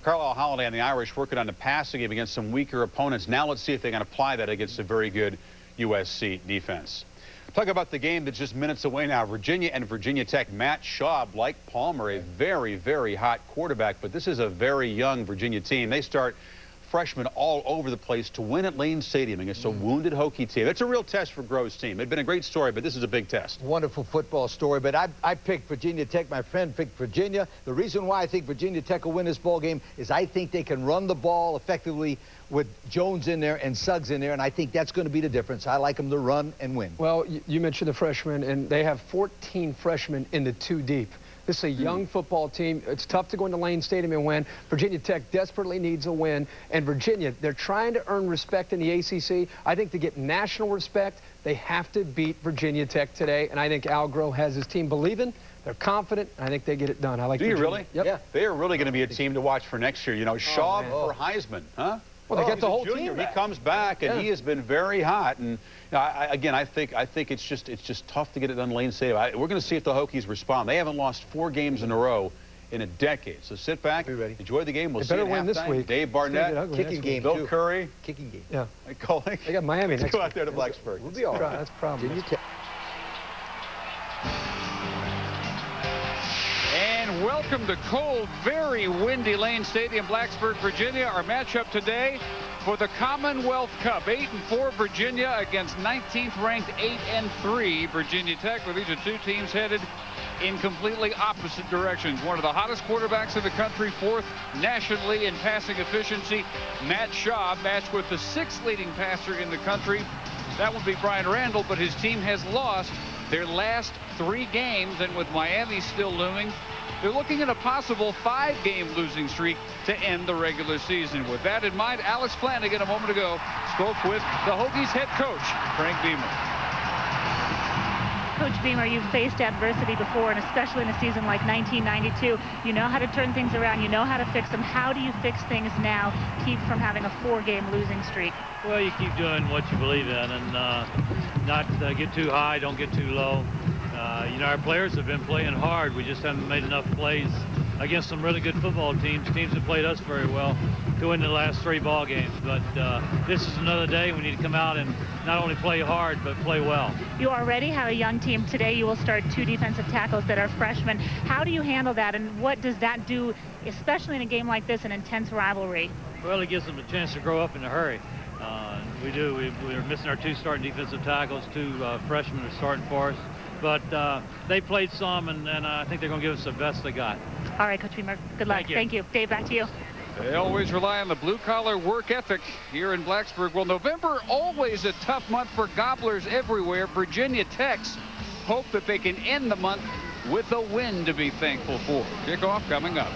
Carlisle Holiday and the Irish working on the passing game against some weaker opponents. Now let's see if they can apply that against a very good USC defense. Talk about the game that's just minutes away now. Virginia and Virginia Tech. Matt Schaub, like Palmer, a very, very hot quarterback, but this is a very young Virginia team. They start freshmen all over the place to win at Lane Stadium against a wounded Hokie team. It's a real test for Grove's team. It's been a great story, but this is a big test. Wonderful football story, but I picked Virginia Tech. My friend picked Virginia. The reason why I think Virginia Tech will win this ball game is I think they can run the ball effectively with Jones in there and Suggs in there, and I think that's going to be the difference. I like them to run and win. Well, you mentioned the freshmen, and they have 14 freshmen in the two deep. This is a young football team. It's tough to go into Lane Stadium and win. Virginia Tech desperately needs a win. And Virginia, they're trying to earn respect in the ACC. I think to get national respect, they have to beat Virginia Tech today. And I think Al Grove has his team believing. They're confident. And I think they get it done. I like Virginia. Do you really? Yep. Yeah. They are really going to be a team to watch for next year. You know, Schaub for Heisman, huh? Well, they got the whole junior. team. He comes back, and he has been very hot. And you know, I think it's just tough to get it done Lane Stadium. We're going to see if the Hokies respond. They haven't lost 4 games in a row in a decade. So sit back, enjoy the game. We'll see you at win this halftime. week. Dave Barnett, kicking game, Bill Curry, kicking game. Yeah. Golick. They got Miami Let's next go week. out there to Blacksburg. We'll be all right. That's a problem. Virginia Tech. And welcome to cold, very windy Lane Stadium, Blacksburg, Virginia. Our matchup today for the Commonwealth Cup. 8-4 Virginia against 19th ranked 8-3 Virginia Tech. Where these are two teams headed in completely opposite directions. One of the hottest quarterbacks in the country, 4th nationally in passing efficiency. Matt Schaub matched with the 6th leading passer in the country. That would be Brian Randall, but his team has lost their last 3 games, and with Miami still looming, they're looking at a possible 5-game losing streak to end the regular season. With that in mind, Alex Flanagan a moment ago spoke with the Hokies head coach, Frank Beamer. Coach Beamer, you've faced adversity before, and especially in a season like 1992. You know how to turn things around. You know how to fix them. How do you fix things now, keep from having a 4-game losing streak? Well, you keep doing what you believe in and not get too high, don't get too low. You know, our players have been playing hard. We just haven't made enough plays against some really good football teams that played us very well to win the last 3 ball games. But this is another day. We need to come out and not only play hard, but play well. You already have a young team. Today you will start 2 defensive tackles that are freshmen. How do you handle that, and what does that do, especially in a game like this, an intense rivalry? Well, it gives them a chance to grow up in a hurry. We do. We're missing our 2 starting defensive tackles. 2 freshmen are starting for us. But they played some, and I think they're going to give us the best they got. All right, Coach Beamer, good luck. Thank you. Dave, back to you. They always rely on the blue-collar work ethic here in Blacksburg. Well, November, always a tough month for gobblers everywhere. Virginia Tech's hope that they can end the month with a win to be thankful for. Kickoff coming up.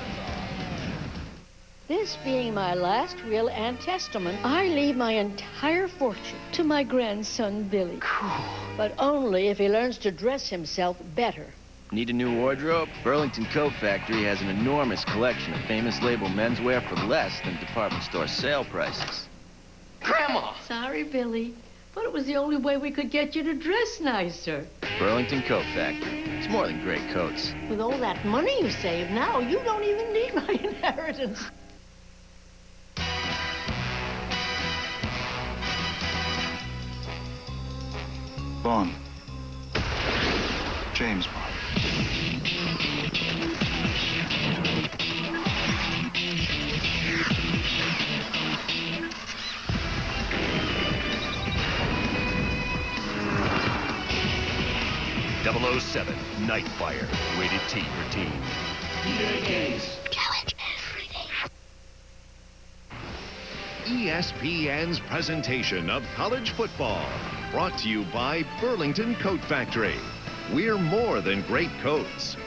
This being my last will and testament, I leave my entire fortune to my grandson, Billy. But only if he learns to dress himself better. Need a new wardrobe? Burlington Coat Factory has an enormous collection of famous label menswear for less than department store sale prices. Grandma! Sorry, Billy, but it was the only way we could get you to dress nicer. Burlington Coat Factory. It's more than great coats. With all that money you save now, you don't even need my inheritance. Bond. James Bond. .007 Nightfire. Rated T for teen. Challenge everything. ESPN's presentation of college football. Brought to you by Burlington Coat Factory. We're more than great coats.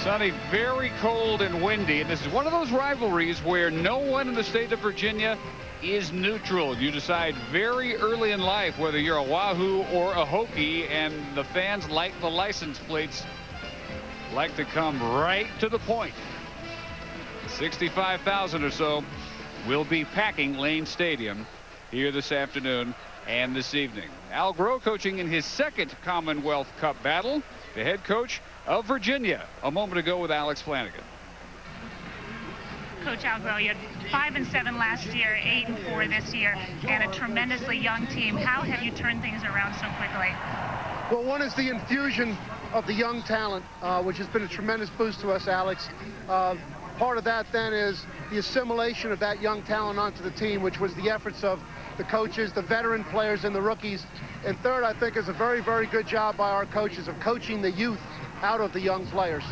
Sunny, very cold and windy, and this is one of those rivalries where no one in the state of Virginia is neutral. You decide very early in life whether you're a Wahoo or a Hokie, and the fans, like the license plates, like to come right to the point. 65,000 or so will be packing Lane Stadium here this afternoon and this evening. Al Grove coaching in his 2nd Commonwealth Cup battle. the head coach of Virginia, a moment ago with Alex Flanagan. Coach Algro, you had 5-7 last year, 8-4 this year, and a tremendously young team. How have you turned things around so quickly? Well, one is the infusion of the young talent, which has been a tremendous boost to us, Alex. Part of that then is the assimilation of that young talent onto the team, which was the efforts of the coaches, the veteran players, and the rookies. And third, I think, is a very, very good job by our coaches of coaching the youth out of the young players.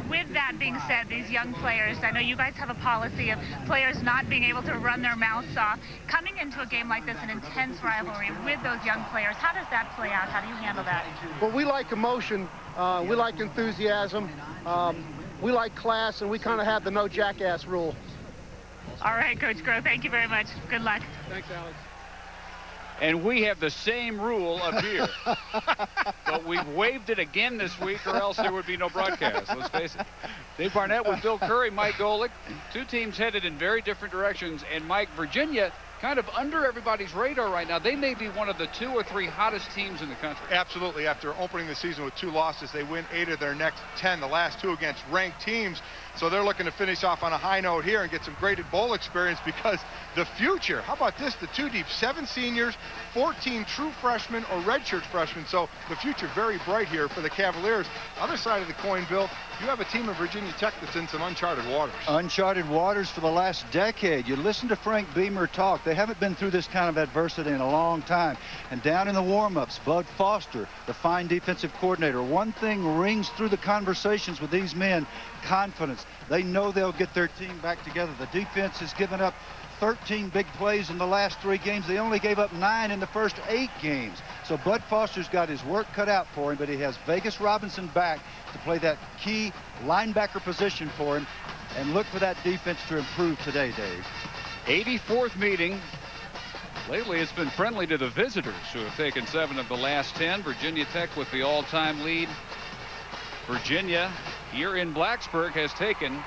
With that being said, these young players, I know you guys have a policy of players not being able to run their mouths off. Coming into a game like this, an intense rivalry with those young players, how does that play out? How do you handle that? Well, we like emotion. We like enthusiasm. We like class, and we kind of have the no jackass rule. All right, Coach Groh, thank you very much. Good luck. Thanks, Alex. And we have the same rule up here. But we've waived it again this week, or else there would be no broadcast. Let's face it. Dave Barnett with Bill Curry, Mike Golick. Two teams headed in very different directions. And Mike, Virginia kind of under everybody's radar right now. They may be one of the 2 or 3 hottest teams in the country. Absolutely. After opening the season with 2 losses, they win 8 of their next 10, the last 2 against ranked teams. So they're looking to finish off on a high note here and get some graded bowl experience, because the future, how about this, the 2 deep, 7 seniors, 14 true freshmen or redshirt freshmen. So the future very bright here for the Cavaliers. Other side of the coin, Bill, you have a team of Virginia Tech that's in some uncharted waters. Uncharted waters for the last decade. You listen to Frank Beamer talk. They haven't been through this kind of adversity in a long time. And down in the warm-ups, Bud Foster, the fine defensive coordinator, one thing rings through the conversations with these men: confidence. They know they'll get their team back together. The defense has given up 13 big plays in the last 3 games. They only gave up 9 in the first 8 games. So Bud Foster's got his work cut out for him, but he has Vegas Robinson back to play that key linebacker position for him. And look for that defense to improve today, Dave. 84th meeting. Lately, it's been friendly to the visitors, who have taken 7 of the last 10. Virginia Tech with the all-time lead. Virginia, here in Blacksburg, has taken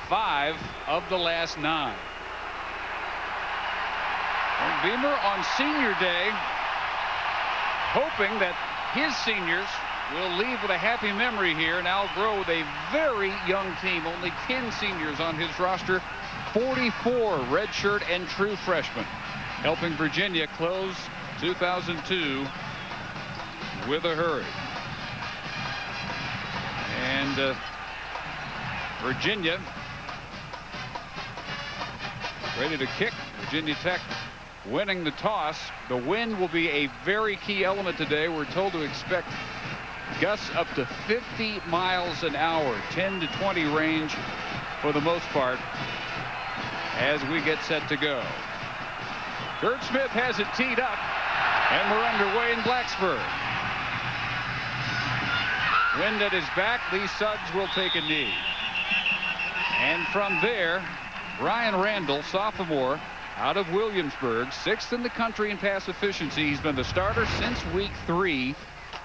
5 of the last 9. And Beamer on senior day, hoping that his seniors will leave with a happy memory here. And Al Groh with a very young team, only 10 seniors on his roster, 44 redshirt and true freshmen, helping Virginia close 2002 with a hurry. And Virginia ready to kick. Virginia Tech winning the toss. The wind will be a very key element today. We're told to expect gusts up to 50 miles an hour, 10 to 20 range for the most part, as we get set to go. Kurt Smith has it teed up, and we're underway in Blacksburg. Wind at his back. Lee Suggs will take a knee. And from there, Ryan Randall, sophomore, out of Williamsburg, 6th in the country in pass efficiency. He's been the starter since week 3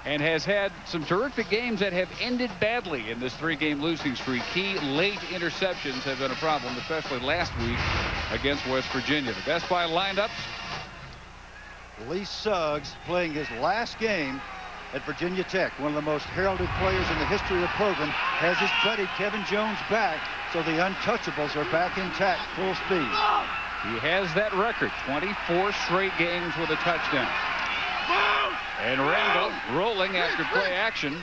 and has had some terrific games that have ended badly in this 3-game losing streak. Key late interceptions have been a problem, especially last week against West Virginia. The Best Buy lineups. Lee Suggs playing his last game at Virginia Tech, one of the most heralded players in the history of the program, has his buddy Kevin Jones back, so the untouchables are back intact, full speed. He has that record, 24 straight games with a touchdown. And Randall rolling after play action.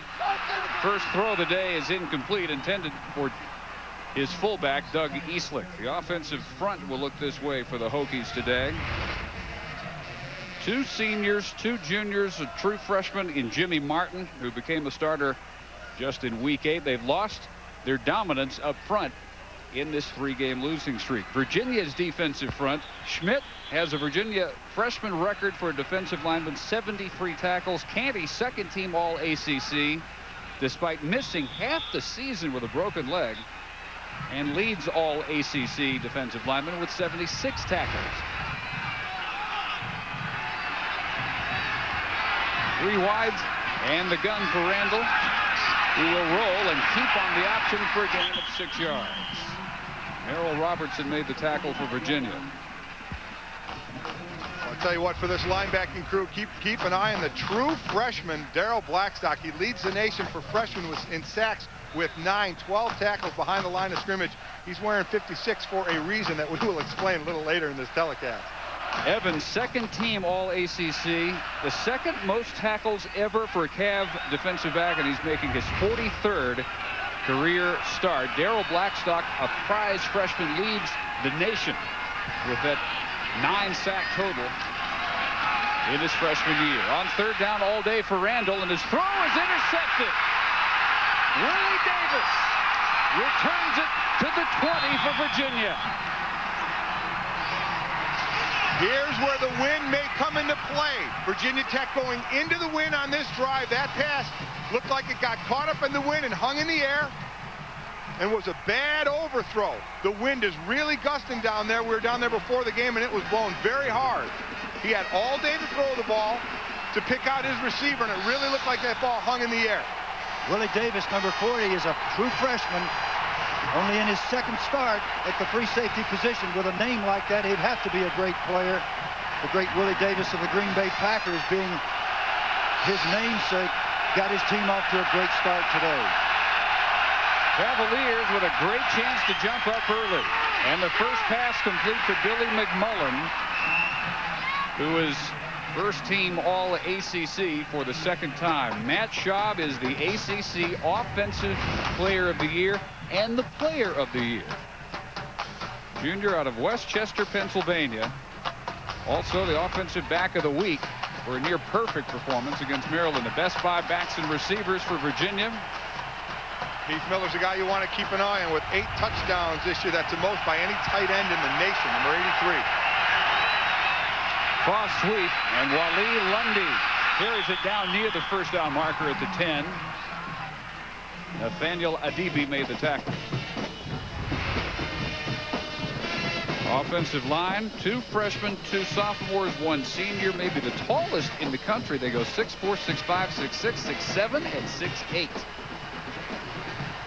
First throw of the day is incomplete, intended for his fullback, Doug Eastlick. The offensive front will look this way for the Hokies today. 2 seniors, 2 juniors, a true freshman in Jimmy Martin, who became a starter just in week 8. They've lost their dominance up front in this 3-game losing streak. Virginia's defensive front, Schmidt has a Virginia freshman record for a defensive lineman, 73 tackles. Canty, second team all ACC, despite missing half the season with a broken leg, and leads all ACC defensive linemen with 76 tackles. 3 wides and the gun for Randall, who will roll and keep on the option for a gain of 6 yards. Merrill Robertson made the tackle for Virginia. tell you what, for this linebacking crew, keep an eye on the true freshman, Darrell Blackstock. He leads the nation for freshmen in sacks with 9, 12 tackles behind the line of scrimmage. He's wearing 56 for a reason that we will explain a little later in this telecast. Evans, second team All-ACC, the second most tackles ever for a Cav defensive back, and he's making his 43rd career start. Darrell Blackstock, a prize freshman, leads the nation with that 9-sack total in his freshman year. On third down all day for Randall, and his throw is intercepted. Willie Davis returns it to the 20 for Virginia. Here's where the wind may come into play. Virginia Tech going into the wind on this drive. That pass looked like it got caught up in the wind and hung in the air and was a bad overthrow. The wind is really gusting down there. We were down there before the game, and it was blowing very hard. He had all day to throw the ball, to pick out his receiver, and it really looked like that ball hung in the air. Willie Davis, number 40, is a true freshman. Only in his second start at the free safety position. With a name like that, he'd have to be a great player. The great Willie Davis of the Green Bay Packers, being his namesake, got his team off to a great start today. Cavaliers with a great chance to jump up early. And the first pass complete to Billy McMullen, who is first team All-ACC for the second time. Matt Schaub is the ACC Offensive Player of the Year and the Player of the Year. Junior out of Westchester, Pennsylvania. Also the Offensive Back of the Week for a near perfect performance against Maryland. The best 5 backs and receivers for Virginia. Heath Miller's a guy you want to keep an eye on with 8 touchdowns this year. That's the most by any tight end in the nation, number 83. Cross sweep, and Wally Lundy carries it down near the first down marker at the 10. Nathaniel Adibi made the tackle. Offensive line, 2 freshmen, 2 sophomores, 1 senior, maybe the tallest in the country. They go 6'4", 6'5", 6'6", 6'7", and 6'8".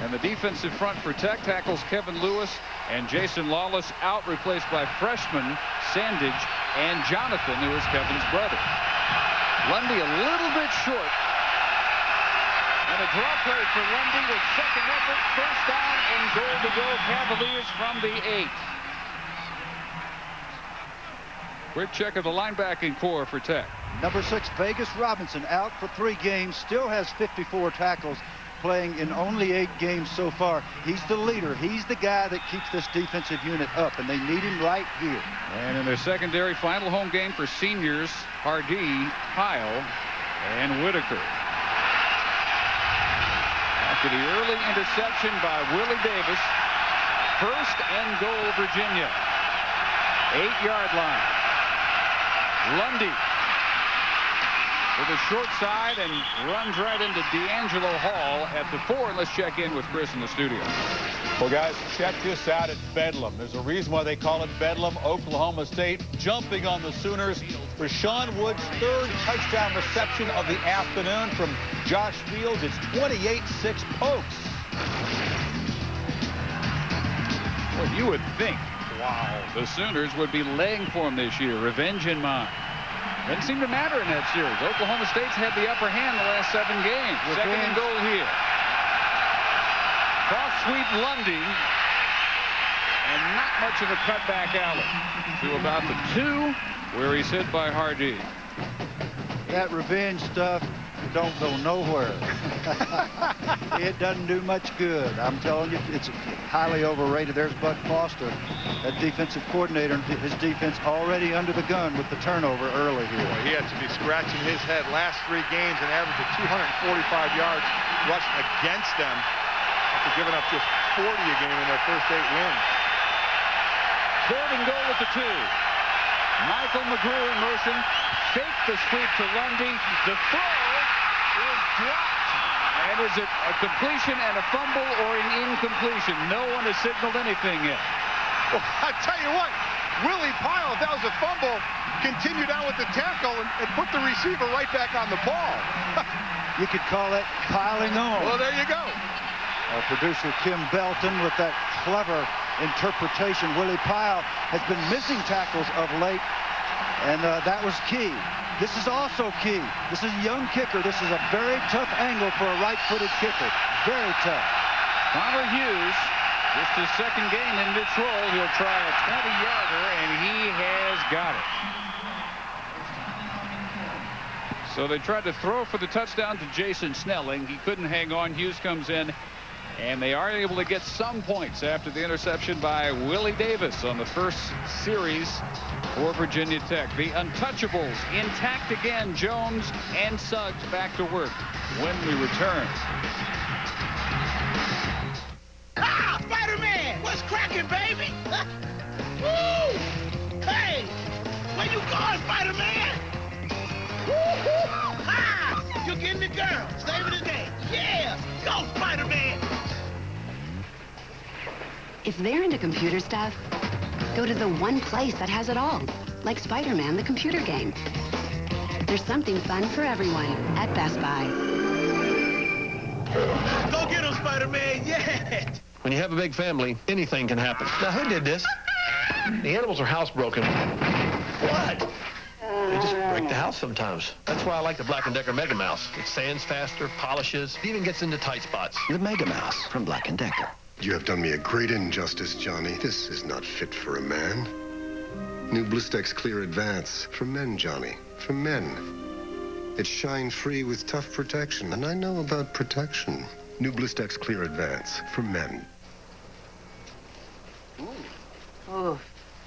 And the defensive front for Tech tackles Kevin Lewis and Jason Lawless out, replaced by freshmen Sandage and Jonathan, who is Kevin's brother. Lundy a little bit short. And a draw play for Lundy with second effort, first down and goal to go. Cavaliers from the 8. Quick check of the linebacking core for Tech. Number 6, Vegas Robinson, out for 3 games, still has 54 tackles, playing in only 8 games so far. He's the leader. He's the guy that keeps this defensive unit up, and they need him right here. And in their secondary final home game for seniors, Hardee, Pyle, and Whitaker. After the early interception by Willie Davis, first and goal, Virginia. 8-yard line. Lundy with a short side and runs right into D'Angelo Hall at the 4. And let's check in with Chris in the studio. Well, guys, check this out at Bedlam. There's a reason why they call it Bedlam. Oklahoma State jumping on the Sooners. Rashawn Wood's 3rd touchdown reception of the afternoon from Josh Fields. It's 28-6 Pokes. Well, you would think, wow, the Sooners would be laying for him this year. Revenge in mind. Doesn't seem to matter in that series. Oklahoma State's had the upper hand the last 7 games. Second and goal here. Cross sweep Lundy. And not much of a cutback alley. To about the 2, where he's hit by Hardee. That revenge stuff don't go nowhere. It doesn't do much good. I'm telling you, it's highly overrated. There's Bud Foster, that defensive coordinator, and his defense already under the gun with the turnover early here. Well, he had to be scratching his head. Last 3 games, an average of 245 yards rushed against them after giving up just 40 a game in their first 8 wins. 3rd and goal at the 2. Michael McGrew in motion. Fake the sweep to Lundy. The throw is dropped. And is it a completion and a fumble or an incompletion? No one has signaled anything yet. Well, I tell you what, Willie Pyle, if that was a fumble, continued on with the tackle and put the receiver right back on the ball. You could call it piling on. Well, there you go. Our producer Kim Belton with that clever interpretation. Willie Pyle has been missing tackles of late. And that was key. This is also key. This is a young kicker. This is a very tough angle for a right-footed kicker. Very tough. Connor Hughes, just his second game in this role. He'll try a 20-yarder, and he has got it. So they tried to throw for the touchdown to Jason Snelling. He couldn't hang on. Hughes comes in, and they are able to get some points after the interception by Willie Davis on the first series for Virginia Tech. The Untouchables intact again. Jones and Suggs back to work when we return. Ah, Spider-Man! What's cracking, baby? Woo! Hey! Where you going, Spider-Man? Woo-hoo! Ah! You're getting the girl. Saving the day. Yeah! Go, Spider-Man! If they're into computer stuff, go to the one place that has it all, like Spider-Man, the computer game. There's something fun for everyone at Best Buy. Go get him, Spider-Man, yeah! When you have a big family, anything can happen. Now, who did this? The animals are housebroken. What? They just break the house sometimes. That's why I like the Black & Decker Mega Mouse. It sands faster, polishes, it even gets into tight spots. The Mega Mouse from Black & Decker. You have done me a great injustice, Johnny. This is not fit for a man. New Blistex Clear Advance. For men, Johnny. For men. It's shine-free with tough protection, and I know about protection. New Blistex Clear Advance. For men. Oh.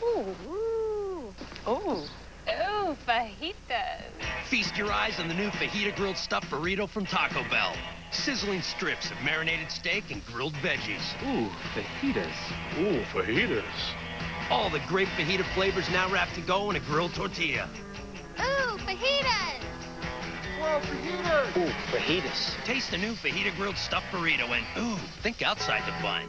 Ooh. Oh. Oh, fajitas. Feast your eyes on the new fajita grilled stuffed burrito from Taco Bell. Sizzling strips of marinated steak and grilled veggies. Ooh, fajitas. Ooh, fajitas. All the great fajita flavors now wrapped to go in a grilled tortilla. Ooh, fajitas. Whoa, fajitas. Ooh, fajitas. Taste the new fajita grilled stuffed burrito and, ooh, think outside the bun.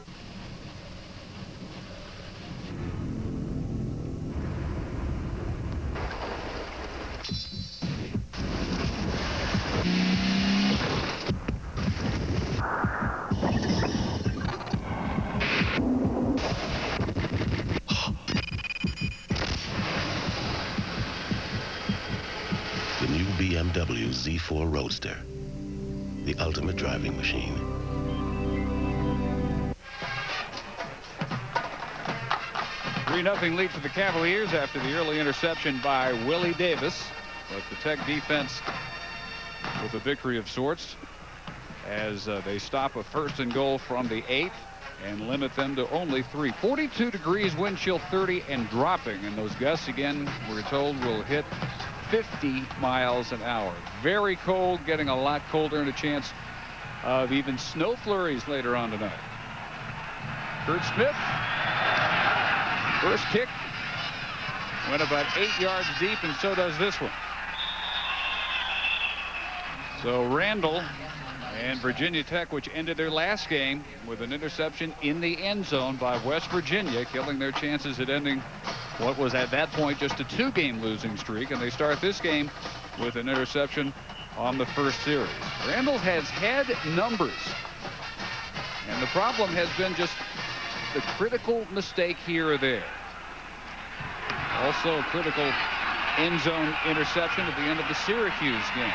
BMW Z4 Roadster, the ultimate driving machine. Three 3-0 lead for the Cavaliers after the early interception by Willie Davis. But the Tech defense with a victory of sorts as they stop a 1st and goal from the 8 and limit them to only 3. 42 degrees, wind chill 30 and dropping. And those gusts, again, we're told, will hit 50 miles an hour. Very cold, getting a lot colder, and a chance of even snow flurries later on tonight. Curt Smith, first kick, went about 8 yards deep, and so does this one. So Randall and Virginia Tech, which ended their last game with an interception in the end zone by West Virginia, killing their chances at ending what was at that point just a 2-game losing streak, and they start this game with an interception on the first series. Randall has had numbers, and the problem has been just the critical mistake here or there. Also a critical end zone interception at the end of the Syracuse game.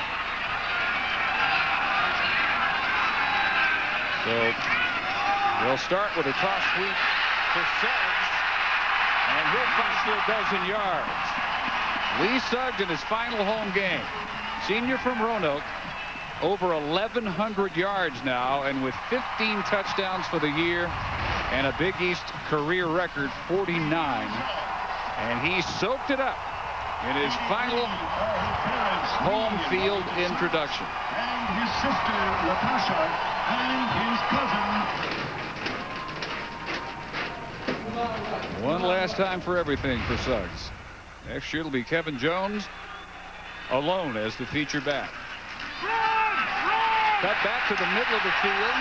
So they'll start with a toss sweep to Suggs, and he'll pass for a dozen yards. Lee Suggs in his final home game. Senior from Roanoke, over 1,100 yards now, and with 15 touchdowns for the year and a Big East career record 49. And he soaked it up in his final home field introduction. And his sister, Latasha, and his cousin. One last time for everything for Suggs. Next year it'll be Kevin Jones alone as the feature back. Cut back to the middle of the field.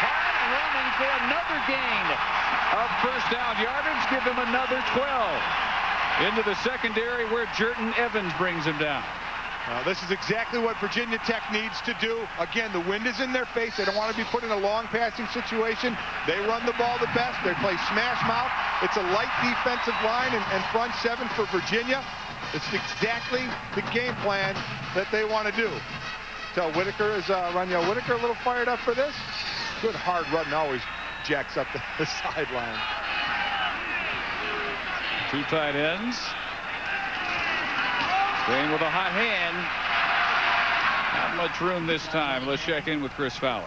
Hard running for another gain of first down yardage. Give him another 12. Into the secondary where Jerton Evans brings him down. This is exactly what Virginia Tech needs to do. Again, the wind is in their face. They don't want to be put in a long passing situation. They run the ball the best. They play smash mouth. It's a light defensive line and front seven for Virginia. It's exactly the game plan that they want to do. Tell Whitaker, is Roniel Whitaker a little fired up for this? Good hard run, always jacks up the sideline. Two tight ends. Staying with a hot hand. Not much room this time. Let's check in with Chris Fowler.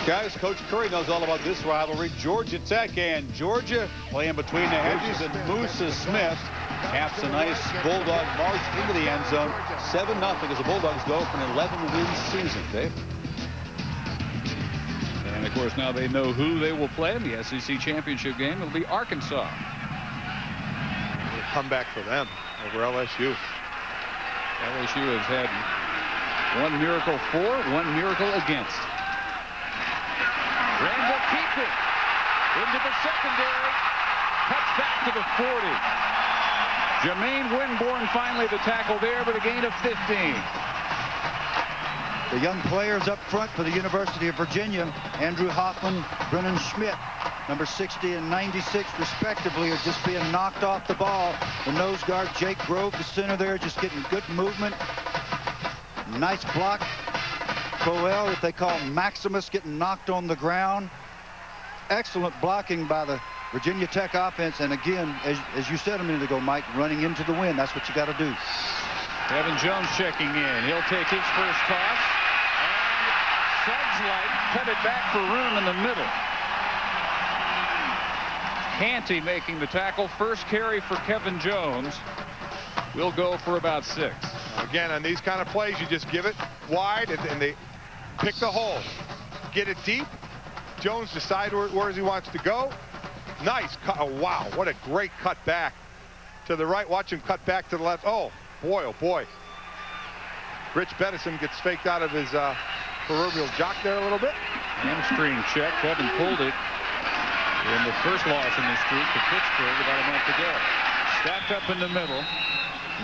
Guys, Coach Curry knows all about this rivalry. Georgia Tech and Georgia playing between the hedges, and Musa Smith caps a nice Bulldog march into the end zone. 7-0 as the Bulldogs go for an 11-win season. Dave? And, of course, now they know who they will play in the SEC championship game. It'll be Arkansas. Come back for them over LSU. LSU has had one miracle for, one miracle against. Randall keeps it into the secondary. Cuts back to the 40. Jermaine Winborn finally the tackle there, but a gain of 15. The young players up front for the University of Virginia, Andrew Hoffman, Brennan Schmidt, number 60 and 96 respectively, are just being knocked off the ball. The nose guard, Jake Grove, the center there, just getting good movement. Nice block. Crowell, that they call Maximus, getting knocked on the ground. Excellent blocking by the Virginia Tech offense. And again, as you said a minute ago, Mike, running into the wind. That's what you got to do. Kevin Jones checking in. He'll take his first toss. And Suggs Light cut it back for room in the middle. Canty making the tackle. First carry for Kevin Jones. We'll go for about 6. Again, on these kind of plays, you just give it wide and they pick the hole. Get it deep. Jones decide where he wants to go. Nice cut. Oh, wow. What a great cut back to the right. Watch him cut back to the left. Oh, boy, oh, boy. Rich Bettison gets faked out of his proverbial jock there a little bit. Hamstring check. Kevin pulled it in the first loss in this streak to Pittsburgh about a month ago. Stacked up in the middle.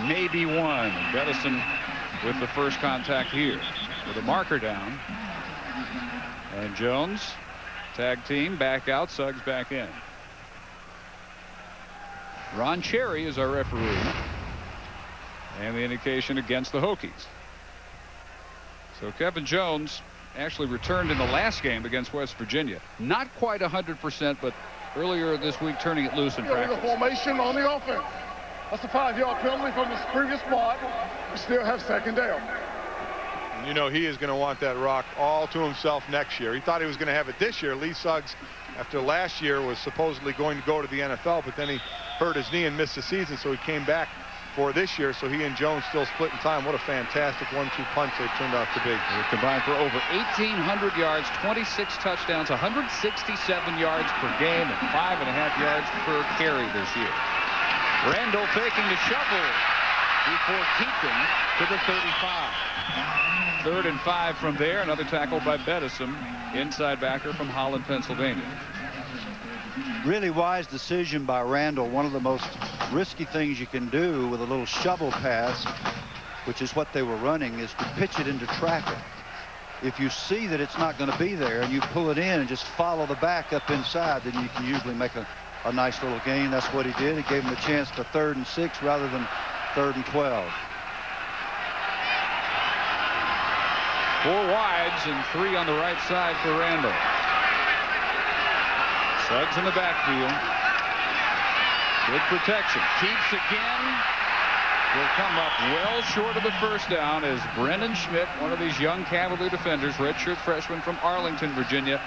Maybe one. Bettison with the first contact here with a marker down. And Jones, tag team, back out. Suggs back in. Ron Cherry is our referee. And the indication against the Hokies. So Kevin Jones actually returned in the last game against West Virginia. Not quite 100%, but earlier this week turning it loose in practice. Formation on the offense. That's a 5-yard penalty from the previous spot. We still have second down. You know he is going to want that rock all to himself next year. He thought he was going to have it this year. Lee Suggs, after last year, was supposedly going to go to the NFL, but then he hurt his knee and missed the season, so he came back for this year. So he and Jones still splitting time. What a fantastic 1-2 punch they turned out to be. They combined for over 1,800 yards, 26 touchdowns, 167 yards per game, and 5.5 yards per carry this year. Randall taking the shovel before Keaton to the 35. 3rd and 5 from there. Another tackle by Bettison, inside backer from Holland, Pennsylvania. Really wise decision by Randall. One of the most risky things you can do with a little shovel pass, which is what they were running, is to pitch it into traffic. If you see that it's not going to be there and you pull it in and just follow the back up inside, then you can usually make a nice little gain. That's what he did. He gave him a chance for 3rd and 6 rather than 3rd and 12. 4 wides and 3 on the right side for Randall. Suggs in the backfield. Good protection. Keeps again. Will come up well short of the first down as Brennan Schmidt, one of these young Cavalier defenders, redshirt freshman from Arlington, Virginia.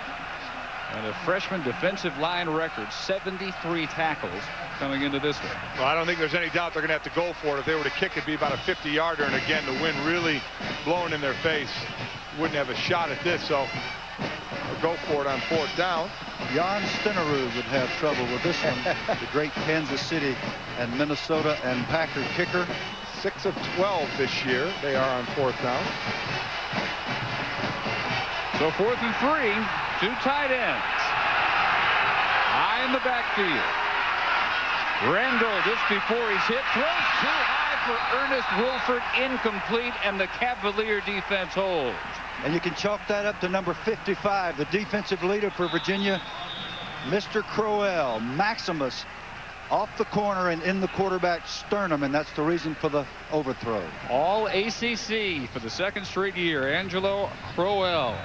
And a freshman defensive line record, 73 tackles coming into this one. Well, I don't think there's any doubt they're going to have to go for it. If they were to kick, it'd be about a 50-yarder. And again, the wind really blowing in their face. Wouldn't have a shot at this, so they'll go for it on 4th down. Jan Stenerud would have trouble with this one. The great Kansas City and Minnesota and Packer kicker. 6 of 12 this year. They are on 4th down. So 4th and 3, 2 tight ends. High in the backfield. Randall just before he's hit, throws too high for Ernest Wilford, incomplete, and the Cavalier defense holds. And you can chalk that up to number 55, the defensive leader for Virginia, Mr. Crowell. Maximus off the corner and in the quarterback's sternum, and that's the reason for the overthrow. All ACC for the second straight year, Angelo Crowell.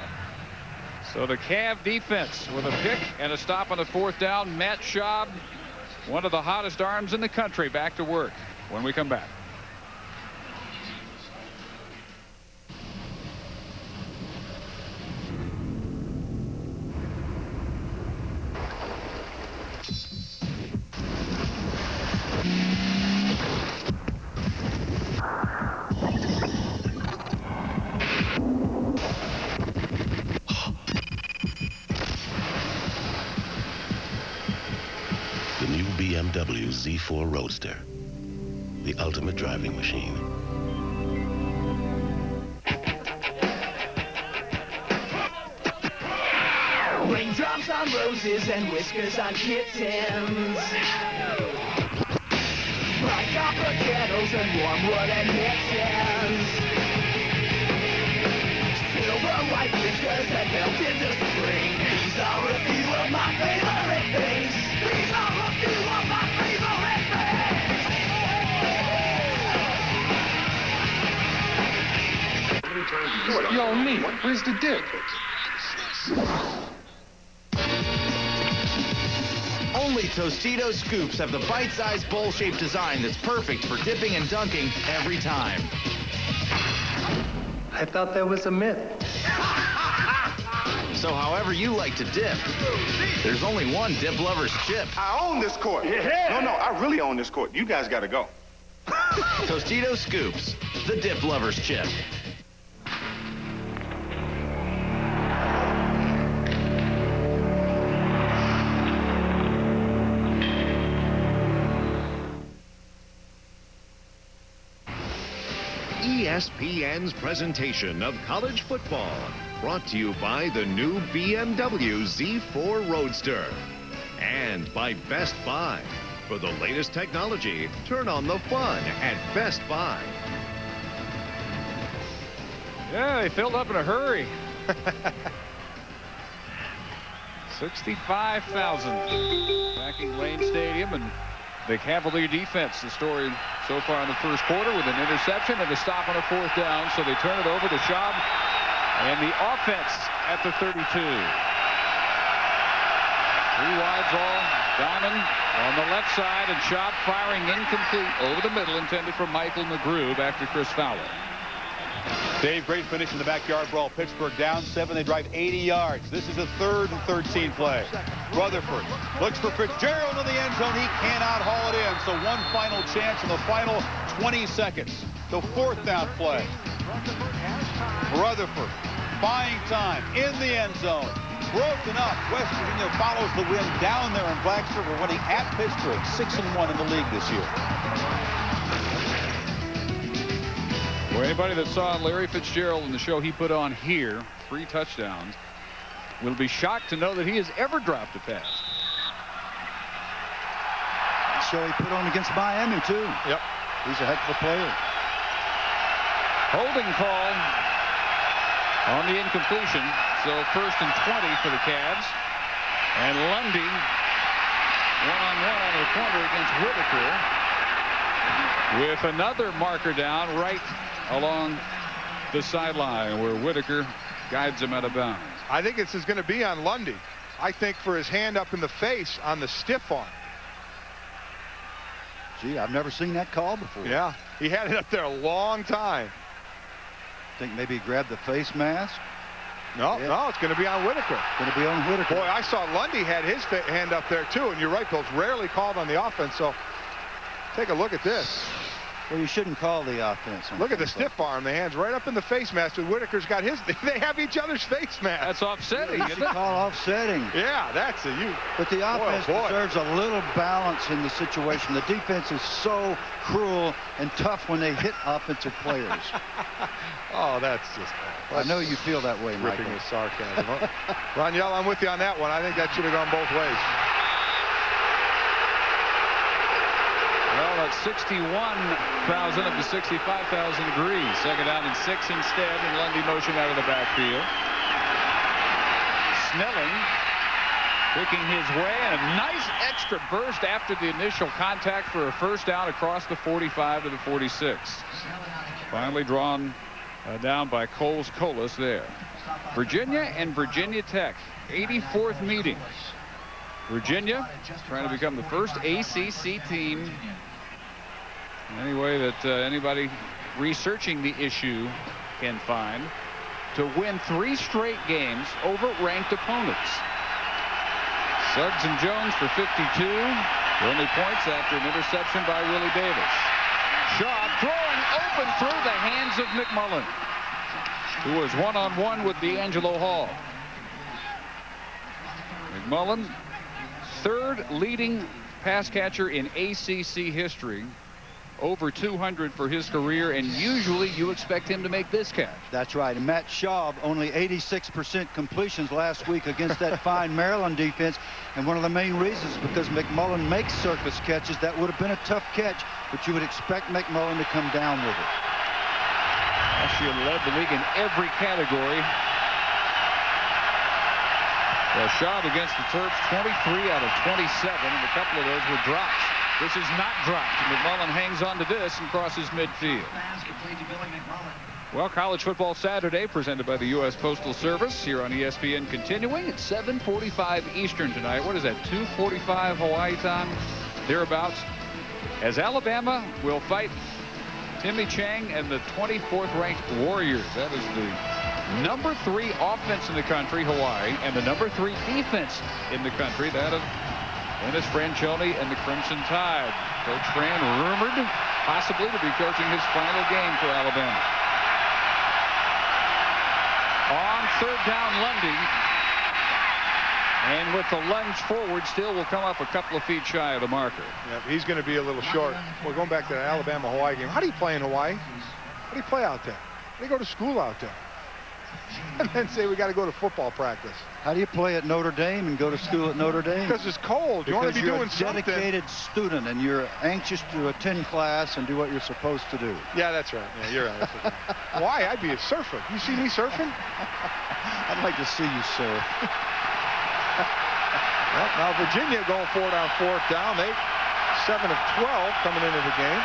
So the Cav defense with a pick and a stop on the 4th down. Matt Schaub, one of the hottest arms in the country, back to work when we come back. BMW Z4 Roadster, the ultimate driving machine. Raindrops on roses and whiskers on kittens. Bright copper kettles and warm wooden mittens. Silver white whiskers that melt into spring. These are a few of my favorite things. These are a few of my favorite things. What, yo, me? Where's the dip? Only Tostitos Scoops have the bite-sized bowl-shaped design that's perfect for dipping and dunking every time. I thought that was a myth. So however you like to dip, there's only one Dip Lovers chip. I own this court. Yeah. No, I really own this court. You guys got to go. Tostitos Scoops, the Dip Lovers chip. ESPN's presentation of college football, brought to you by the new BMW Z4 Roadster and by Best Buy. For the latest technology, turn on the fun at Best Buy. Yeah, they filled up in a hurry. 65,000 backing Lane Stadium, and the Cavalier defense, the story so far in the first quarter, with an interception and a stop on a 4th down. So they turn it over to Schaub and the offense at the 32. 3 wides all. Diamond on the left side, and Schaub firing incomplete over the middle, intended for Michael McGrew back to Chris Fowler. Dave, great finish in the backyard brawl. Pittsburgh down 7. They drive 80 yards. This is a 3rd and 13 play. Rutherford looks for Fitzgerald in the end zone. He cannot haul it in. So one final chance in the final 20 seconds. The 4th down play. Rutherford buying time in the end zone. Broken up. West Virginia follows the win down there in Blacksburg. We're winning at Pittsburgh. 6-1 in the league this year. Well, anybody that saw Larry Fitzgerald in the show he put on here, 3 touchdowns, will be shocked to know that he has ever dropped a pass. The show he put on against Miami, too. Yep. He's a heck of a player. Holding call on the incompletion. So 1st and 20 for the Cavs. And Lundy, one-on-one on the corner against Whitaker, with another marker down right along the sideline where Whitaker guides him out of bounds. I think this is going to be on Lundy. I think for his hand up in the face on the stiff arm. Gee, I've never seen that call before. Yeah, he had it up there a long time. Think maybe he grabbed the face mask? No, it's going to be on Whitaker. Going to be on Whitaker. Boy, I saw Lundy had his hand up there too, and you're right, Bill. It's rarely called on the offense, so take a look at this. Well, you shouldn't call the offense. Look at the stiff arm. The hand's right up in the face mask. And Whitaker's got his. They have each other's face mask. That's offsetting. You should call offsetting. Yeah, that's a you. But the offense deserves a little balance in the situation. The defense is so cruel and tough when they hit offensive players. Oh, that's just. I know you feel that way, Mike. Ripping with sarcasm. Roniel, I'm with you on that one. I think that should have gone both ways. Well, that's 61,000 of the 65,000 degrees. 2nd down and 6 instead, and Lundy motion out of the backfield. Snelling Picking his way, and a nice extra burst after the initial contact for a first down across the 45 to the 46. Finally drawn down by Coles Colas there. Virginia and Virginia Tech, 84th meeting. Virginia trying to become the first ACC team, any way that anybody researching the issue can find, to win 3 straight games over ranked opponents. Suggs and Jones for 52. The only points after an interception by Willie Davis. Shaw throwing open through the hands of McMullen, who was one-on-one with D'Angelo Hall. McMullen, 3rd leading pass catcher in ACC history. Over 200 for his career, and usually you expect him to make this catch. That's right. And Matt Schaub, only 86% completions last week against that fine Maryland defense. And one of the main reasons is because McMullen makes surface catches. That would have been a tough catch, but you would expect McMullen to come down with it. Last year led the league in every category. Well, Schaub against the Terps, 23 out of 27, and a couple of those were drops. This is not dropped. McMullen hangs on to this and crosses midfield. Well, College Football Saturday presented by the U.S. Postal Service here on ESPN, continuing at 7:45 Eastern tonight. What is that, 2:45 Hawaii time? Thereabouts. As Alabama will fight Timmy Chang and the 24th ranked Warriors. That is the number 3 offense in the country, Hawaii, and the number 3 defense in the country, that of Dennis Franchione and the Crimson Tide. Coach Fran rumored possibly to be coaching his final game for Alabama. On 3rd down, Lundy. And with the lunge forward, still will come up a couple of feet shy of the marker. Yeah, he's going to be a little short. We're going back to the Alabama-Hawaii game. How do you play in Hawaii? How do you play out there? They go to school out there. And then say we got to go to football practice. How do you play at Notre Dame and go to school at Notre Dame? Because it's cold. You want to be doing something. Because you're a dedicated student and you're anxious to attend class and do what you're supposed to do. Yeah, that's right. Yeah, you're right. Why? I'd be a surfer. You see me surfing? I'd like to see you surf. Well, now Virginia going for it on 4th down. They 7 of 12 coming into the game.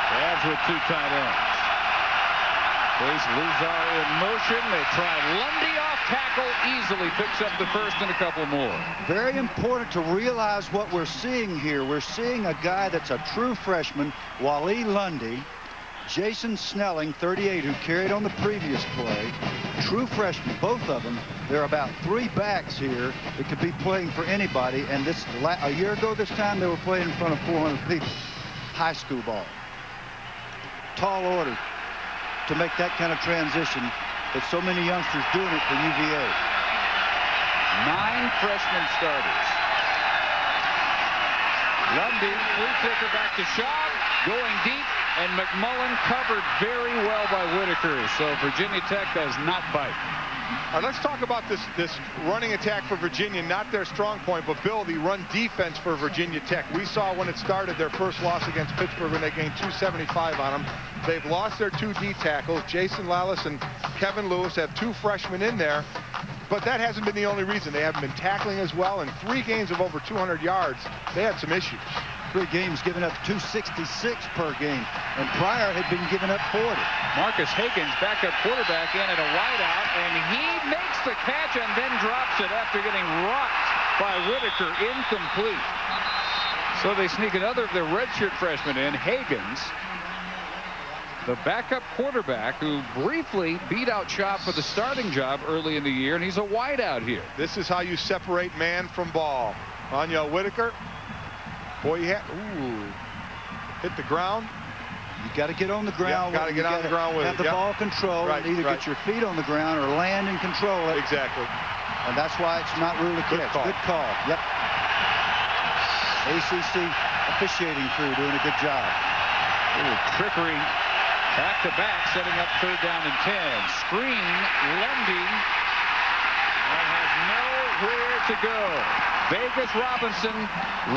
Cavs with 2 tight ends. There's Luzar in motion. They try Lundy off tackle. Easily picks up the first and a couple more. Very important to realize what we're seeing here. We're seeing a guy that's a true freshman, Wally Lundy. Jason Snelling, 38, who carried on the previous play. True freshmen, both of them. There are about 3 backs here that could be playing for anybody. And this a year ago this time, they were playing in front of 400 people. High school ball. Tall order to make that kind of transition, but so many youngsters doing it for UVA. 9 freshman starters. Lundy, flea flicker back to Shaw, going deep, and McMullen covered very well by Whitaker, so Virginia Tech does not bite. All right, let's talk about this running attack for Virginia, not their strong point, but Bill, the run defense for Virginia Tech. We saw when it started their first loss against Pittsburgh when they gained 275 on them. They've lost their 2 D tackles. Jason Lallis and Kevin Lewis have 2 freshmen in there, but that hasn't been the only reason. They haven't been tackling as well. In 3 games of over 200 yards, they had some issues. 3 games giving up 266 per game, and Pryor had been giving up 40. Marcus Higgins, backup quarterback, in at a wideout, and he makes the catch and then drops it after getting rocked by Whitaker, incomplete. So they sneak another of their redshirt freshmen in, Higgins, the backup quarterback who briefly beat out Chop for the starting job early in the year, and he's a wideout here. This is how you separate man from ball. Anya Whitaker. Boy, he hit the ground. You got to get on the ground. Got to get on the ground with it. Have the ball control. Right, and either get your feet on the ground or land and control it. Exactly. And that's why it's not ruled a catch. Good call. Yep. ACC officiating crew doing a good job. Ooh, trickery. Back to back, setting up 3rd down and 10. Screen, Lundy, and has nowhere to go. Vegas Robinson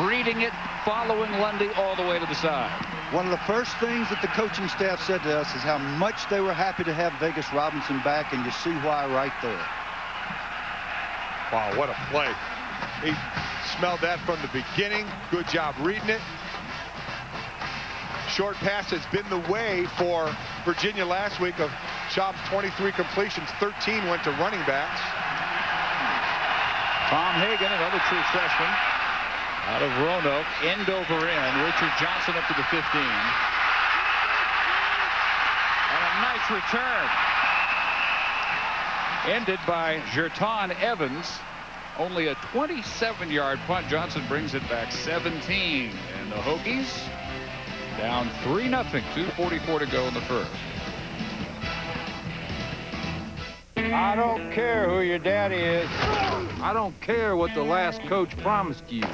reading it, following Lundy all the way to the side. One of the first things that the coaching staff said to us is how much they were happy to have Vegas Robinson back, and you see why right there. Wow, what a play. He smelled that from the beginning. Good job reading it. Short pass has been the way for Virginia last week. Of Schaub's 23 completions, 13 went to running backs. Tom Hagen, another true freshman out of Roanoke, end over end. Richard Johnson up to the 15. And a nice return. Ended by Jerton Evans. Only a 27-yard punt. Johnson brings it back 17. And the Hokies down 3-0. 2:44 to go in the first. I don't care who your daddy is. I don't care what the last coach promised you.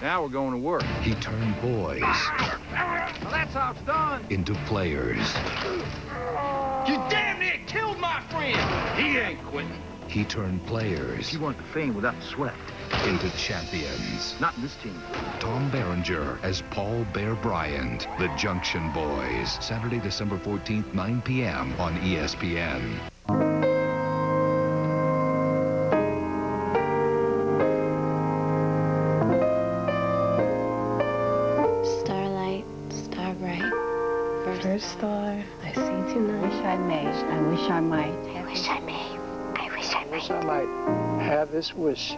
Now we're going to work. He turned boys Well, that's how it's done. into players. You damn near killed my friend. He ain't quitting. He turned players You want the fame without the sweat. into champions. Not in this team. Tom Berenger as Paul Bear Bryant, the Junction Boys. Saturday, December 14th, 9 p.m. on ESPN. Starlight, star bright. First star I see tonight. Wish I may. I wish I might. I wish I may. I wish I might. I might have this wish.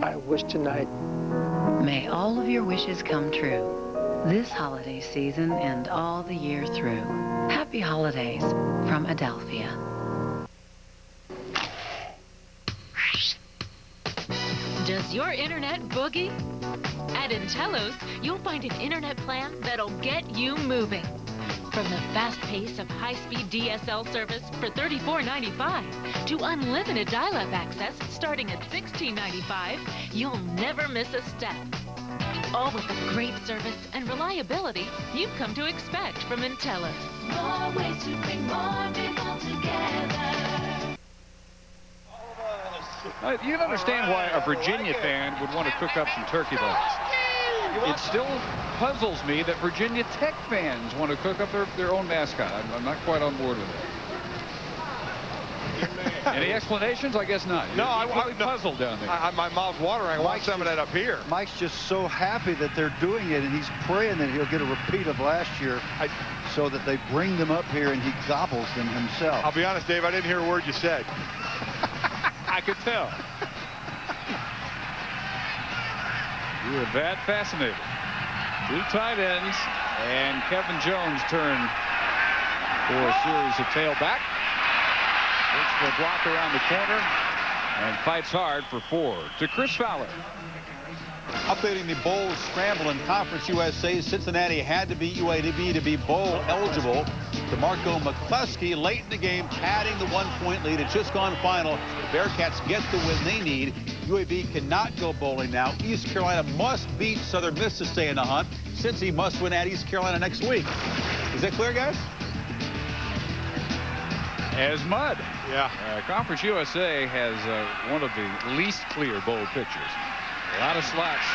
I wish tonight. May all of your wishes come true this holiday season and all the year through. Happy holidays from Adelphia. Does your internet boogie? At Intellos, you'll find an internet plan that'll get you moving. From the fast pace of high-speed DSL service for $34.95 to unlimited dial-up access starting at $16.95, you'll never miss a step. All with the great service and reliability you've come to expect from Intellos. More ways to bring more people together. You can understand why a Virginia fan would want to cook up some turkey legs. It still puzzles me that Virginia Tech fans want to cook up their own mascot. I'm not quite on board with that. Any explanations? I guess not. No, I'm really puzzled down there. My mouth's watering. I want some of that up here. Mike's just so happy that they're doing it, and he's praying that he'll get a repeat of last year so that they bring them up here and he gobbles them himself. I'll be honest, Dave, I didn't hear a word you said. I could tell. You were that fascinated. Two tight ends, and Kevin Jones turned for a series of tailback. Looks for a block around the corner and fights hard for 4 to Chris Fowler. Updating the bowl scramble in Conference USA, Cincinnati had to beat UAB to be bowl eligible. DeMarco McCluskey late in the game, padding the 1-point lead. It's just gone final. The Bearcats get the win they need. UAB cannot go bowling now. East Carolina must beat Southern Miss to stay in the hunt. Cincy must win at East Carolina next week. Is that clear, guys? As mud. Yeah. Conference USA has one of the least clear bowl pictures. A lot of slots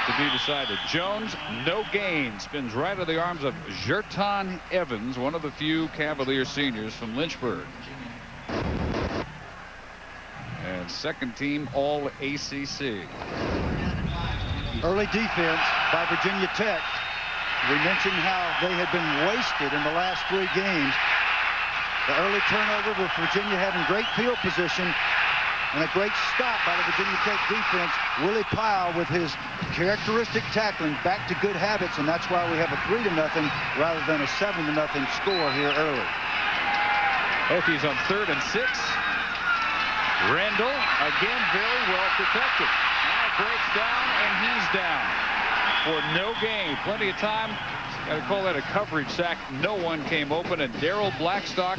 to be decided. Jones, no gain, spins right into the arms of Jerton Evans, one of the few Cavalier seniors from Lynchburg. And second team all ACC. Early defense by Virginia Tech. We mentioned how they had been wasted in the last 3 games. The early turnover with Virginia having great field position and a great stop by the Virginia Tech defense. Willie Pyle with his characteristic tackling back to good habits, and that's why we have a 3-0 rather than a 7-0 score here early. Hokies on 3rd and 6. Rendell again very well protected. Now breaks down and he's down for no gain. Plenty of time. Got to call that a coverage sack. No one came open, and Daryl Blackstock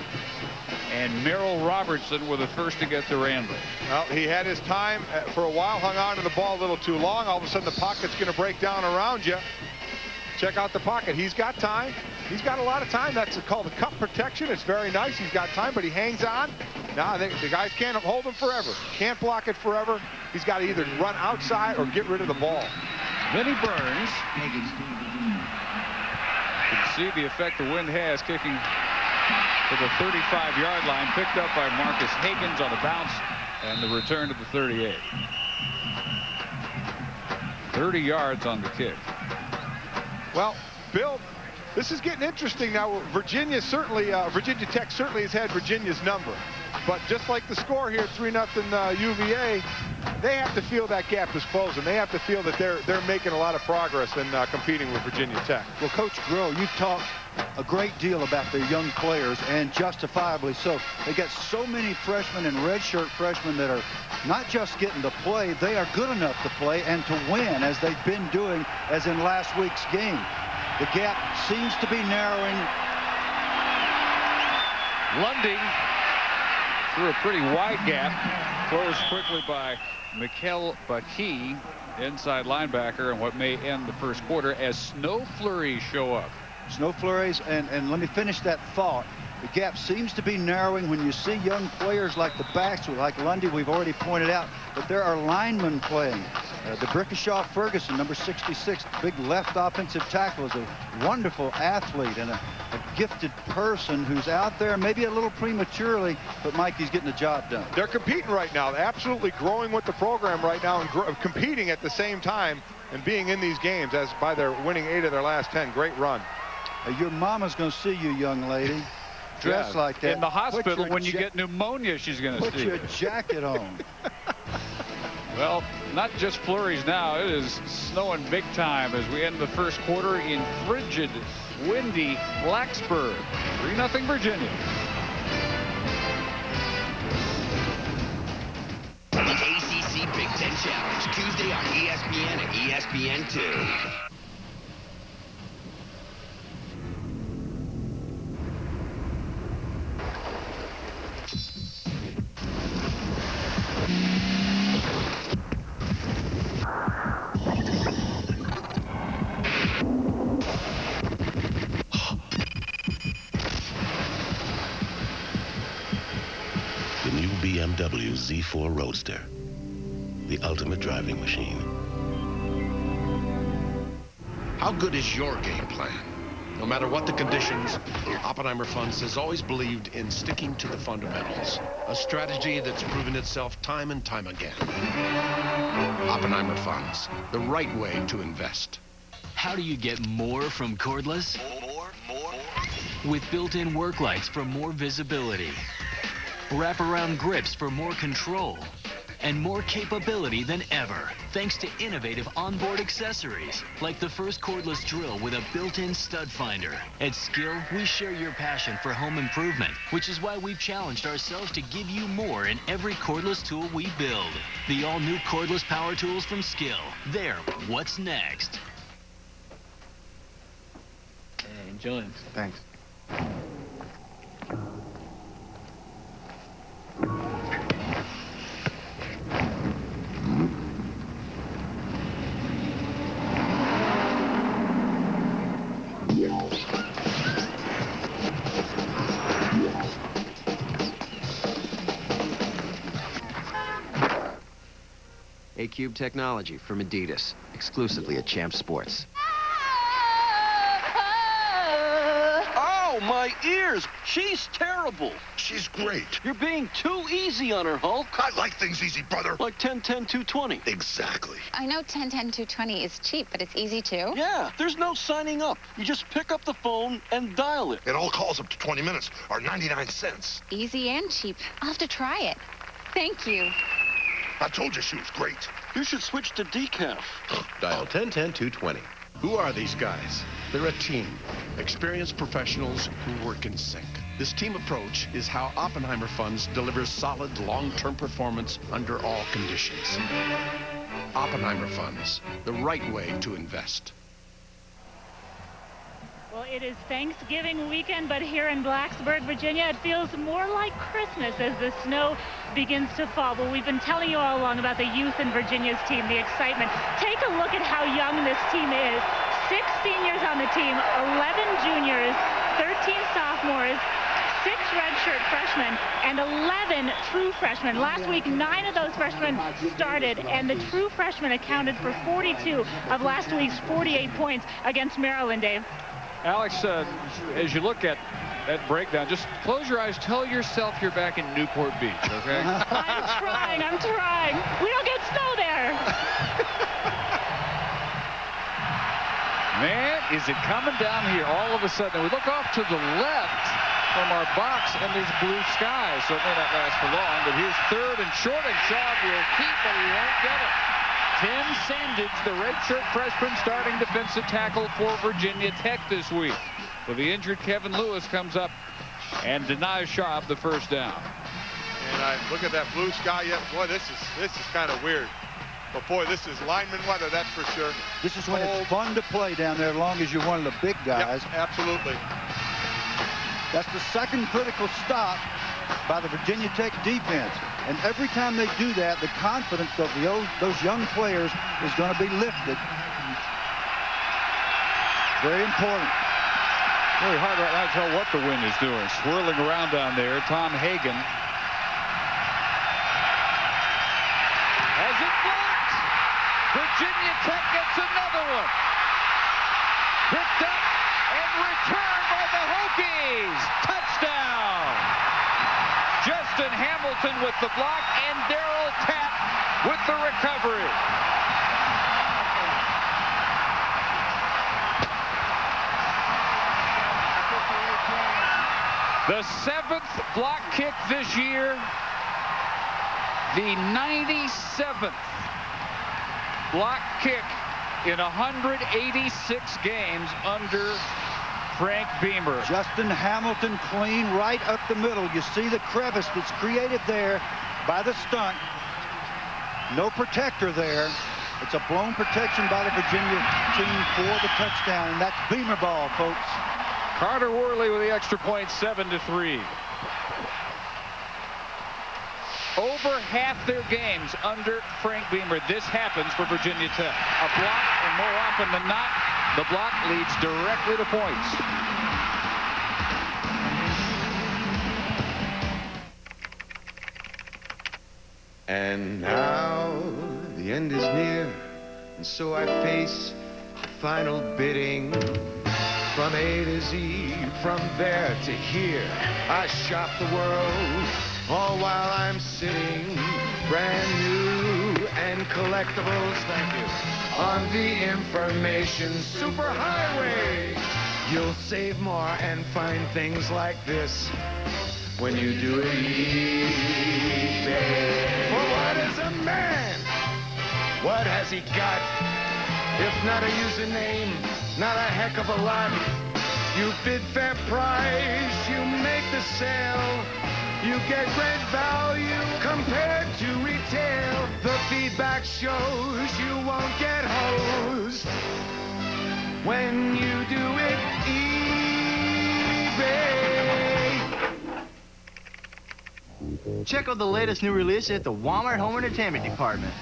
and Merrill Robertson were the first to get the Randall. Well, he had his time for a while, hung on to the ball a little too long. All of a sudden, the pocket's going to break down around you. Check out the pocket. He's got time. He's got a lot of time. That's called a cup protection. It's very nice. He's got time, but he hangs on. Now, the guys can't hold him forever. Can't block it forever. He's got to either run outside or get rid of the ball. Vinnie Burns. You can see the effect the wind has, kicking to the 35-yard line, picked up by Marcus Higgins on the bounce, and the return to the 38. 30 yards on the kick. Well, Bill, this is getting interesting now. Virginia Tech certainly has had Virginia's number. But just like the score here, 3-0 UVA, they have to feel that gap is closing. They have to feel that they're making a lot of progress in competing with Virginia Tech. Well, Coach Groh, you've talked a great deal about their young players, and justifiably so. They got so many freshmen and redshirt freshmen that are not just getting to play, they are good enough to play and to win, as they've been doing, as in last week's game. The gap seems to be narrowing. Lundy through a pretty wide gap, closed quickly by Mikel Baki, inside linebacker, and what may end the first quarter as snow flurries show up. Snow flurries, and let me finish that thought. The gap seems to be narrowing when you see young players like the backs, like Lundy, we've already pointed out, but there are linemen playing. The Brickashaw Ferguson, number 66, big left offensive tackle, is a wonderful athlete and a gifted person who's out there maybe a little prematurely, but Mikey's getting the job done. They're competing right now. They're absolutely growing with the program right now and competing at the same time and being in these games as by their winning 8 of their last 10. Great run. Your mama's going to see you, young lady. Dressed like that. In the hospital, when you get pneumonia, she's going to see you. Put your jacket on. Well, not just flurries now. It is snowing big time as we end the first quarter in frigid, windy Blacksburg. 3-0 Virginia. The ACC Big Ten Challenge, Tuesday on ESPN and ESPN2. BMW Z4 Roadster, the ultimate driving machine. How good is your game plan? No matter what the conditions, Oppenheimer Funds has always believed in sticking to the fundamentals, a strategy that's proven itself time and time again. Oppenheimer Funds, the right way to invest. How do you get more from cordless? More. With built-in work lights for more visibility. Wraparound grips for more control and more capability than ever, thanks to innovative onboard accessories like the first cordless drill with a built-in stud finder. At Skill, we share your passion for home improvement, which is why we've challenged ourselves to give you more in every cordless tool we build. The all-new cordless power tools from Skill. They're what's next. Hey, enjoy them. Thanks. A-Cube technology from Adidas, exclusively at Champ Sports. Oh, my ears! She's terrible. She's great. You're being too easy on her, Hulk. I like things easy, brother. Like 10-10-220. Exactly. I know 10-10-220 is cheap, but it's easy too. Yeah, there's no signing up. You just pick up the phone and dial it. And all calls up to 20 minutes are 99 cents. Easy and cheap. I'll have to try it. Thank you. I told you she was great. You should switch to decaf. Dial 10-10-220. Who are these guys? They're a team. Experienced professionals who work in sync. This team approach is how Oppenheimer Funds delivers solid long-term performance under all conditions. Oppenheimer Funds, the right way to invest. Well, it is Thanksgiving weekend, but here in Blacksburg, Virginia, it feels more like Christmas as the snow begins to fall. But we've been telling you all along about the youth in Virginia's team, the excitement. Take a look at how young this team is. 6 seniors on the team, 11 juniors, 13 sophomores, 6 redshirt freshmen, and 11 true freshmen. Last week, 9 of those freshmen started, and the true freshmen accounted for 42 of last week's 48 points against Maryland, Dave. Alex, as you look at that breakdown. Just close your eyes. Tell yourself you're back in Newport Beach, okay? I'm trying. I'm trying. We don't get snow there. Man, is it coming down here all of a sudden. We look off to the left from our box, and there's blue sky, so it may not last for long. But here's third and short, and Shaw will keep, but he won't get it. Tim Sandage, the redshirt freshman, starting defensive tackle for Virginia Tech this week. Well, the injured Kevin Lewis comes up and denies Schaub the first down. And I look at that blue sky. Yeah, boy, this is kind of weird. But boy, this is lineman weather, that's for sure. This is when it's fun to play down there, as long as you're one of the big guys. Yep, absolutely. That's the second critical stop by the Virginia Tech defense. And every time they do that, the confidence of those young players is going to be lifted. Very important. Very hard right now to tell what the wind is doing. Swirling around down there, Tom Hagen. Has it blocked? Virginia Tech gets another one. Picked up and returned by the Hokies. Touchdown. Justin Hamilton with the block and Darryl Tapp with the recovery. The 7th block kick this year. The 97th block kick in 186 games under Frank Beamer. Justin Hamilton clean right up the middle. You see the crevice that's created there by the stunt. No protector there. It's a blown protection by the Virginia team for the touchdown, and that's Beamer ball, folks. Carter Worley with the extra point, 7-3. Over half their games under Frank Beamer, this happens for Virginia Tech. A block, and more often than not, the block leads directly to points. And now the end is near, and so I face the final bidding. From A to Z, from there to here, I shop the world, all while I'm sitting brand new and collectibles, thank you, on the information superhighway. You'll save more and find things like this when you do it eBay. For what is a man? What has he got? If not a username, not a heck of a lot. You bid fair price, you make the sale. You get great value compared to retail. The feedback shows you won't get hosed when you do it eBay. Check out the latest new release at the Walmart Home Entertainment Department.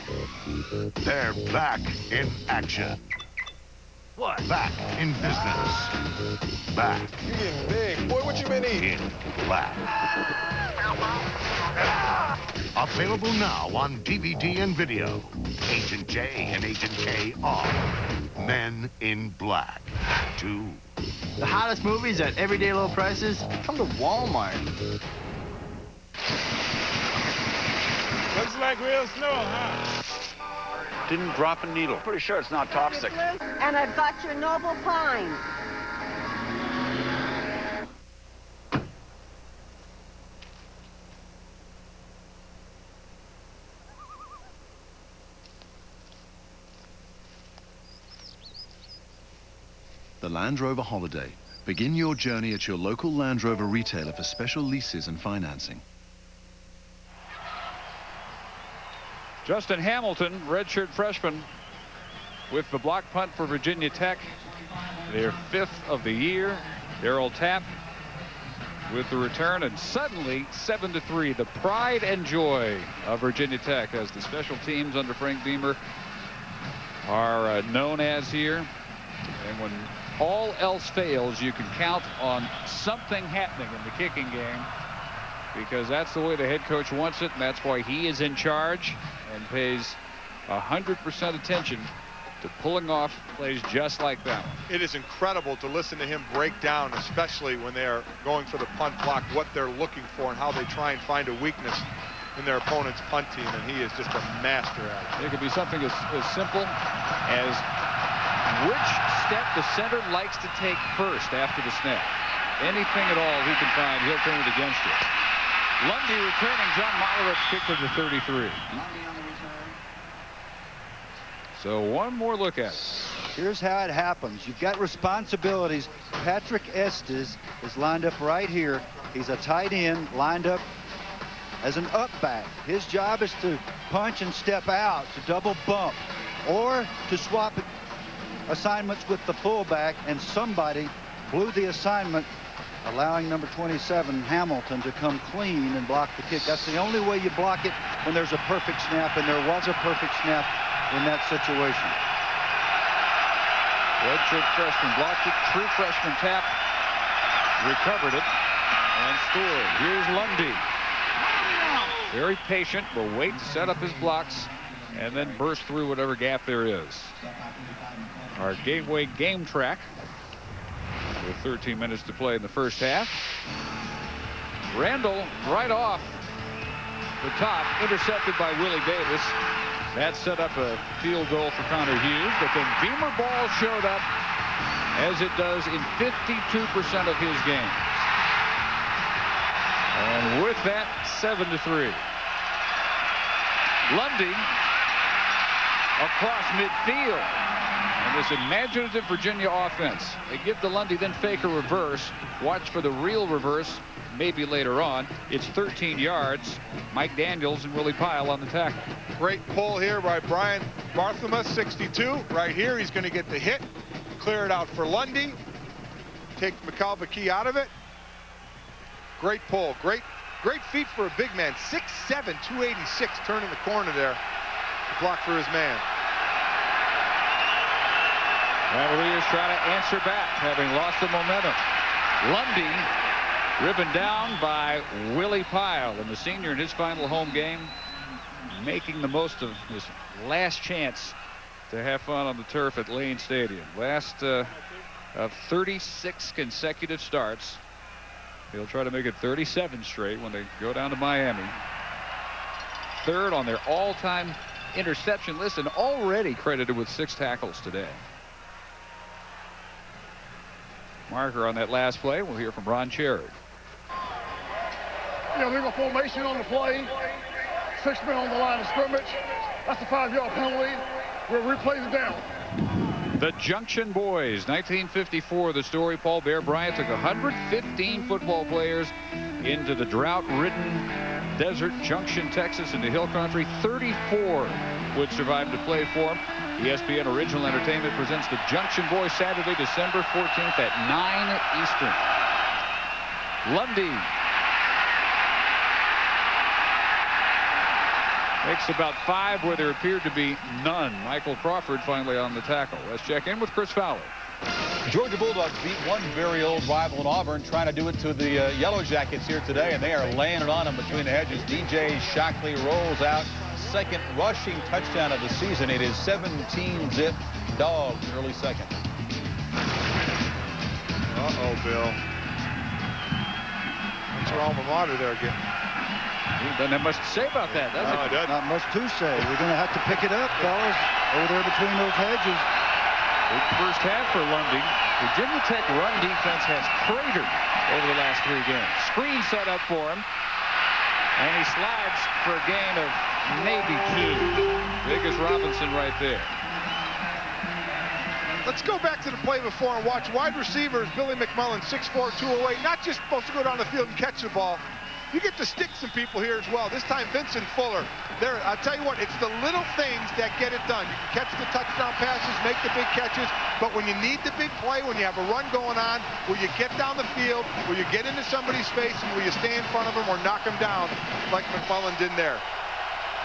They're back in action. What? Back in business. Back. You're getting big. Boy, what you been eating? In black. Available now on DVD and video. Agent J and Agent K are Men in Black 2. The hottest movies at everyday low prices come to Walmart. Looks like real snow, huh? Didn't drop a needle. Pretty sure it's not toxic. And I've got your noble pine. The Land Rover Holiday. Begin your journey at your local Land Rover retailer for special leases and financing. Justin Hamilton, redshirt freshman, with the block punt for Virginia Tech. Their 5th of the year. Darryl Tapp with the return, and suddenly 7-3. The pride and joy of Virginia Tech, as the special teams under Frank Beamer are known as here. And when all else fails, you can count on something happening in the kicking game, because that's the way the head coach wants it, and that's why he is in charge and pays 100% attention to pulling off plays just like that one. It is incredible to listen to him break down, especially when they are going for the punt block, what they're looking for and how they try and find a weakness in their opponent's punt team, and he is just a master at it. It could be something as simple as which step the center likes to take first after the snap. Anything at all he can find, he'll turn it against you. Lundy returning. John Mollerup's kick to the 33. So one more look at it. Here's how it happens. You've got responsibilities. Patrick Estes is lined up right here. He's a tight end lined up as an up back. His job is to punch and step out, to double bump, or to swap assignments with the fullback, and somebody blew the assignment, allowing number 27, Hamilton, to come clean and block the kick. That's the only way you block it when there's a perfect snap, and there was a perfect snap in that situation. Redshirt freshman blocked it. True freshman tap. Recovered it and scored. Here's Lundy. Very patient. Will wait to set up his blocks and then burst through whatever gap there is. Our Gateway game track with 13 minutes to play in the first half. Randall right off the top, intercepted by Willie Davis. That set up a field goal for Connor Hughes, but then Beamer ball showed up, as it does in 52% of his games. And with that, 7-3. Lundy across midfield. And this imaginative Virginia offense. They give to Lundy, then fake a reverse. Watch for the real reverse, maybe later on. It's 13 yards. Mike Daniels and Willie Pyle on the tackle. Great pull here by Brian Barthema, 62. Right here, he's going to get the hit. Clear it out for Lundy. Take McCalvakey out of it. Great pull. Great feet for a big man. 6'7", 286, turning the corner there to block for his man. Cavaliers try to answer back, having lost the momentum. Lundy driven down by Willie Pyle, and the senior in his final home game, making the most of his last chance to have fun on the turf at Lane Stadium. Last of 36 consecutive starts. He'll try to make it 37 straight when they go down to Miami. Third on their all-time interception list, and already credited with 6 tackles today. Marker on that last play. We'll hear from Ron Cherry. Illegal formation on the play. 6 men on the line of scrimmage. That's a 5-yard penalty. We'll replay the down. The Junction Boys, 1954, the story. Paul Bear Bryant took 115 football players into the drought-ridden desert, Junction, Texas, into hill country. 34 would survive to play for him. ESPN Original Entertainment presents the Junction Boys Saturday, December 14th at 9 Eastern. Lundy makes about 5 where there appeared to be none. Michael Crawford finally on the tackle. Let's check in with Chris Fowler. Georgia Bulldogs beat one very old rival in Auburn, trying to do it to the Yellow Jackets here today, and they are laying it on them between the hedges. DJ Shockley rolls out. Second rushing touchdown of the season. It is 17-zip Dogs in early second. Uh-oh, Bill. What's your alma mater there again? He doesn't have much to say about that, does he? Not much to say. We're going to have to pick it up, fellas, over there between those hedges. Big first half for Lundy. Virginia Tech run defense has cratered over the last 3 games. Screen set up for him, and he slides for a gain of maybe 2. Big as Robinson right there. Let's go back to the play before and watch wide receivers. Billy McMullen, 6'4", 208, not just supposed to go down the field and catch the ball. You get to stick some people here as well. This time, Vincent Fuller. There, I'll tell you what, it's the little things that get it done. You can catch the touchdown passes, make the big catches, but when you need the big play, when you have a run going on, will you get down the field, will you get into somebody's face, and will you stay in front of them or knock them down like McMullen did there?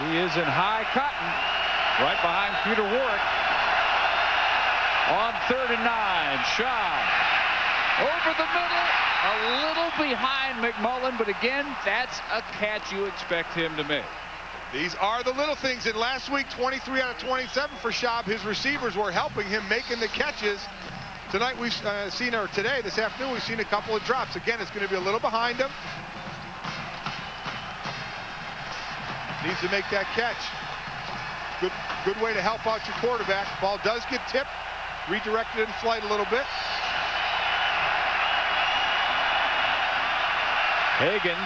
He is in high cotton, right behind Peter Warrick. On 3rd and 9, Shaw over the middle, a little behind McMullen, but again, that's a catch you expect him to make. These are the little things. And last week, 23 out of 27 for Schaub. His receivers were helping him making the catches. Tonight we've seen, or today, this afternoon, we've seen a couple of drops. Again, it's going to be a little behind him. Needs to make that catch. Good way to help out your quarterback. Ball does get tipped, redirected in flight a little bit. Hagan,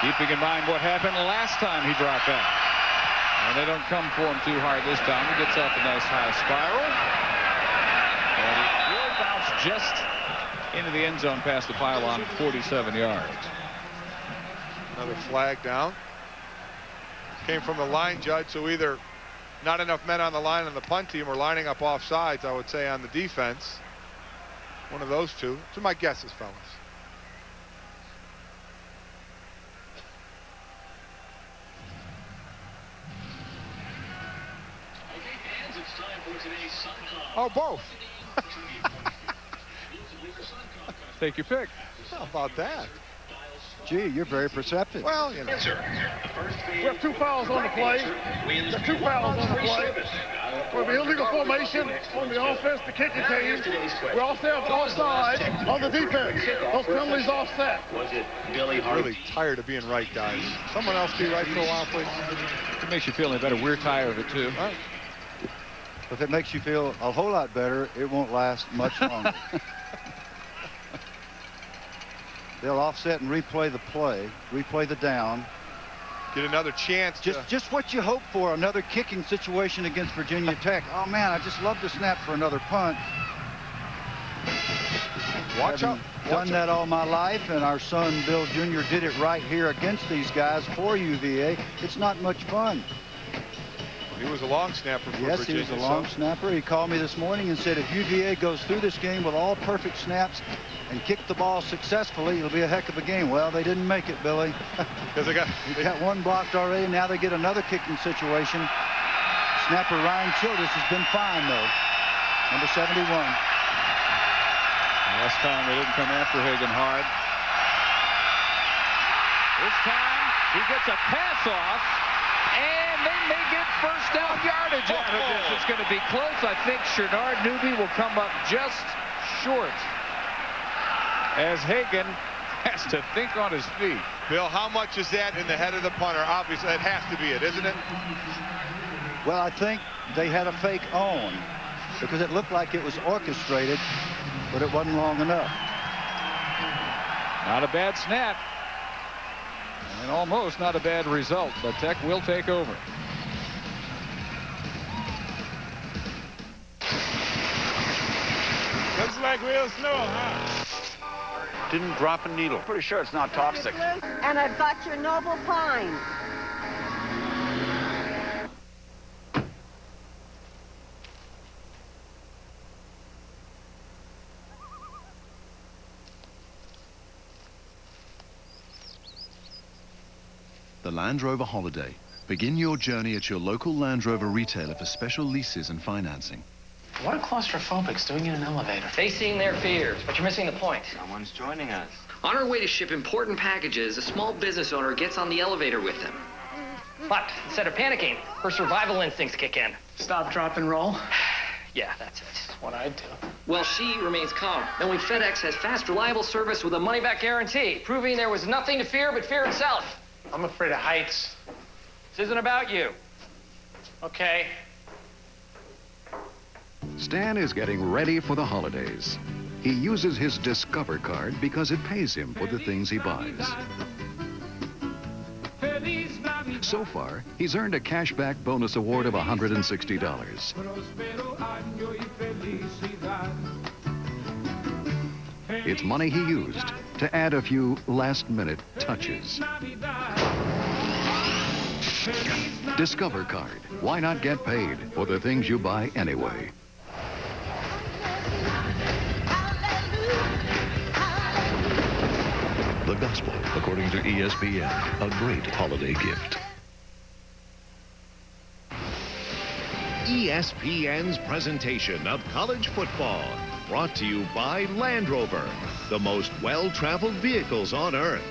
keeping in mind what happened last time he dropped back. And they don't come for him too hard this time. He gets off a nice high spiral. And it will bounce just into the end zone past the pylon, 47 yards. Another flag down. Came from the line judge, so either not enough men on the line on the punt team or lining up off sides, I would say, on the defense. One of those two. So my guesses, fellas. Oh, both. Take your pick. How about that? Gee, you're very perceptive. Well, you know. We have 2 fouls on the play. There's 2 fouls on the play. For the illegal formation on the offense, the kicking team. We also have offside on the defense. Those penalties offset. Was it Billy Hart? Really tired of being right, guys. Someone else be right for a while, please. If it makes you feel any better, we're tired of it, too. All right. If it makes you feel a whole lot better, it won't last much longer. They'll offset and replay the play, replay the down. Get another chance. Just what you hope for, another kicking situation against Virginia Tech. Oh, man, I just love to snap for another punt. Watch out. Done that all my life, and our son, Bill Jr., did it right here against these guys for UVA. It's not much fun. He was a long snapper for Yes, Virginia. he was a long snapper. He called me this morning and said if UVA goes through this game with all perfect snaps and kick the ball successfully, it'll be a heck of a game. Well, they didn't make it, Billy. Because they got one blocked already. Now they get another kicking situation. Snapper Ryan Childress has been fine, though. Number 71. Last time they didn't come after Hagan hard. This time he gets a pass off. And they may get first down yardage out of this. It's going to be close. I think Shenard Newby will come up just short. As Hagan has to think on his feet. Bill, how much is that in the head of the punter? Obviously, that has to be it, isn't it? Well, I think they had a fake on because it looked like it was orchestrated, but it wasn't long enough. Not a bad snap. And almost not a bad result, but Tech will take over. Looks like real snow, huh? Didn't drop a needle. Pretty sure it's not toxic. And I've got your noble pine. The Land Rover Holiday. Begin your journey at your local Land Rover retailer for special leases and financing. What are claustrophobics doing in an elevator? Facing their fears, but you're missing the point. Someone's joining us. On our way to ship important packages, a small business owner gets on the elevator with them. But instead of panicking, her survival instincts kick in. Stop, drop, and roll? Yeah, that's it. That's what I'd do. Well, she remains calm, knowing FedEx has fast, reliable service with a money-back guarantee, proving there was nothing to fear but fear itself. I'm afraid of heights. This isn't about you. Okay. Stan is getting ready for the holidays. He uses his Discover card because it pays him for the things he buys. So far, he's earned a cashback bonus award of $160. It's money he used to add a few last-minute touches. Discover card. Why not get paid for the things you buy anyway? The gospel, according to ESPN, a great holiday gift. ESPN's presentation of college football, brought to you by Land Rover, the most well-traveled vehicles on Earth,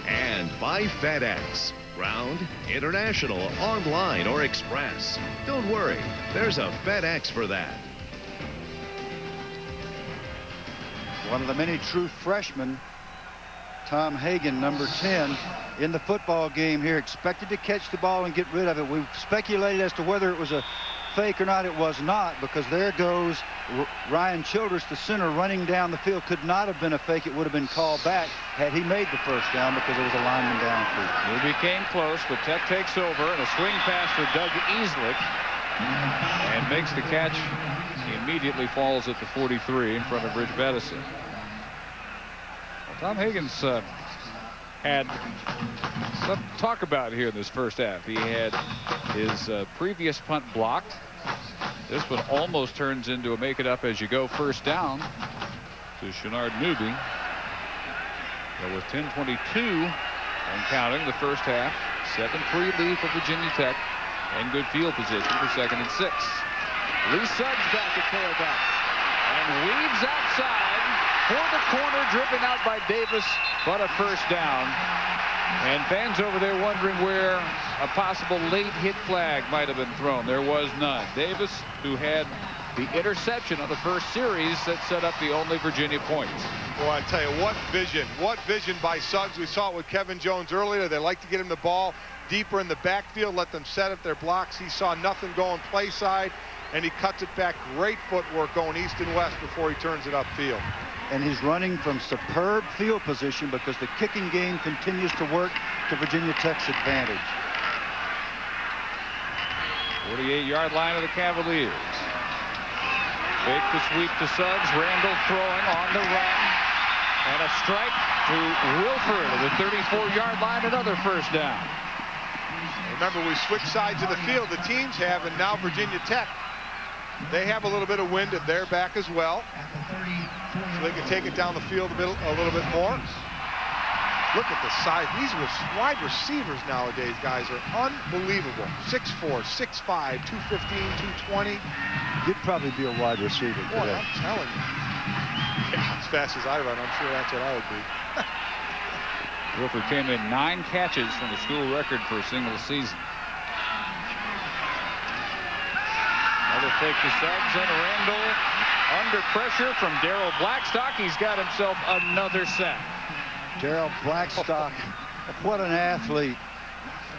and by FedEx, Ground, international, online, or express. Don't worry, there's a FedEx for that. One of the many true freshmen, Tom Hagen, number 10, in the football game here, expected to catch the ball and get rid of it. We speculated as to whether it was a fake or not. It was not, because there goes Ryan Childress, the center, running down the field. Could not have been a fake. It would have been called back had he made the first down, because there was a lineman downfield. It became close, but Tech takes over, and a swing pass for Doug Easlick, and makes the catch. He immediately falls at the 43 in front of Rich Bettison. Well, Tom Hagen's had some to talk about here in this first half. He had his previous punt blocked. This one almost turns into a make it up as you go first down to Shenard Newby. But with 10:22 and counting the first half, 7-3 lead for Virginia Tech, and good field position for 2nd and 6. Lee Suggs back at tailback and weaves outside for the corner, driven out by Davis, but a first down. And fans over there wondering where a possible late hit flag might have been thrown. There was none. Davis, who had the interception of the first series that set up the only Virginia points. Well, I tell you, what vision by Suggs. We saw it with Kevin Jones earlier. They like to get him the ball deeper in the backfield, let them set up their blocks. He saw nothing going play side, and he cuts it back. Great footwork going east and west before he turns it upfield. And he's running from superb field position, because the kicking game continues to work to Virginia Tech's advantage. 48-yard line of the Cavaliers. Fake the sweep to Suggs. Randall throwing on the run. And a strike to Wilford at the 34-yard line. Another first down. Remember, we switched sides of the field. The teams have, and now Virginia Tech, they have a little bit of wind at their back as well. So they can take it down the field a little bit more. Look at the size. These wide receivers nowadays, guys, are unbelievable. 6'4", 6'5", 215, 220. You'd probably be a wide receiver today. Boy, I'm telling you. Yeah, as fast as I run, I'm sure that's what I would be. Wilford came in 9 catches from the school record for a single season. Another fake to Suggs, and Randall under pressure from Daryl Blackstock. He's got himself another sack. Daryl Blackstock, what an athlete.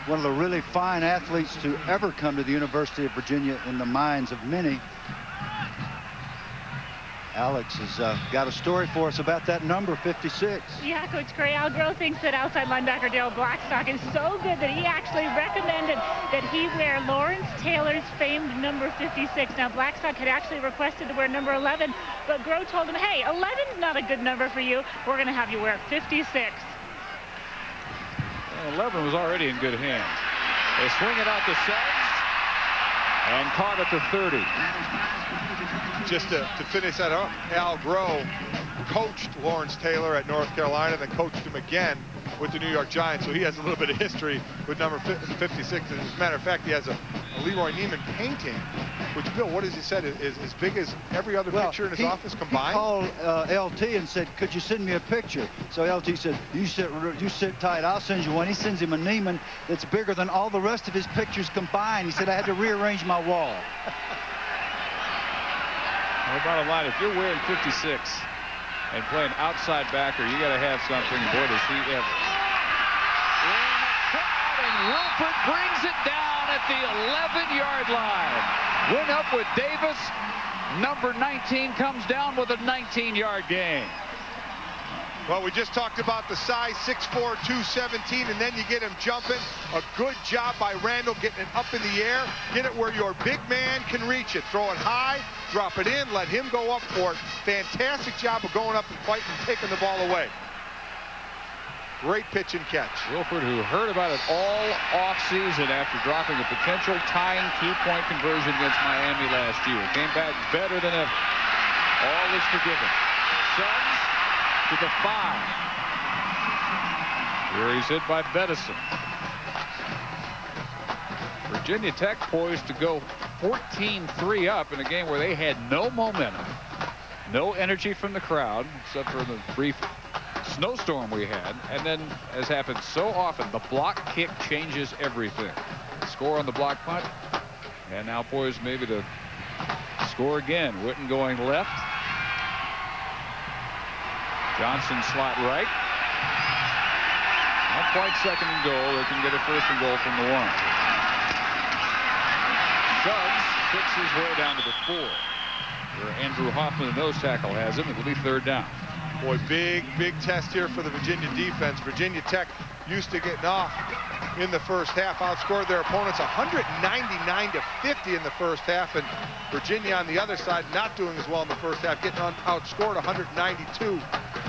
One of the really fine athletes to ever come to the University of Virginia in the minds of many. Alex has got a story for us about that number 56. Yeah, Coach Gray, Al Groh thinks that outside linebacker Daryl Blackstock is so good that he actually recommended that he wear Lawrence Taylor's famed number 56. Now, Blackstock had actually requested to wear number 11, but Groh told him, hey, 11's not a good number for you. We're going to have you wear 56. Well, 11 was already in good hands. They swing it out to Suggs and caught at the 30. Just to finish that up, Al Groh coached Lawrence Taylor at North Carolina, then coached him again with the New York Giants, so he has a little bit of history with number 56. And as a matter of fact, he has a Leroy Neiman painting, which, Bill, what has he said, is as big as every other picture in his office combined? He called LT and said, could you send me a picture? So LT said, you sit tight, I'll send you one. He sends him a Neiman that's bigger than all the rest of his pictures combined. He said, I had to rearrange my wall. Well, bottom line, if you're wearing 56 and playing outside backer, you got to have something. Boy, does he ever. And Wilford brings it down at the 11-yard line. Went up with Davis. Number 19 comes down with a 19-yard gain. Well, we just talked about the size, 6'4", 217, and then you get him jumping. A good job by Randall getting it up in the air. Get it where your big man can reach it. Throw it high, drop it in, let him go up for it. Fantastic job of going up and fighting and taking the ball away. Great pitch and catch. Wilford, who heard about it all offseason after dropping a potential tying two-point conversion against Miami last year, came back better than ever. All is forgiven. Suggs to the 5. Here he's hit by Bettison. Virginia Tech poised to go 14-3 up in a game where they had no momentum, no energy from the crowd, except for the brief snowstorm we had, and then, as happens so often, the block kick changes everything. Score on the block punt, and now poised maybe to score again. Witten going left. Johnson slot right. Not quite second and goal. They can get a first and goal from the 1. Suggs kicks his way down to the 4. Where Andrew Hoffman, the nose tackle, has him. It'll be 3rd down. Boy, big test here for the Virginia defense. Virginia Tech used to getting off in the first half, outscored their opponents 199-50 in the first half, and Virginia on the other side not doing as well in the first half, getting outscored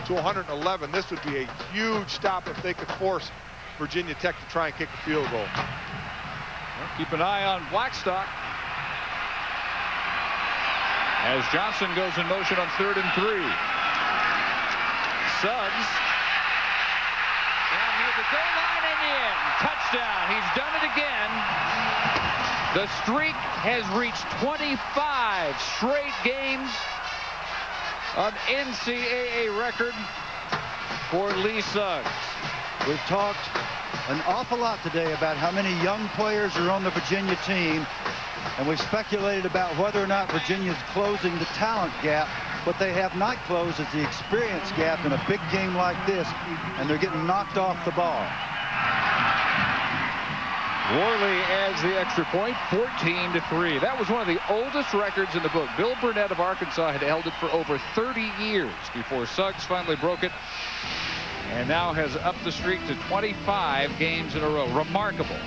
192-111. This would be a huge stop if they could force Virginia Tech to try and kick a field goal. Well, keep an eye on Blackstock as Johnson goes in motion on 3rd and 3. Suggs down near the goal line and in. Touchdown. He's done it again. The streak has reached 25 straight games. An NCAA record for Lee Suggs. We've talked an awful lot today about how many young players are on the Virginia team, and we've speculated about whether or not Virginia's closing the talent gap. What they have not closed is the experience gap in a big game like this, and they're getting knocked off the ball. Worley adds the extra point, 14-3. That was one of the oldest records in the book. Bill Burnett of Arkansas had held it for over 30 years before Suggs finally broke it, and now has upped the streak to 25 games in a row. Remarkable.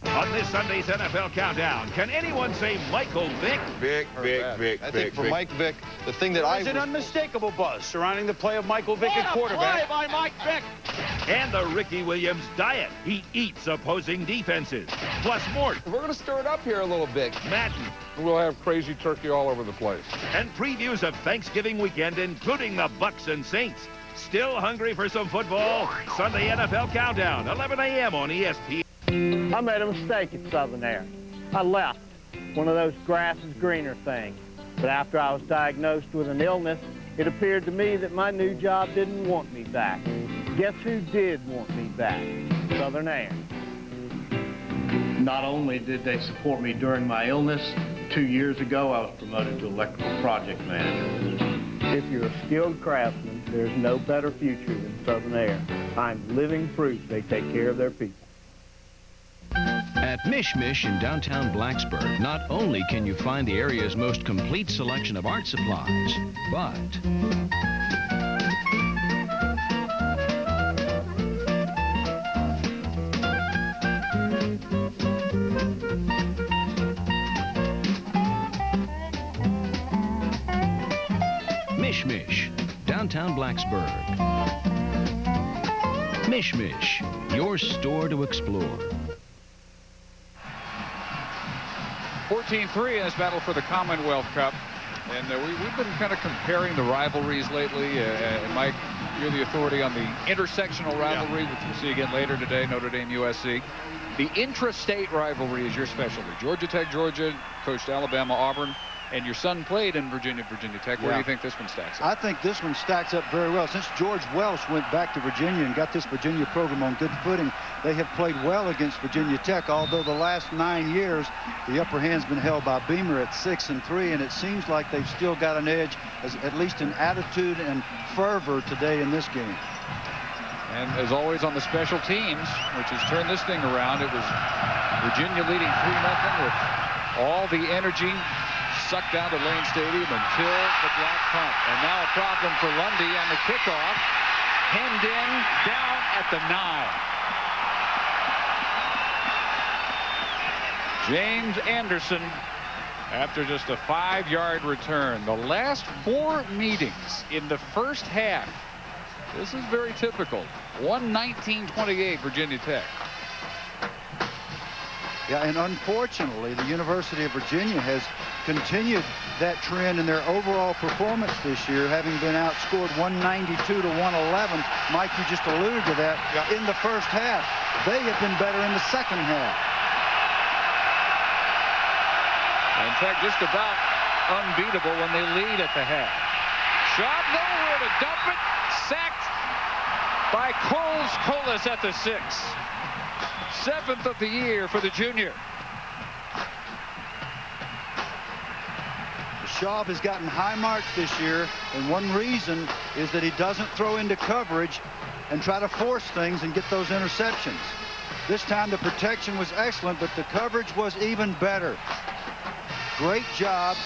On this Sunday's NFL Countdown, can anyone say Michael Vick? Vick. I think for Mike Vick, the thing that There's an unmistakable buzz surrounding the play of Michael Vick at quarterback. Play by Mike Vick. And the Ricky Williams diet. He eats opposing defenses. Plus more. We're going to stir it up here a little bit. Madden. We'll have crazy turkey all over the place. And previews of Thanksgiving weekend, including the Bucks and Saints. Still hungry for some football? Sunday NFL Countdown, 11 a.m. on ESPN. I made a mistake at Southern Air. I left, one of those grass is greener things. But after I was diagnosed with an illness, it appeared to me that my new job didn't want me back. Guess who did want me back? Southern Air. Not only did they support me during my illness, 2 years ago I was promoted to electrical project manager. If you're a skilled craftsman, there's no better future than Southern Air. I'm living proof they take care of their people. At Mish Mish in downtown Blacksburg, not only can you find the area's most complete selection of art supplies, but Mish Mish, downtown Blacksburg. Mish Mish, your store to explore. 14-3 in this battle for the Commonwealth Cup. And we've been kind of comparing the rivalries lately. And Mike, you're the authority on the intersectional rivalry, which we'll see again later today, Notre Dame, USC. The intrastate rivalry is your specialty. Georgia Tech, Georgia, coached Alabama, Auburn. And your son played in Virginia, Virginia Tech. Where do you think this one stacks up? I think this one stacks up very well. Since George Welsh went back to Virginia and got this Virginia program on good footing, they have played well against Virginia Tech, although the last 9 years, the upper hand's been held by Beamer at 6-3, and it seems like they've still got an edge, at least in attitude and fervor today in this game. And as always on the special teams, which has turned this thing around, it was Virginia leading 3-0 with all the energy sucked down to Lane Stadium until the block punt. And now a problem for Lundy on the kickoff. Hemmed in, down at the 9. James Anderson, after just a 5-yard return. The last 4 meetings in the first half. This is very typical. 119-28 Virginia Tech. Yeah, and unfortunately, the University of Virginia has continued that trend in their overall performance this year, having been outscored 192-111. Mike, you just alluded to that in the first half. They have been better in the second half. In fact, just about unbeatable when they lead at the half. Schaub nowhere to dump it. Sacked by Coles at the 6. 7th of the year for the junior. Schaub has gotten high marks this year, and one reason is that he doesn't throw into coverage and try to force things and get those interceptions. This time the protection was excellent, but the coverage was even better. Great job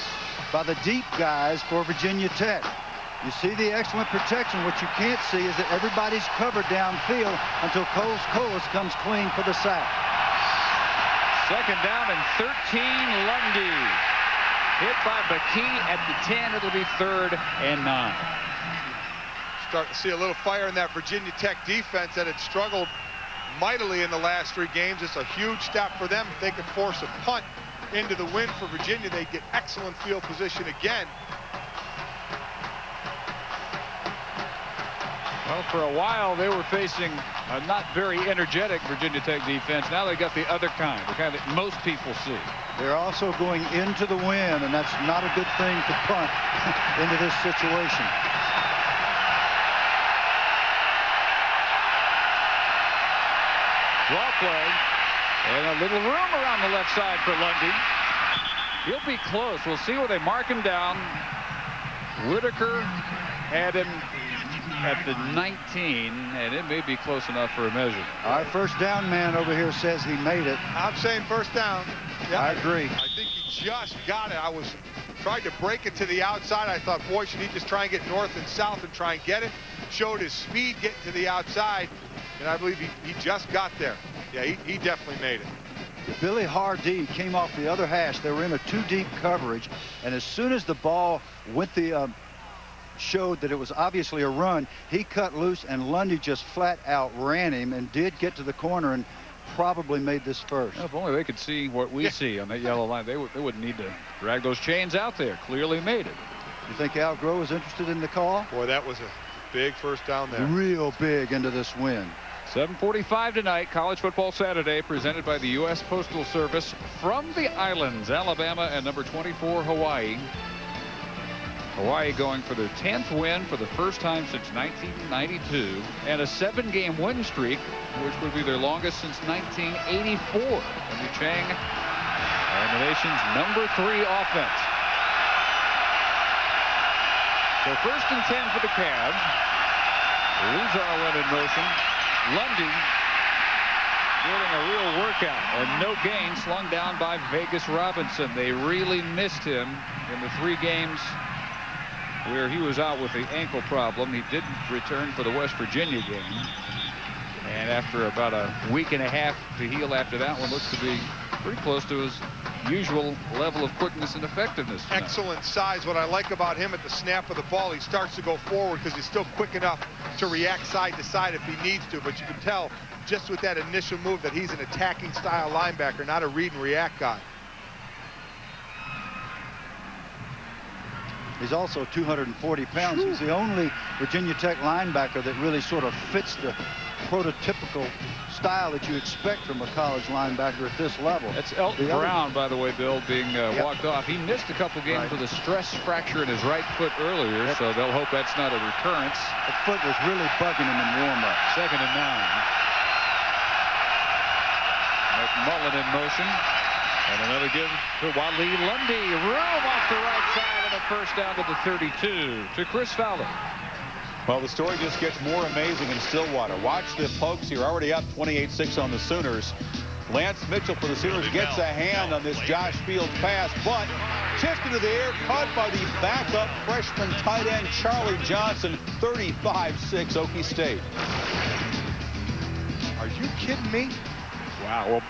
by the deep guys for Virginia Tech. You see the excellent protection. What you can't see is that everybody's covered downfield until Coles comes clean for the sack. 2nd down and 13, Lundy. Hit by McKee at the 10. It'll be 3rd and 9. Starting to see a little fire in that Virginia Tech defense that had struggled mightily in the last 3 games. It's a huge step for them. If they could force a punt into the win for Virginia, they'd get excellent field position again. Well, for a while, they were facing a not very energetic Virginia Tech defense. Now they got the other kind, the kind that most people see. They're also going into the win, and that's not a good thing to punt into this situation. Draw play, and a little room around the left side for Lundy. He'll be close. We'll see where they mark him down. Whitaker had him at the 19, and it may be close enough for a measure. Our first down man over here says he made it. I'm saying first down. Yeah, I agree. I think he just got it. I was trying to break it to the outside. I thought, boy, should he just try and get north and south and try and get it. Showed his speed getting to the outside, and I believe he just got there. Yeah, he definitely made it. Billy Hardy came off the other hash. They were in a 2-deep coverage, and as soon as the ball went showed that it was obviously a run, he cut loose, and Lundy just flat out ran him and did get to the corner and probably made this first. Well, if only they could see what we see on that yellow line. They wouldn't need to drag those chains out there. Clearly made it. You think Al Groh is interested in the call? Boy, that was a big first down there. Real big into this win. 7:45 tonight, College Football Saturday, presented by the U.S. Postal Service from the islands, Alabama and number 24, Hawaii. Hawaii going for their 10th win for the first time since 1992, and a 7-game win streak, which would be their longest since 1984. Wendy Chang and the nation's number 3 offense. So 1st and 10 for the Cavs. Luzarlin in motion. Lundy getting a real workout, and no gain slung down by Vegas Robinson. They really missed him in the 3 games where he was out with the ankle problem. He didn't return for the West Virginia game, and after about a week and a half to heal after that one, looks to be pretty close to his usual level of quickness and effectiveness tonight. Excellent size. What I like about him at the snap of the ball, he starts to go forward because he's still quick enough to react side to side if he needs to, but you can tell just with that initial move that he's an attacking style linebacker, not a read and react guy. He's also 240 pounds. He's the only Virginia Tech linebacker that really sort of fits the prototypical style that you expect from a college linebacker at this level. That's Elton Brown, by the way, Bill, being walked off. He missed a couple games with a stress fracture in his right foot earlier, so they'll hope that's not a recurrence. That foot was really bugging him in warm-up. 2nd and 9. McMullen in motion. And another give to Wally Lundy. Room off the right side and a first down to the 32 to Chris Fowler. Well, the story just gets more amazing in Stillwater. Watch the Pokes here, already up 28-6 on the Sooners. Lance Mitchell for the Sooners gets a hand on this Josh Fields pass, but tipped into the air, caught by the backup freshman tight end Charlie Johnson. 35-6 Okie State. Are you kidding me? Wow. Well,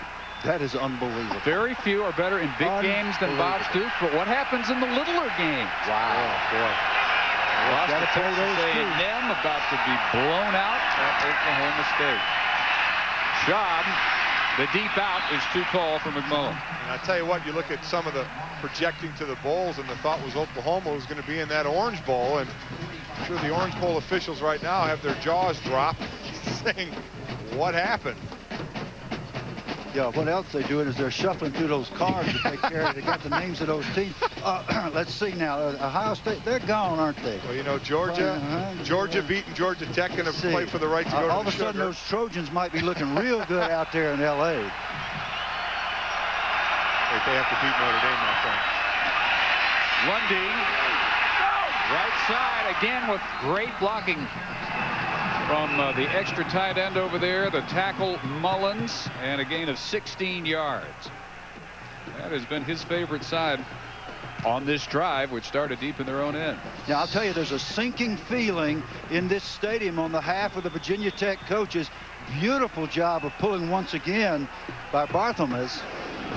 that is unbelievable. Very few are better in big games than Bob Stoops, but what happens in the littler games? Wow. Boy. Lost to Texas A&M, about to be blown out at Oklahoma State. Schaub, the deep out is too tall for McMullen. And I tell you what, you look at some of the projecting to the bowls, and the thought was Oklahoma was going to be in that Orange Bowl, and I'm sure the Orange Bowl officials right now have their jaws dropped saying, what happened? Yeah, what else they're doing is they're shuffling through those cards that they carry. They got the names of those teams. Let's see now. Ohio State, they're gone, aren't they? Well, you know, Georgia beating Georgia Tech, going to play for the right to go to all of a sudden, those Trojans might be looking real good out there in L.A. They have to beat Notre Dame, my friend. Lundy, right side again with great blocking from the extra tight end over there, the tackle Mullins, and a gain of 16 yards. That has been his favorite side on this drive, which started deep in their own end. Now, I'll tell you, there's a sinking feeling in this stadium on the half of the Virginia Tech coaches. Beautiful job of pulling once again by Barthelmez.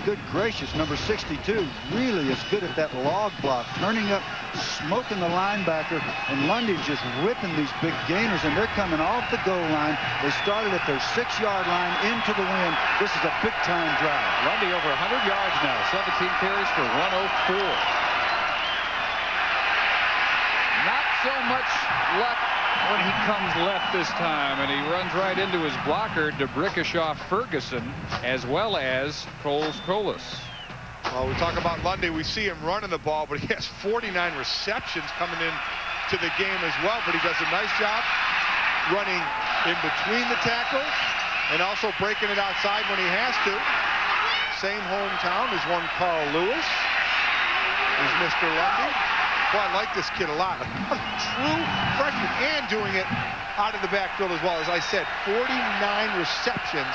Good gracious, number 62 really is good at that log block, turning up, smoking the linebacker, and Lundy's just ripping these big gainers, and they're coming off the goal line. They started at their 6-yard line into the wind. This is a big-time drive. Lundy over 100 yards now, 17 carries for 104. Not so much luck when he comes left this time, and he runs right into his blocker, D'Brickashaw Ferguson, as well as Coles Colas. Well, we talk about Lundy. We see him running the ball, but he has 49 receptions coming in to the game as well. But he does a nice job running in between the tackles and also breaking it outside when he has to. Same hometown as one Carl Lewis is Mr. Lundy. Boy, I like this kid a lot. A true freshman and doing it out of the backfield as well. As I said, 49 receptions.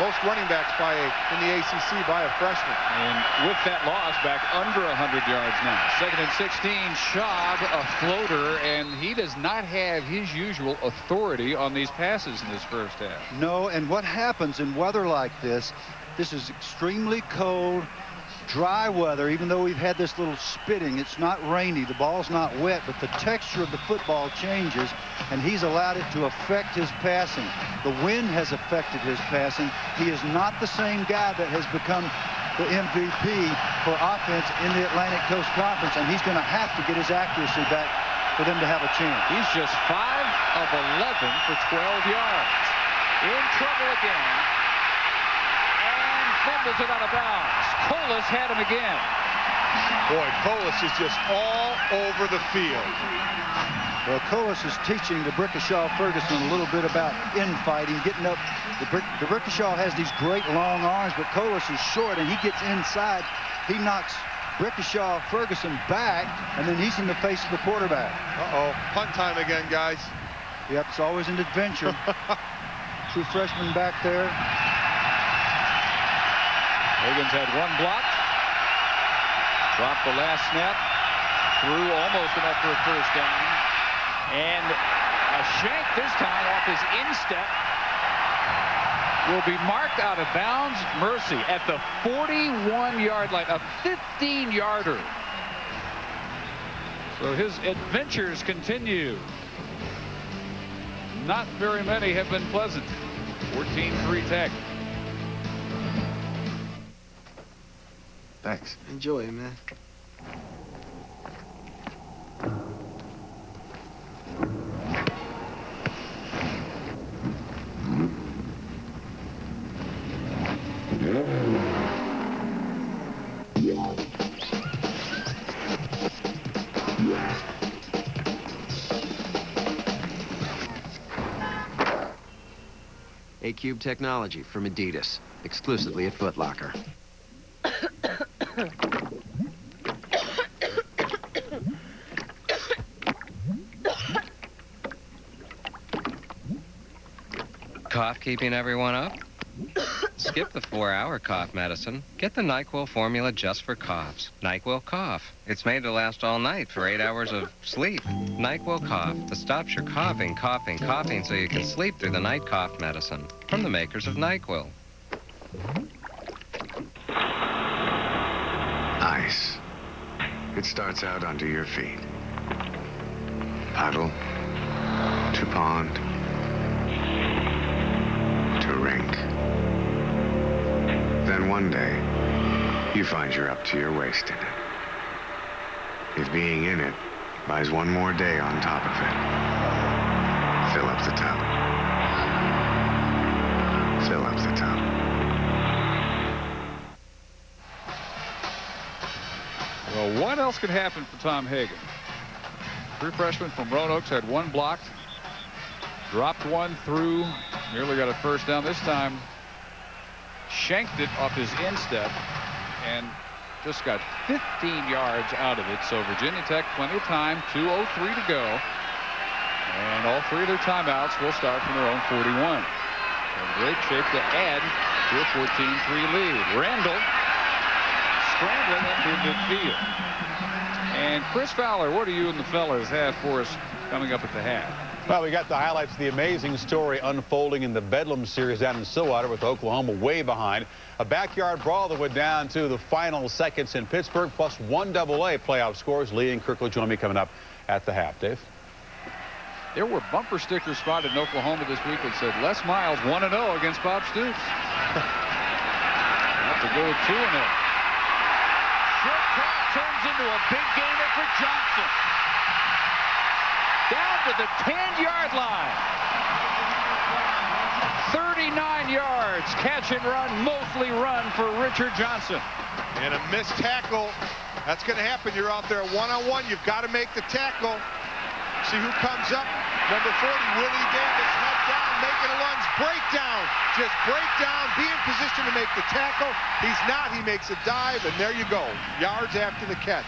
Most running backs in the ACC by a freshman. And with that loss, back under 100 yards now. 2nd and 16, Schaub, a floater, and he does not have his usual authority on these passes in this first half. No, and what happens in weather like this is extremely cold, dry weather. Even though we've had this little spitting, it's not rainy, the ball's not wet, but the texture of the football changes, and he's allowed it to affect his passing. The wind has affected his passing. He is not the same guy that has become the MVP for offense in the Atlantic Coast Conference, and he's going to have to get his accuracy back for them to have a chance. He's just 5 of 11 for 12 yards. In trouble again. Fumbles it out of bounds. Colas had him again. Boy, Colas is just all over the field. Well, Colas is teaching D'Brickashaw Ferguson a little bit about infighting, getting up. D'Brickashaw has these great long arms, but Colas is short, and he gets inside. He knocks D'Brickashaw Ferguson back, and then he's in the face of the quarterback. Uh-oh, punt time again, guys. Yep, it's always an adventure. True freshman back there. Higgins had one block. Dropped the last snap. Threw almost enough for a first down. And a shank this time off his instep will be marked out of bounds. Mercy at the 41-yard line. A 15-yarder. So his adventures continue. Not very many have been pleasant. 14-3 Tech. Thanks. Enjoy it, man. A-Cube Technology from Adidas, exclusively at Foot Locker. Cough keeping everyone up? Skip the 4-hour cough medicine. Get the NyQuil formula just for coughs. NyQuil Cough. It's made to last all night for 8 hours of sleep. NyQuil Cough, that stops your coughing so you can sleep through the night cough medicine. From the makers of NyQuil. Ice. It starts out under your feet. Puddle to pond to rink. Then one day, you find you're up to your waist in it. If being in it buys one more day on top of it, fill up the tub. Fill up the tub. Well, what else could happen for Tom Hagen? True freshman from Roanoke had one blocked, dropped one through, nearly got a first down. This time shanked it off his instep and just got 15 yards out of it. So Virginia Tech, plenty of time, 2:03 to go. And all three of their timeouts will start from their own 41. In great shape to add to a 14-3 lead. Randall scrambling up through midfield. And Chris Fowler, what do you and the fellas have for us coming up at the half? Well, we got the highlights of the amazing story unfolding in the Bedlam series down in Stillwater with Oklahoma way behind. A backyard brawl that went down to the final seconds in Pittsburgh, plus one AA playoff scores. Lee and Kirk will join me coming up at the half. Dave? There were bumper stickers spotted in Oklahoma this week that said Les Miles 1-0 against Bob Stoops. Have to go 2-0. Short pass turns into a big gainer for Johnson. Down to the 10-yard line. 39 yards. Catch and run, mostly run for Richard Johnson. And a missed tackle. That's going to happen. You're out there one-on-one. You've got to make the tackle. See who comes up. Number 40, Willie Davis, head down, making a lunge. Breakdown. Just break down. Be in position to make the tackle. He's not. He makes a dive, and there you go. Yards after the catch.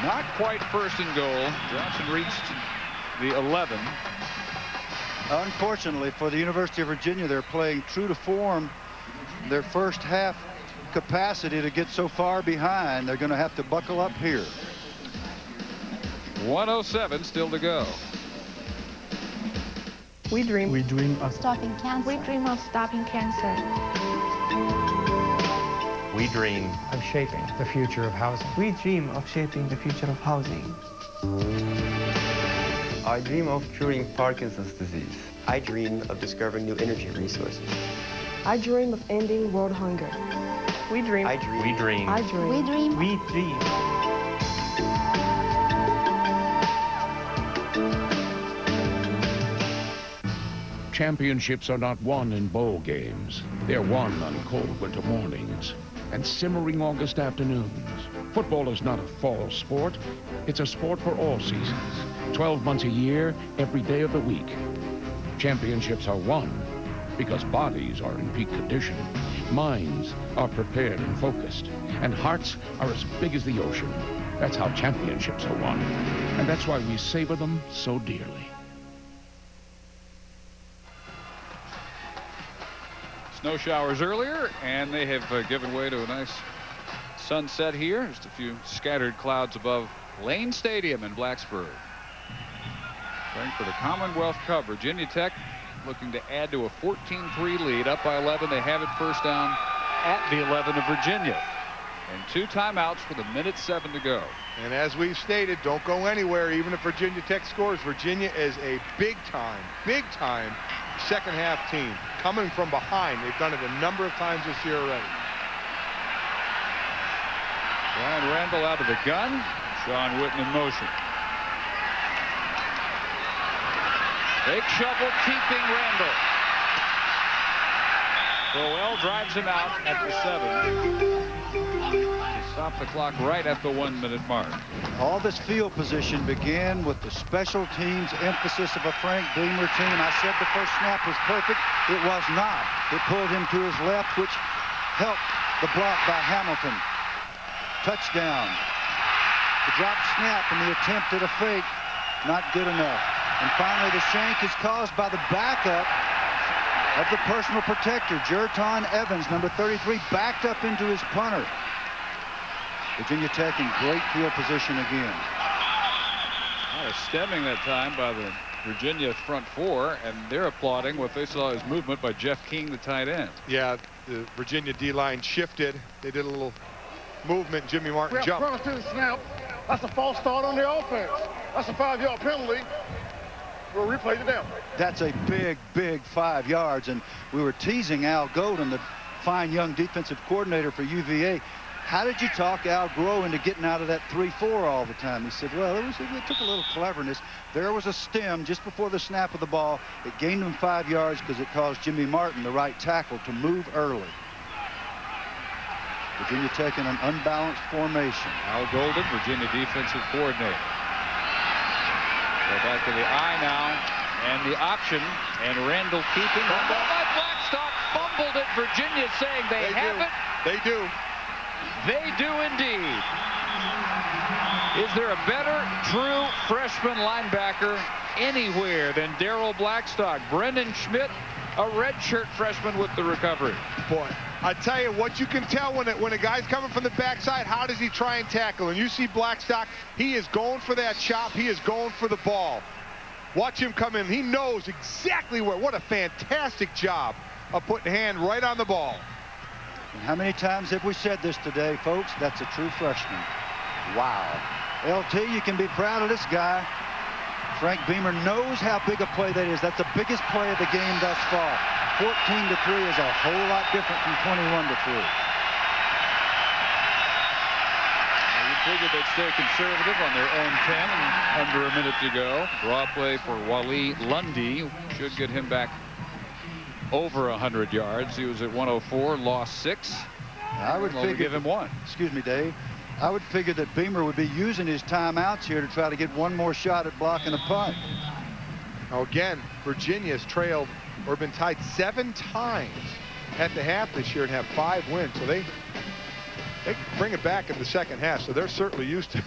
Not quite first and goal. Johnson reached the 11. Unfortunately for the University of Virginia, they're playing true to form. Their first half capacity to get so far behind, they're going to have to buckle up here. 1:07 still to go. We dream of stopping cancer. We dream of stopping cancer. We dream of shaping the future of housing. We dream of shaping the future of housing. I dream of curing Parkinson's disease. I dream of discovering new energy resources. I dream of ending world hunger. We dream. I dream. We dream. I dream. We dream. We dream. Championships are not won in bowl games. They're won on cold winter mornings and simmering August afternoons. Football is not a fall sport. It's a sport for all seasons. 12 months a year, every day of the week. Championships are won because bodies are in peak condition, minds are prepared and focused, and hearts are as big as the ocean. That's how championships are won. And that's why we savor them so dearly. Snow showers earlier, and they have given way to a nice sunset here. Just a few scattered clouds above Lane Stadium in Blacksburg. Playing for the Commonwealth Cup, Virginia Tech looking to add to a 14-3 lead, up by 11. They have it first down at the 11 of Virginia. And 2 timeouts with 1:07 to go. And as we've stated, don't go anywhere, even if Virginia Tech scores. Virginia is a big time second half team. Coming from behind. They've done it a number of times this year already. Brian Randall out of the gun. Sean Witten in motion. Fake shovel keeping Randall. Crowell drives him out at the 7. Stop the clock right at the 1-minute mark. All this field position began with the special teams emphasis of a Frank Beamer team. I said the first snap was perfect. It was not. It pulled him to his left, which helped the block by Hamilton. Touchdown. The drop snap and the attempt at a fake, not good enough. And finally, the shank is caused by the backup of the personal protector. Jerton Evans, number 33, backed up into his punter. Virginia Tech in great field position again. Stemming that time by the Virginia front four, and they're applauding what they saw as movement by Jeff King, the tight end. Yeah, the Virginia D-line shifted. They did a little movement. Jimmy Martin jumped. Runs to the snap. That's a false start on the offense. That's a 5-yard penalty. We'll replay the down. That's a big 5 yards, and we were teasing Al Golden, the fine young defensive coordinator for UVA. How did you talk Al Groh into getting out of that 3-4 all the time? He said, well, it took a little cleverness. There was a stem just before the snap of the ball. It gained him 5 yards because it caused Jimmy Martin, the right tackle, to move early. Virginia Tech in an unbalanced formation. Al Golden, Virginia defensive coordinator. Go back to the eye now, and the option, and Randall keeping. Blackstock fumbled it. Virginia saying they have it. They do. They do indeed. Is there a better true freshman linebacker anywhere than Darrell Blackstock? Brendan Schmidt, a redshirt freshman with the recovery. Boy, I tell you what, you can tell when a guy's coming from the backside, how does he try and tackle? And you see Blackstock, he is going for that chop. He is going for the ball. Watch him come in. He knows exactly where. What a fantastic job of putting hand right on the ball. And how many times have we said this today, folks? That's a true freshman. Wow. LT, you can be proud of this guy. Frank Beamer knows how big a play that is. That's the biggest play of the game thus far. 14-3 is a whole lot different from 21-3. You figure they'd stay conservative on their own 10 and under a minute to go. Draw play for Wally Lundy. Should get him back over 100 yards. He was at 104, lost 6. I would figure, give him 1. Excuse me, Dave. I would figure that Beamer would be using his timeouts here to try to get one more shot at blocking a punt. Now again, Virginia's trailed or been tied 7 times at the half this year and have 5 wins. So they bring it back in the second half. So they're certainly used to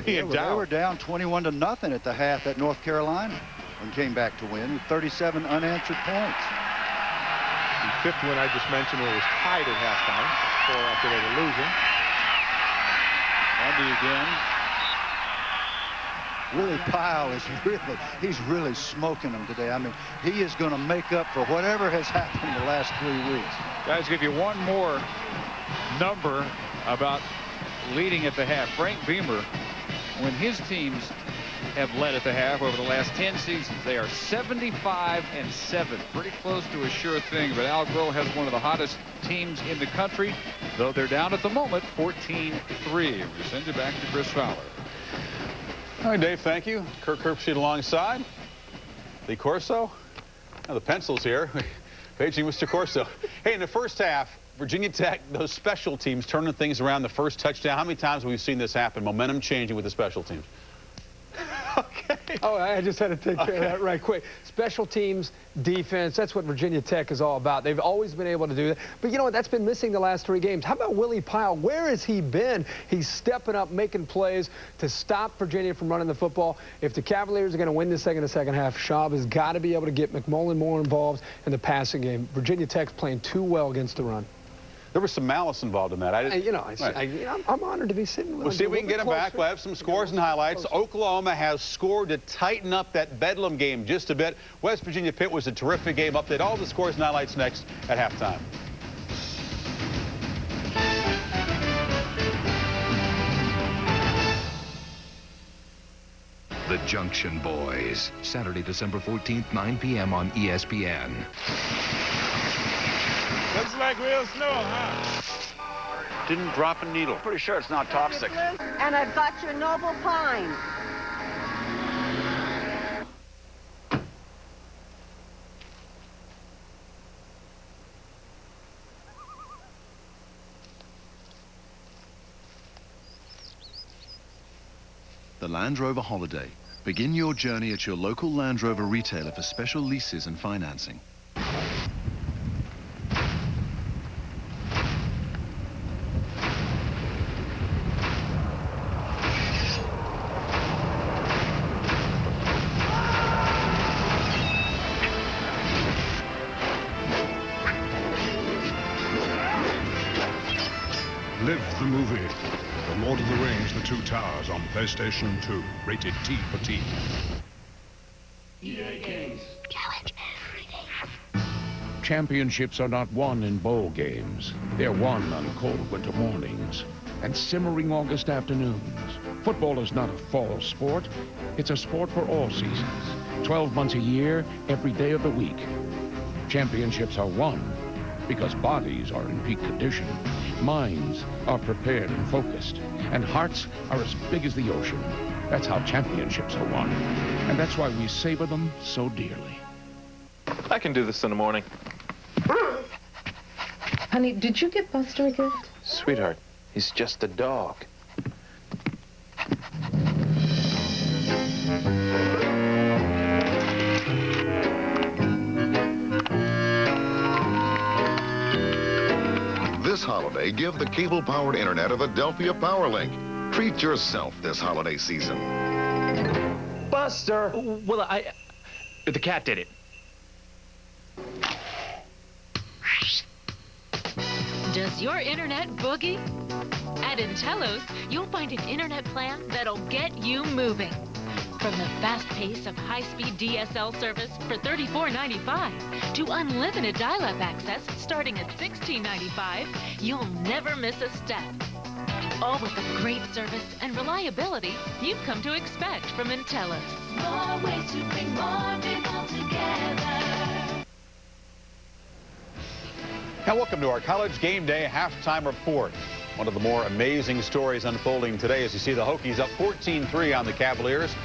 being down. They were down 21-0 at the half at North Carolina and came back to win with 37 unanswered points. The 5th win I just mentioned was tied at halftime, 4 after they were losing. Lundy again. Willie Pyle is he's really smoking them today. I mean, he is going to make up for whatever has happened the last 3 weeks. Guys, give you one more number about leading at the half. Frank Beamer, when his teams have led at the half over the last 10 seasons, they are 75-7. Pretty close to a sure thing, but Al Groh has one of the hottest teams in the country, though they're down at the moment 14-3. We send you back to Chris Fowler. All right, Dave, thank you. Kirk Herbstreit alongside. Lee Corso. Now the pencil's here. Paging Mr. Corso. Hey, in the first half, Virginia Tech, those special teams turning things around, the first touchdown. How many times have we seen this happen? Momentum changing with the special teams. Okay. Oh, I just had to take care of that right quick. Special teams, defense, that's what Virginia Tech is all about. They've always been able to do that. But you know what? That's been missing the last 3 games. How about Willie Pyle? Where has he been? He's stepping up, making plays to stop Virginia from running the football. If the Cavaliers are going to win this thing in the second half, Schaub has got to be able to get McMullen more involved in the passing game. Virginia Tech's playing too well against the run. There was some malice involved in that. I'm honored to be sitting with him. We'll see if we can get him back. We'll have some scores and highlights. Oklahoma has scored to tighten up that Bedlam game just a bit. West Virginia Pitt was a terrific game. Update all the scores and highlights next at halftime. The Junction Boys, Saturday, December 14th, 9 p.m. on ESPN. Looks like real snow, huh? Didn't drop a needle. Pretty sure it's not toxic. And I've got your Noble Pine. The Land Rover Holiday. Begin your journey at your local Land Rover retailer for special leases and financing. Live the movie. The Lord of the Rings, The Two Towers on PlayStation 2. Rated T for Teen. EA Games. Challenge everything. Championships are not won in bowl games. They're won on cold winter mornings and simmering August afternoons. Football is not a fall sport. It's a sport for all seasons. 12 months a year, every day of the week. Championships are won because bodies are in peak condition, minds are prepared and focused, and hearts are as big as the ocean. That's how championships are won. And that's why we savor them so dearly. I can do this in the morning. Honey, did you get Buster a gift? Sweetheart, he's just a dog. This holiday, give the cable-powered internet of Adelphia PowerLink. Treat yourself this holiday season. Buster! Well, the cat did it. Does your internet boogie? At Intellos, you'll find an internet plan that'll get you moving. From the fast pace of high-speed DSL service for $34.95 to unlimited dial-up access starting at $16.95, you'll never miss a step. All with the great service and reliability you've come to expect from Intellos. More ways to bring more people together. Now, welcome to our College Game Day halftime report. One of the more amazing stories unfolding today as you see the Hokies up 14-3 on the Cavaliers.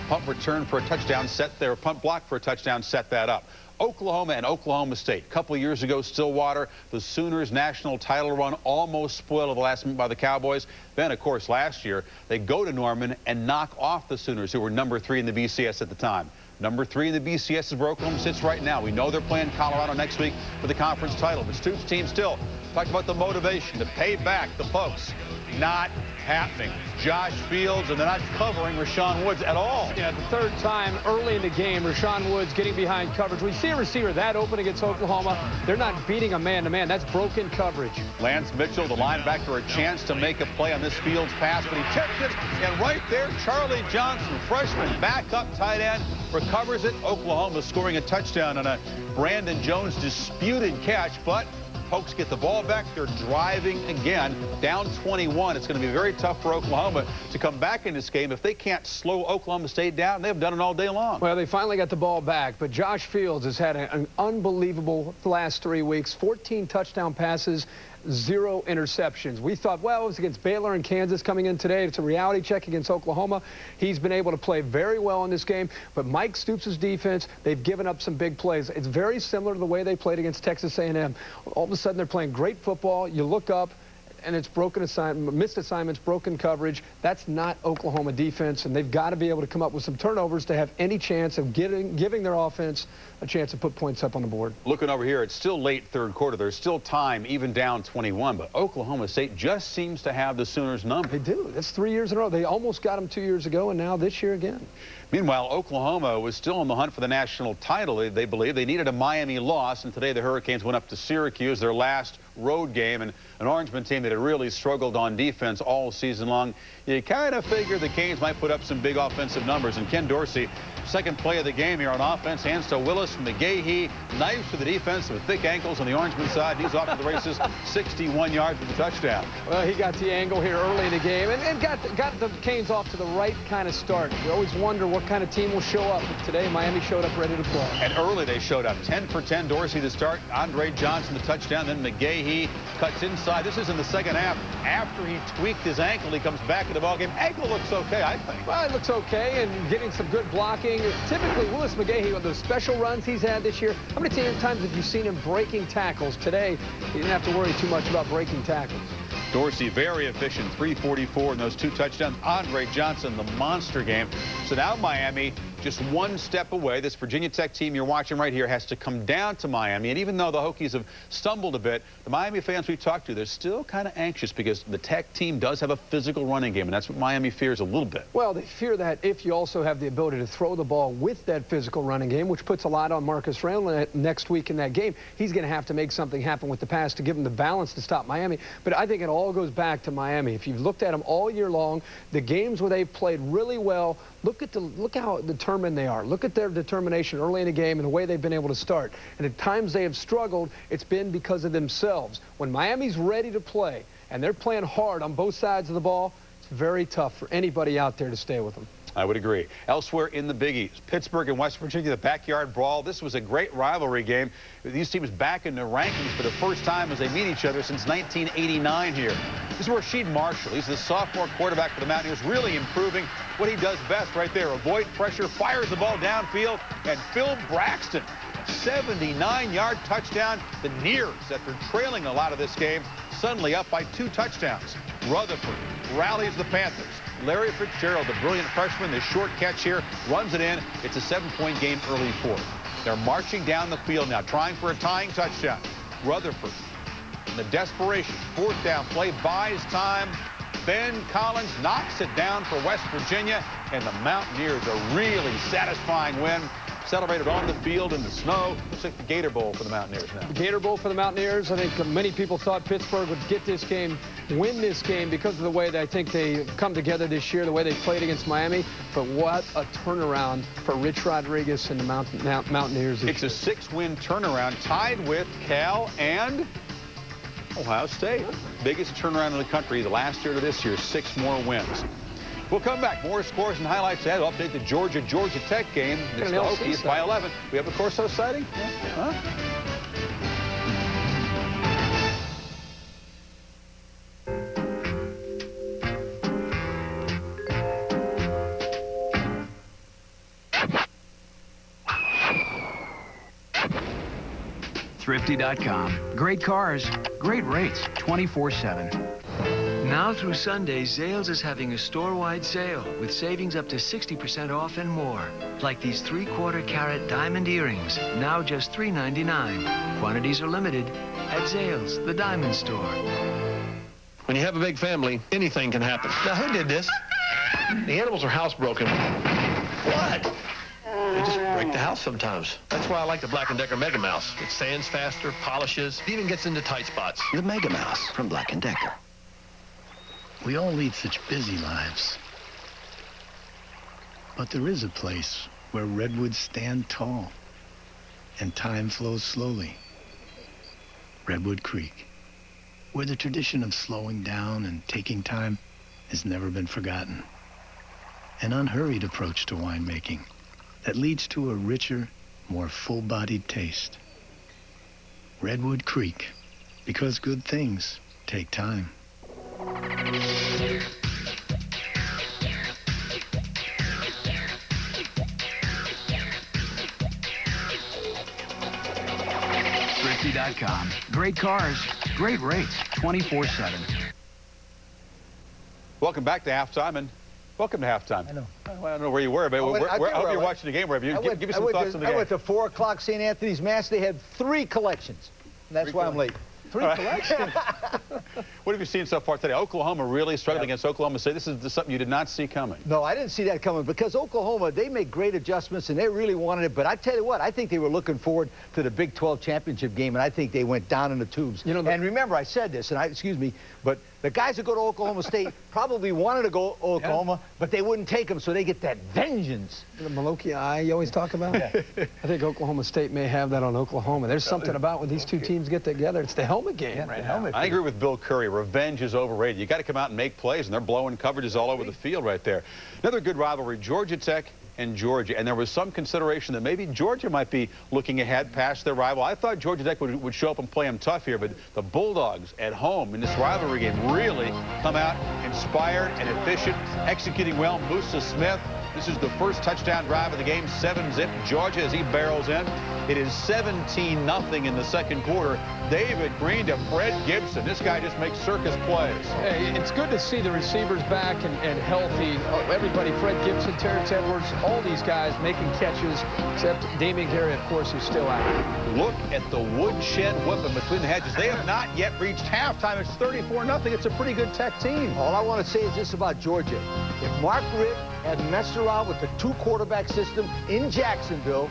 Punt return for a touchdown set there. Punt block for a touchdown set that up. Oklahoma and Oklahoma State. A couple of years ago, Stillwater, the Sooners' national title run almost spoiled at the last minute by the Cowboys. Then, of course, last year, they go to Norman and knock off the Sooners, who were number 3 in the BCS at the time. Number 3 in the BCS is where Oklahoma sits right now. We know they're playing Colorado next week for the conference title. But Stoops' team still talked about the motivation to pay back the Pokes. Not happening. Josh Fields, and they're not covering Rashawn Woods at all. Yeah, the third time early in the game, Rashawn Woods getting behind coverage. We see a receiver that open against Oklahoma. They're not beating a man-to-man. That's broken coverage. Lance Mitchell, the linebacker, a chance to make a play on this Fields pass, but he tipped it, and right there, Charlie Johnson, freshman, backup tight end, recovers it. Oklahoma scoring a touchdown on a Brandon Jones disputed catch, but Pokes get the ball back. They're driving again, down 21. It's going to be very tough for Oklahoma to come back in this game if they can't slow Oklahoma State down. They've done it all day long. Well, they finally got the ball back, but Josh Fields has had an unbelievable last 3 weeks. 14 touchdown passes, 0 interceptions. We thought, well, it was against Baylor and Kansas coming in today. It's a reality check against Oklahoma. He's been able to play very well in this game, but Mike Stoops' defense, they've given up some big plays. It's very similar to the way they played against Texas A&M. All of a sudden, they're playing great football. You look up, and it's broken assignment, missed assignments, broken coverage. That's not Oklahoma defense, and they've got to be able to come up with some turnovers to have any chance of giving their offense a chance to put points up on the board. Looking over here, it's still late third quarter. There's still time, even down 21, but Oklahoma State just seems to have the Sooners' number. They do. That's 3 years in a row. They almost got them 2 years ago, and now this year again. Meanwhile, Oklahoma was still in the hunt for the national title. They believe they needed a Miami loss, and today the Hurricanes went up to Syracuse, their last road game, and an Orangeman team that had really struggled on defense all season long. You kind of figure the Canes might put up some big offensive numbers, and Ken Dorsey, second play of the game here on offense, hands to Willis McGahee, knives to the defense with thick ankles on the Orangeman side. He's off to the races, 61 yards for the touchdown. Well, he got the angle here early in the game and got the Canes off to the right kind of start. We always wonder what kind of team will show up. But today, Miami showed up ready to play. And early they showed up. 10 for 10, Dorsey to start. Andre Johnson the touchdown. Then McGahee cuts inside. This is in the second half. After he tweaked his ankle, he comes back in the ballgame. Ankle looks okay, I think. Well, it looks okay, and getting some good blocking. Typically, Willis McGahee, with those special runs he's had this year, how many times have you seen him breaking tackles? Today, he didn't have to worry too much about breaking tackles. Dorsey very efficient, 344 in those 2 touchdowns. Andre Johnson, the monster game. So now Miami just one step away. This Virginia Tech team you're watching right here has to come down to Miami. And even though the Hokies have stumbled a bit, the Miami fans we talked to, they're still kind of anxious because the Tech team does have a physical running game, and that's what Miami fears a little bit. Well, they fear that if you also have the ability to throw the ball with that physical running game, which puts a lot on Marcus Randall next week in that game, he's going to have to make something happen with the pass to give him the balance to stop Miami. But I think it all goes back to Miami. If you've looked at them all year long, the games where they've played really well, look how determined they are. Look at their determination early in the game and the way they've been able to start. And at times they have struggled, it's been because of themselves. When Miami's ready to play and they're playing hard on both sides of the ball, it's very tough for anybody out there to stay with them. I would agree. Elsewhere in the Big East, Pittsburgh and West Virginia, the backyard brawl. This was a great rivalry game. These teams back in the rankings for the first time as they meet each other since 1989 here. This is Rasheed Marshall. He's the sophomore quarterback for the Mountaineers, really improving what he does best right there. Avoid pressure, fires the ball downfield, and Phil Braxton, 79-yard touchdown. The Nears, after trailing a lot of this game, suddenly up by 2 touchdowns. Rutherford rallies the Panthers. Larry Fitzgerald, the brilliant freshman, the short catch here, runs it in. It's a 7-point game early fourth. They're marching down the field now, trying for a tying touchdown. Rutherford, in the desperation, 4th down play, buys time. Ben Collins knocks it down for West Virginia, and the Mountaineers a really satisfying win. Celebrated on the field in the snow. Looks like the Gator Bowl for the Mountaineers now. The Gator Bowl for the Mountaineers. I think many people thought Pittsburgh would get this game, win this game because of the way that I think they come together this year, the way they played against Miami. But what a turnaround for Rich Rodriguez and the Mountaineers this year. It's a 6-win turnaround, tied with Cal and Ohio State. Biggest turnaround in the country the last year to this year, 6 more wins. We'll come back. More scores and highlights ahead. We'll update the Georgia Tech game. It's the Hokies by 11. We have a Corso sighting? Yeah. Huh? Thrifty.com. Great cars, great rates, 24/7. Now through Sunday, Zales is having a store-wide sale with savings up to 60% off and more. Like these 3/4-carat diamond earrings, now just $3.99. Quantities are limited at Zales, the diamond store. When you have a big family, anything can happen. Now, who did this? The animals are housebroken. What? They just break the house sometimes. That's why I like the Black & Decker Mega Mouse. It sands faster, polishes, even gets into tight spots. The Mega Mouse from Black & Decker. We all lead such busy lives. But there is a place where redwoods stand tall and time flows slowly. Redwood Creek, where the tradition of slowing down and taking time has never been forgotten. An unhurried approach to winemaking that leads to a richer, more full-bodied taste. Redwood Creek, because good things take time. Thrifty.com. Great cars, great rates, 24/7. Welcome back to halftime, and welcome to halftime. I know. Well, I don't know where you were, but I hope you're watching the game. Wherever you give me some thoughts on the game. I went to 4 o'clock St. Anthony's Mass. They had 3 collections. And that's why I'm late. 3 collections. What have you seen so far today? Oklahoma really struggling against Oklahoma State. This is something you did not see coming. No, I didn't see that coming because Oklahoma, they made great adjustments and they really wanted it. But I tell you what, I think they were looking forward to the Big 12 championship game, and I think they went down in the tubes. You know, and remember, I said this, and excuse me, but the guys that go to Oklahoma State probably wanted to go to Oklahoma, but they wouldn't take them, so they get that vengeance. The Maloki eye you always talk about? Yeah. I think Oklahoma State may have that on Oklahoma. There's something about when these two teams get together. It's the helmet game right now. I agree with Bill Curry. Revenge is overrated. You got to come out and make plays, and they're blowing coverages all over the field right there. Another good rivalry, Georgia Tech and Georgia, and there was some consideration that maybe Georgia might be looking ahead past their rival. I thought Georgia Tech would show up and play them tough here, but the Bulldogs at home in this rivalry game really come out inspired and efficient, executing well. Musa Smith, this is the first touchdown drive of the game, 7-zip Georgia as he barrels in. It is 17-0 in the second quarter. David Green to Fred Gibson. This guy just makes circus plays. Hey, it's good to see the receivers back and healthy. Everybody, Fred Gibson, Terrence Edwards, all these guys making catches, except Damian Gary, of course, who's still out. Look at the woodshed whipping between the hedges. They have not yet reached halftime. It's 34-0. It's a pretty good Tech team. All I want to say is this about Georgia. If Mark Richt had messed around with the 2-quarterback system in Jacksonville,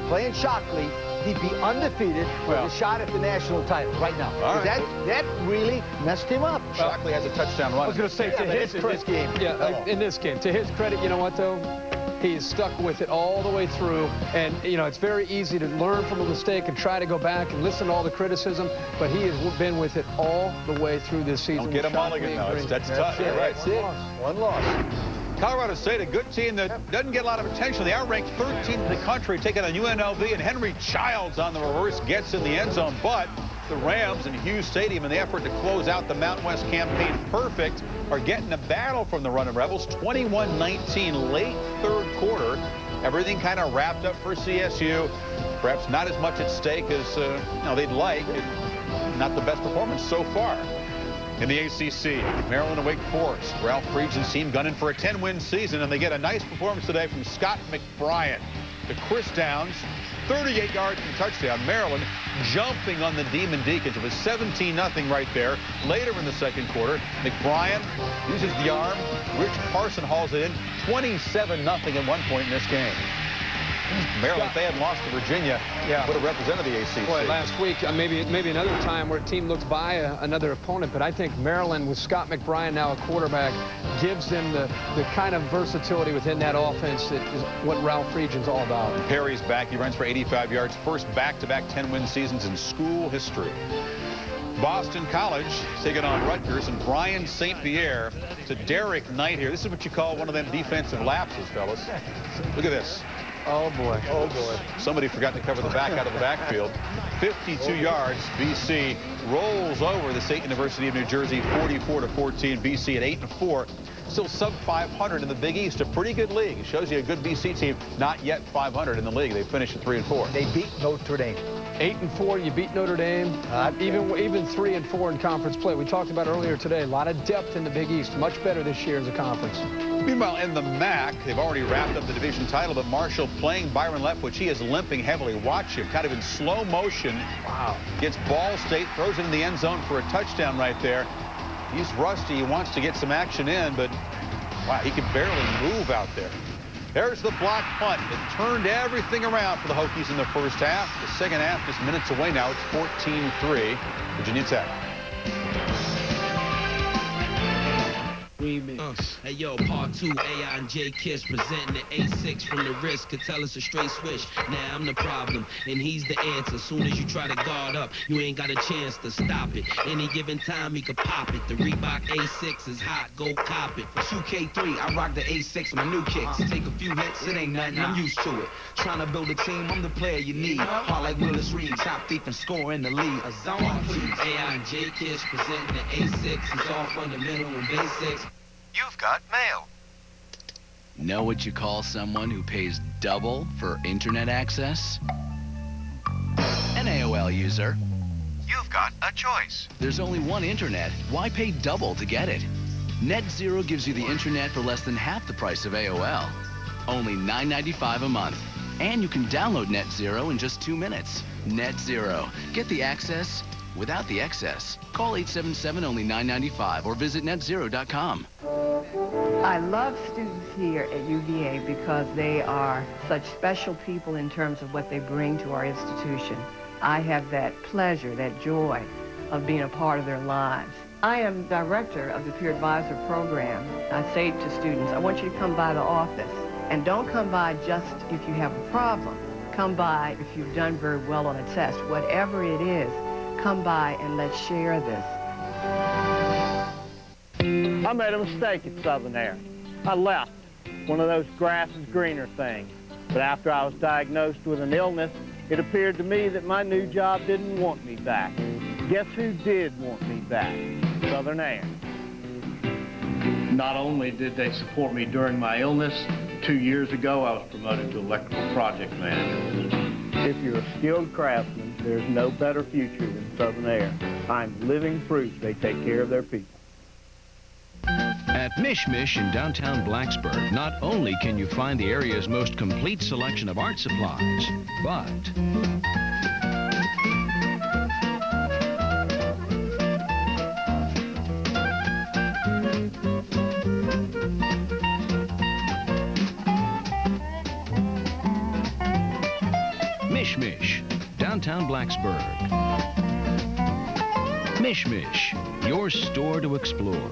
playing Shockley, he'd be undefeated with a shot at the national title right now. That really messed him up. Shockley has a touchdown run. I was going to say, to his credit, in this game, to his credit, you know what, though? He is stuck with it all the way through. And, you know, it's very easy to learn from a mistake and try to go back and listen to all the criticism, but he has been with it all the way through this season. Don't get him mulligan, though. That's tough. That's it. One loss. Colorado State, a good team that doesn't get a lot of attention. They are ranked 13th in the country, taking on UNLV, and Henry Childs on the reverse gets in the end zone. But the Rams in Hughes Stadium, in the effort to close out the Mountain West campaign perfect, are getting a battle from the Running Rebels. 21-19 late third quarter. Everything kind of wrapped up for CSU. Perhaps not as much at stake as they'd like. Not the best performance so far. In the ACC, Maryland and Wake Forest. Ralph Friedgen's team gunning for a 10-win season, and they get a nice performance today from Scott McBrien. To Chris Downs, 38 yards and touchdown. Maryland jumping on the Demon Deacons. It was 17-0 right there. Later in the second quarter, McBrien uses the arm. Rich Parson hauls it in. 27-0 at one point in this game. Maryland, if they had lost to Virginia, would have represented the ACC. Boy, last week, maybe another time where a team looks by another opponent, but I think Maryland, with Scott McBrien now a quarterback, gives them the kind of versatility within that offense that is what Ralph Friedgen's all about. Perry's back. He runs for 85 yards. First back-to-back 10-win seasons in school history. Boston College taking on Rutgers, and Brian St. Pierre to Derek Knight here. This is what you call one of them defensive lapses, fellas. Look at this. Oh, boy. Oh, boy. Somebody forgot to cover the back out of the backfield. 52 yards. BC rolls over the State University of New Jersey, 44-14. BC at 8-4. Still sub 500 in the Big East. A pretty good league. It shows you a good BC team. Not yet 500 in the league. They finished at 3-4. They beat Notre Dame. 8-4, you beat Notre Dame. Even 3-4 in conference play. We talked about earlier today. A lot of depth in the Big East. Much better this year as a conference. Meanwhile, in the MAC, they've already wrapped up the division title, but Marshall playing Byron Leftwich. He is limping heavily. Watch him, kind of in slow motion. Wow. Gets Ball State, throws it in the end zone for a touchdown right there. He's rusty. He wants to get some action in, but wow, he can barely move out there. There's the block punt. It turned everything around for the Hokies in the first half. The second half just minutes away now. It's 14-3, Virginia Tech. Hey yo, part 2, AI and J Kiss presenting the A6 from the wrist. Could tell us a straight switch. Now I'm the problem, and he's the answer. Soon as you try to guard up, you ain't got a chance to stop it. Any given time, he could pop it. The Reebok A6 is hot, go cop it. For 2K3, I rock the A6 on my new kicks. Take a few hits, it ain't nothing, I'm used to it. Trying to build a team, I'm the player you need. Hard like Willis Reed, top thief and score in the league. A zone, please. AI and J Kiss presenting the A6. It's all fundamental and basics. You've got mail. Know what you call someone who pays double for internet access? An AOL user. You've got a choice. There's only one internet. Why pay double to get it? NetZero gives you the internet for less than half the price of AOL. Only $9.95 a month. And you can download NetZero in just 2 minutes. NetZero. Get the access without the excess. Call 877 only $9.95 or visit netzero.com. I love students here at UVA because they are such special people in terms of what they bring to our institution. I have that pleasure, that joy of being a part of their lives. I am director of the Peer Advisor Program. I say to students, I want you to come by the office. And don't come by just if you have a problem. Come by if you've done very well on a test. Whatever it is, come by and let's share this. I made a mistake at Southern Air. I left, one of those grass is greener things. But after I was diagnosed with an illness, it appeared to me that my new job didn't want me back. Guess who did want me back? Southern Air. Not only did they support me during my illness, 2 years ago I was promoted to electrical project manager. If you're a skilled craftsman, there's no better future than Southern Air. I'm living proof they take care of their people. At Mish Mish in downtown Blacksburg, not only can you find the area's most complete selection of art supplies, but Mish Mish, downtown Blacksburg. Mish Mish, your store to explore.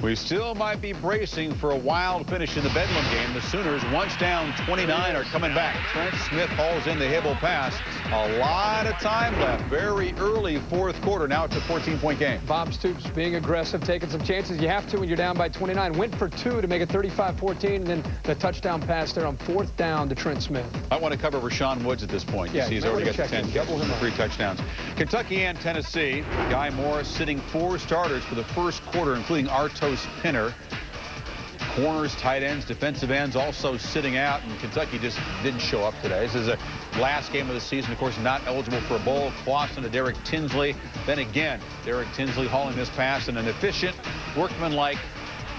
We still might be bracing for a wild finish in the Bedlam game. The Sooners, once down 29, are coming back. Trent Smith hauls in the Hibble pass. A lot of time left. Very early fourth quarter. Now it's a 14-point game. Bob Stoops being aggressive, taking some chances. You have to when you're down by 29. Went for 2 to make it 35-14, and then the touchdown pass there on 4th down to Trent Smith. I want to cover Rashawn Woods at this point. Yeah, he's already got the 10 catches and 3 touchdowns. Kentucky and Tennessee. Guy Morris sitting 4 starters for the first quarter, including Artos Pinner. Corners, tight ends, defensive ends also sitting out, and Kentucky just didn't show up today. This is a last game of the season, of course, not eligible for a bowl. Clawson to Derek Tinsley. Then again, Derek Tinsley hauling this pass in an efficient, workmanlike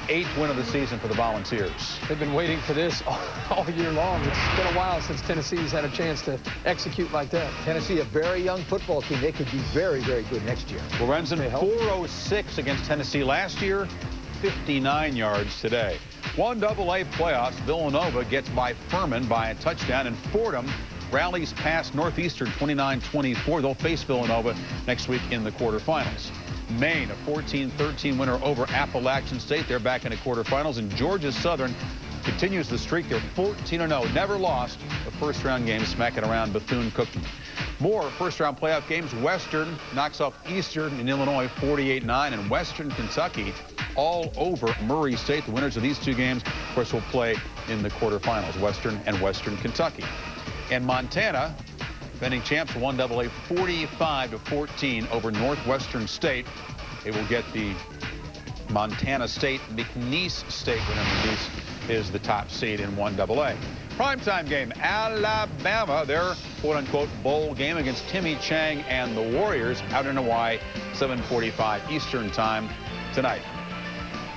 8th win of the season for the Volunteers. They've been waiting for this all year long. It's been a while since Tennessee's had a chance to execute like that. Tennessee, a very young football team. They could be very, very good next year. Lorenzen 406 against Tennessee last year, 59 yards today. 1AA playoffs, Villanova gets by Furman by a touchdown, and Fordham rallies past Northeastern 29-24. They'll face Villanova next week in the quarterfinals. Maine, a 14-13 winner over Appalachian State. They're back in the quarterfinals, and Georgia Southern continues the streak. They're 14-0, never lost a first-round game, smacking around Bethune-Cookman. More first-round playoff games. Western knocks off Eastern in Illinois 48-9, and Western Kentucky all over Murray State. The winners of these two games, of course, will play in the quarterfinals, Western and Western Kentucky. And Montana, defending champs, 1AA 45-14 over Northwestern State. They will get the Montana State McNeese State winner. McNeese is the top seed in 1AA. Primetime game, Alabama, their quote-unquote bowl game against Timmy Chang and the Warriors out in Hawaii, 7:45 Eastern time tonight.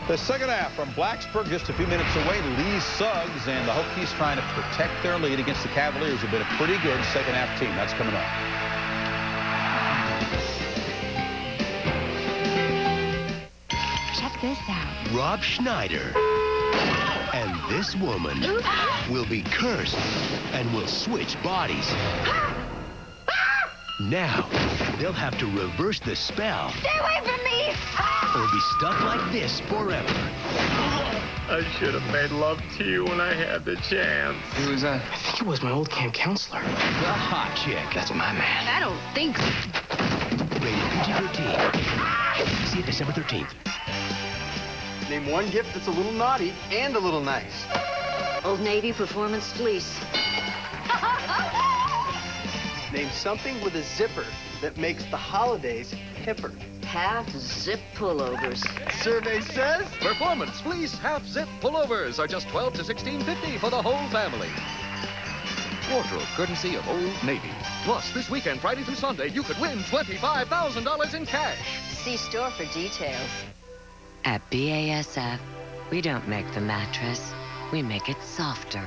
The second half from Blacksburg, just a few minutes away. Lee Suggs and the Hokies trying to protect their lead against the Cavaliers, who've been a pretty good second half team. That's coming up. Check this out. Rob Schneider and this woman will be cursed and will switch bodies. Now, they'll have to reverse the spell. Stay away from me! Or be stuck like this forever. I should have made love to you when I had the chance. Who was that? I think it was my old camp counselor. The hot chick. That's my man. I don't think so. Rated PG-13. See you December 13th. Name one gift that's a little naughty and a little nice. Old Navy Performance Fleece. Name something with a zipper that makes the holidays hipper. Half-zip pullovers. Survey says Performance Fleece half-zip pullovers are just $12 to $16.50 for the whole family. Wardrobe courtesy of Old Navy. Plus, this weekend, Friday through Sunday, you could win $25,000 in cash. See store for details. At BASF, we don't make the mattress, we make it softer.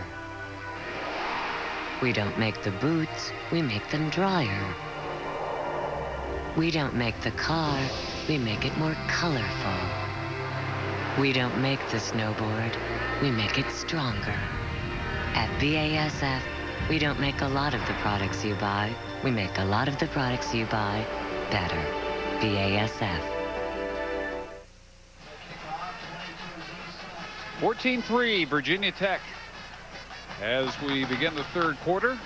We don't make the boots, we make them drier. We don't make the car, we make it more colorful. We don't make the snowboard, we make it stronger. At BASF, we don't make a lot of the products you buy, we make a lot of the products you buy better. BASF. 14-3, Virginia Tech. As we begin the third quarter,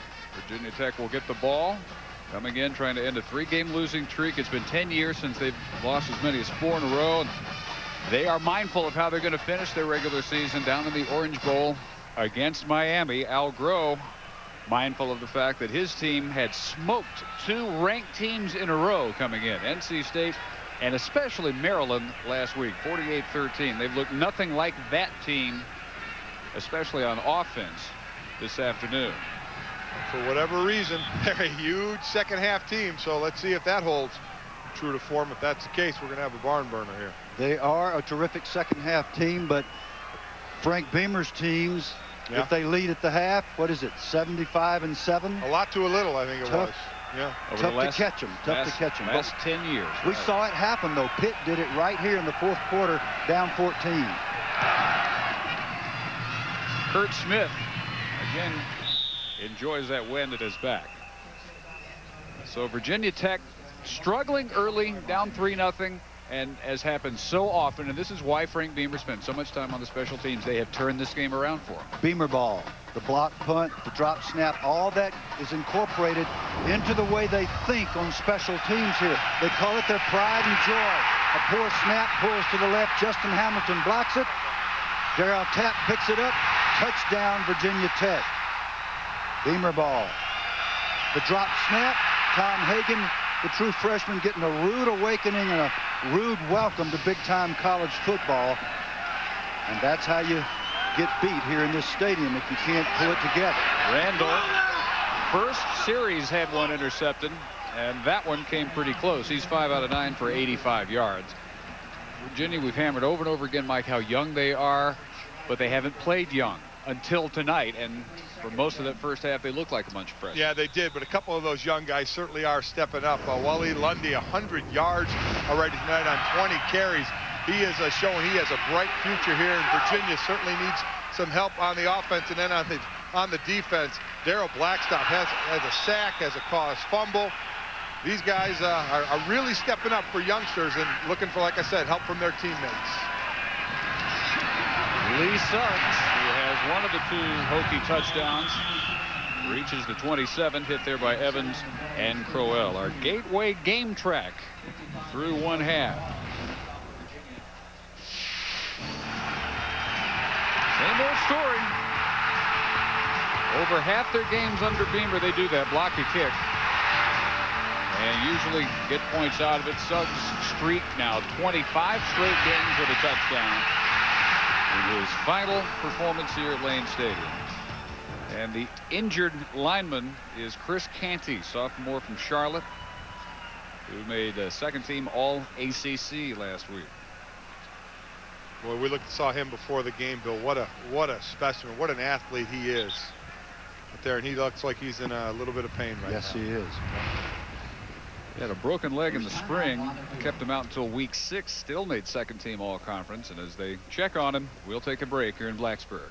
Virginia Tech will get the ball. Coming in, trying to end a 3-game losing streak. It's been 10 years since they've lost as many as 4 in a row. They are mindful of how they're going to finish their regular season down in the Orange Bowl against Miami. Al Groh, mindful of the fact that his team had smoked 2 ranked teams in a row coming in. NC State and especially Maryland last week, 48-13. They've looked nothing like that team, especially on offense this afternoon. For whatever reason, they're a huge second half team, so let's see if that holds true to form. If that's the case, we're going to have a barn burner here. They are a terrific second half team, but Frank Beamer's teams, if they lead at the half, what is it, 75-7? A lot to a little, I think it was. Yeah. Over Tough the last, to catch them. Tough to catch them. Last 10 years. We saw it happen, though. Pitt did it right here in the fourth quarter, down 14. Kurt Smith, again, enjoys that wind at his back. So Virginia Tech struggling early, down 3-0. And as happens so often, and this is why Frank Beamer spent so much time on the special teams, they have turned this game around for him. Beamer ball, the block punt, the drop snap, all that is incorporated into the way they think on special teams here. They call it their pride and joy. A poor snap pulls to the left. Justin Hamilton blocks it. Darrell Tapp picks it up. Touchdown, Virginia Tech. Beamer ball. The drop snap. Tom Hagen, the true freshman, getting a rude awakening and a rude welcome to big-time college football. And that's how you get beat here in this stadium if you can't pull it together. Randall, first series had one intercepted, and that one came pretty close. He's 5 out of 9 for 85 yards. Virginia, we've hammered over and over again, Mike, how young they are, but they haven't played young until tonight, and for most of that first half, they looked like a bunch of freshmen. Yeah, they did, but a couple of those young guys certainly are stepping up. Wally Lundy, 100 yards already tonight on 20 carries. He is showing he has a bright future here, and Virginia certainly needs some help on the offense, and then on the defense. Darrell Blackstock has a sack, has a caused fumble. These guys are really stepping up for youngsters and looking for, like I said, help from their teammates. Lee Suggs, who has one of the 2 Hokie touchdowns, reaches the 27, hit there by Evans and Crowell. Our Gateway game track through one half. Same old story. Over half their games under Beamer, they do that, block a kick, and usually get points out of it. Suggs' streak now 25 straight games with a touchdown in his final performance here at Lane Stadium. And the injured lineman is Chris Canty, sophomore from Charlotte, who made second team All-ACC last week. Boy, we saw him before the game, Bill. What a specimen, what an athlete he is. But there, and he looks like he's in a little bit of pain right now. Yes, he is. He had a broken leg in the spring, kept him out until week 6, still made second team All-Conference, and as they check on him, we'll take a break here in Blacksburg.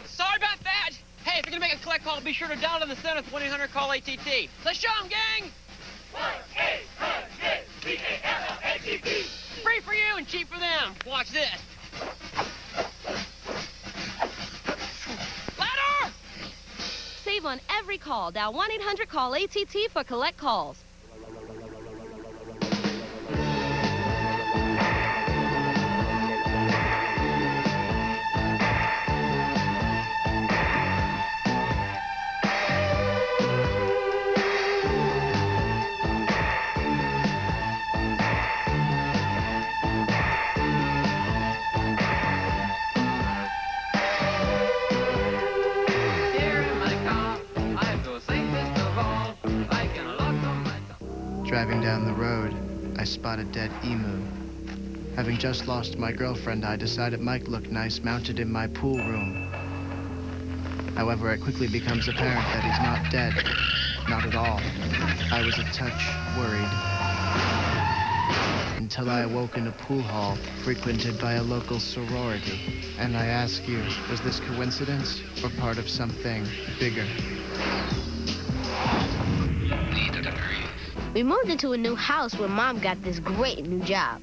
Sorry about that. Hey, if you're gonna make a collect call, be sure to dial in the center with 1-800-CALL-ATT. Let's show 'em, gang. 1-800-CALL-ATT. Free for you and cheap for them. Watch this. Louder! Save on every call. Dial 1-800-CALL-ATT for collect calls. Driving down the road, I spot a dead emu. Having just lost my girlfriend, I decided Mike looked nice mounted in my pool room. However, it quickly becomes apparent that he's not dead. Not at all. I was a touch worried. Until I awoke in a pool hall frequented by a local sorority. And I ask you, was this coincidence or part of something bigger? We moved into a new house where Mom got this great new job.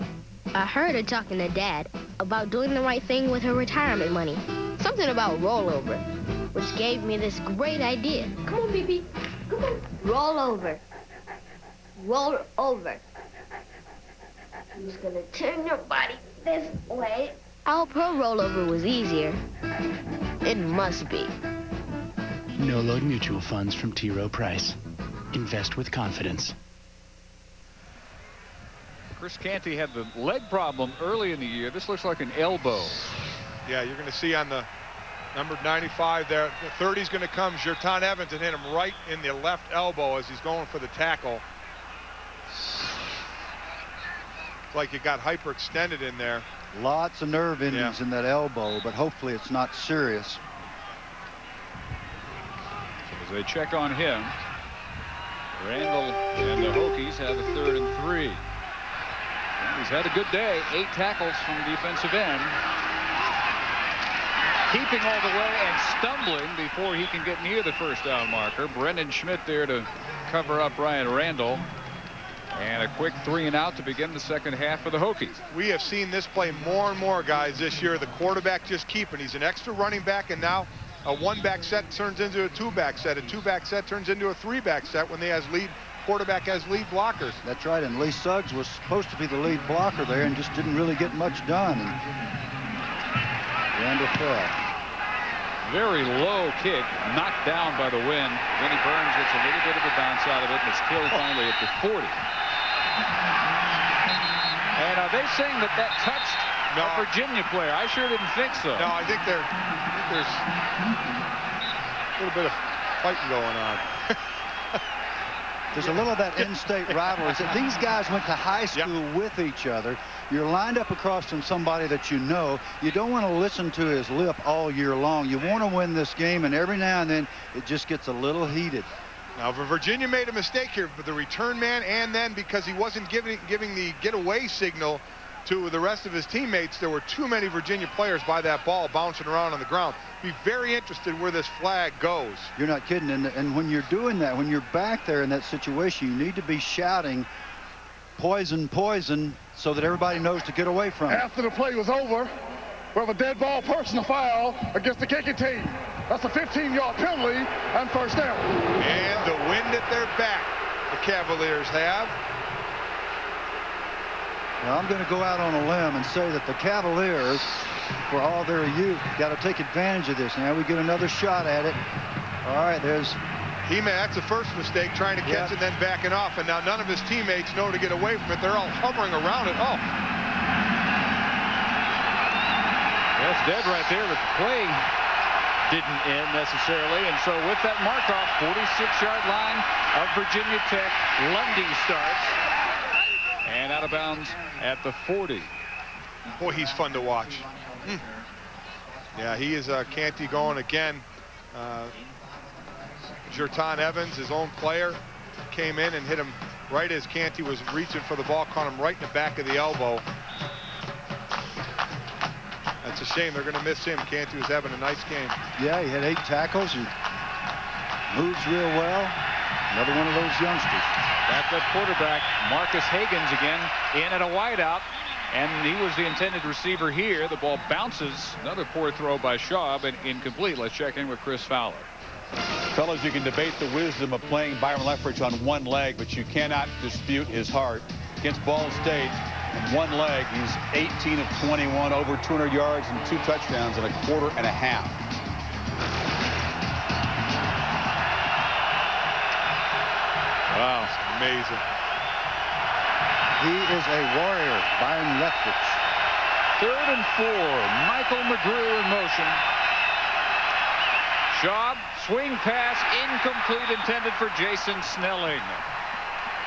I heard her talking to Dad about doing the right thing with her retirement money. Something about rollover, which gave me this great idea. Come on, BB. Come on. Roll over. Roll over. I'm just gonna turn your body this way. Our pro rollover was easier. It must be. No-load mutual funds from T. Rowe Price. Invest with confidence. Chris Canty had the leg problem early in the year. This looks like an elbow. Yeah, you're going to see on the number 95 there, the 30 is going to come, Jerton Evans, and hit him right in the left elbow as he's going for the tackle. It's like you got hyperextended in there. Lots of nerve endings in that elbow, but hopefully it's not serious. So as they check on him, Randall and the Hokies have a 3rd and 3. And he's had a good day. 8 tackles from the defensive end. Keeping all the way and stumbling before he can get near the first down marker. Brendan Schmidt there to cover up Ryan Randall. And a quick 3 and out to begin the second half for the Hokies. We have seen this play more and more, guys, this year. The quarterback just keeping. He's an extra running back, and now a 1-back set turns into a 2-back set. A 2-back set turns into a 3-back set when they has quarterback has lead blockers. That's right, and Lee Suggs was supposed to be the lead blocker there and just didn't really get much done. And Randall fell. Very low kick, knocked down by the wind. Vinnie Burns gets a little bit of a bounce out of it, and it's killed finally at the 40. And are they saying that that touched a Virginia player? I sure didn't think so. No, I think there's a little bit of fighting going on. There's a little of that in-state rivalry. These guys went to high school with each other. You're lined up across from somebody that you know. You don't want to listen to his lip all year long. You want to win this game, and every now and then it just gets a little heated. Now, Virginia made a mistake here, but the return man, and then because he wasn't giving the getaway signal to the rest of his teammates, there were too many Virginia players by that ball bouncing around on the ground. Be very interested where this flag goes. You're not kidding. And when you're doing that, when you're back there in that situation, you need to be shouting poison, poison, so that everybody knows to get away from it. After the play was over, we have a dead ball personal foul against the kicking team. That's a 15-yard penalty and first down. And the wind at their back, the Cavaliers have. Now, I'm going to go out on a limb and say that the Cavaliers, for all their youth, got to take advantage of this. Now we get another shot at it. All right, there's... That's the first mistake, trying to catch it and then backing off. And now none of his teammates know to get away from it. They're all hovering around it. Oh. That's dead right there, but the play didn't end necessarily. And so with that mark-off, 46-yard line of Virginia Tech, Lundy starts. And out of bounds at the 40. Boy, he's fun to watch. Yeah, he is Canty going again. Jerton Evans, his own player, came in and hit him right as Canty was reaching for the ball, caught him right in the back of the elbow. That's a shame. They're going to miss him. Canty was having a nice game. Yeah, he had 8 tackles and moves real well. Another one of those youngsters. Backup quarterback Marcus Higgins again in at a wideout, and he was the intended receiver here. The ball bounces. Another poor throw by Shaw, but incomplete. Let's check in with Chris Fowler. Fellas, you can debate the wisdom of playing Byron Leftwich on one leg, but you cannot dispute his heart. Against Ball State, on one leg, he's 18 of 21, over 200 yards and 2 touchdowns in a quarter and a half. Wow, amazing. He is a warrior, Byron Leftwich. 3rd and 4, Michael McGrew in motion. Schaub, swing pass, incomplete, intended for Jason Snelling.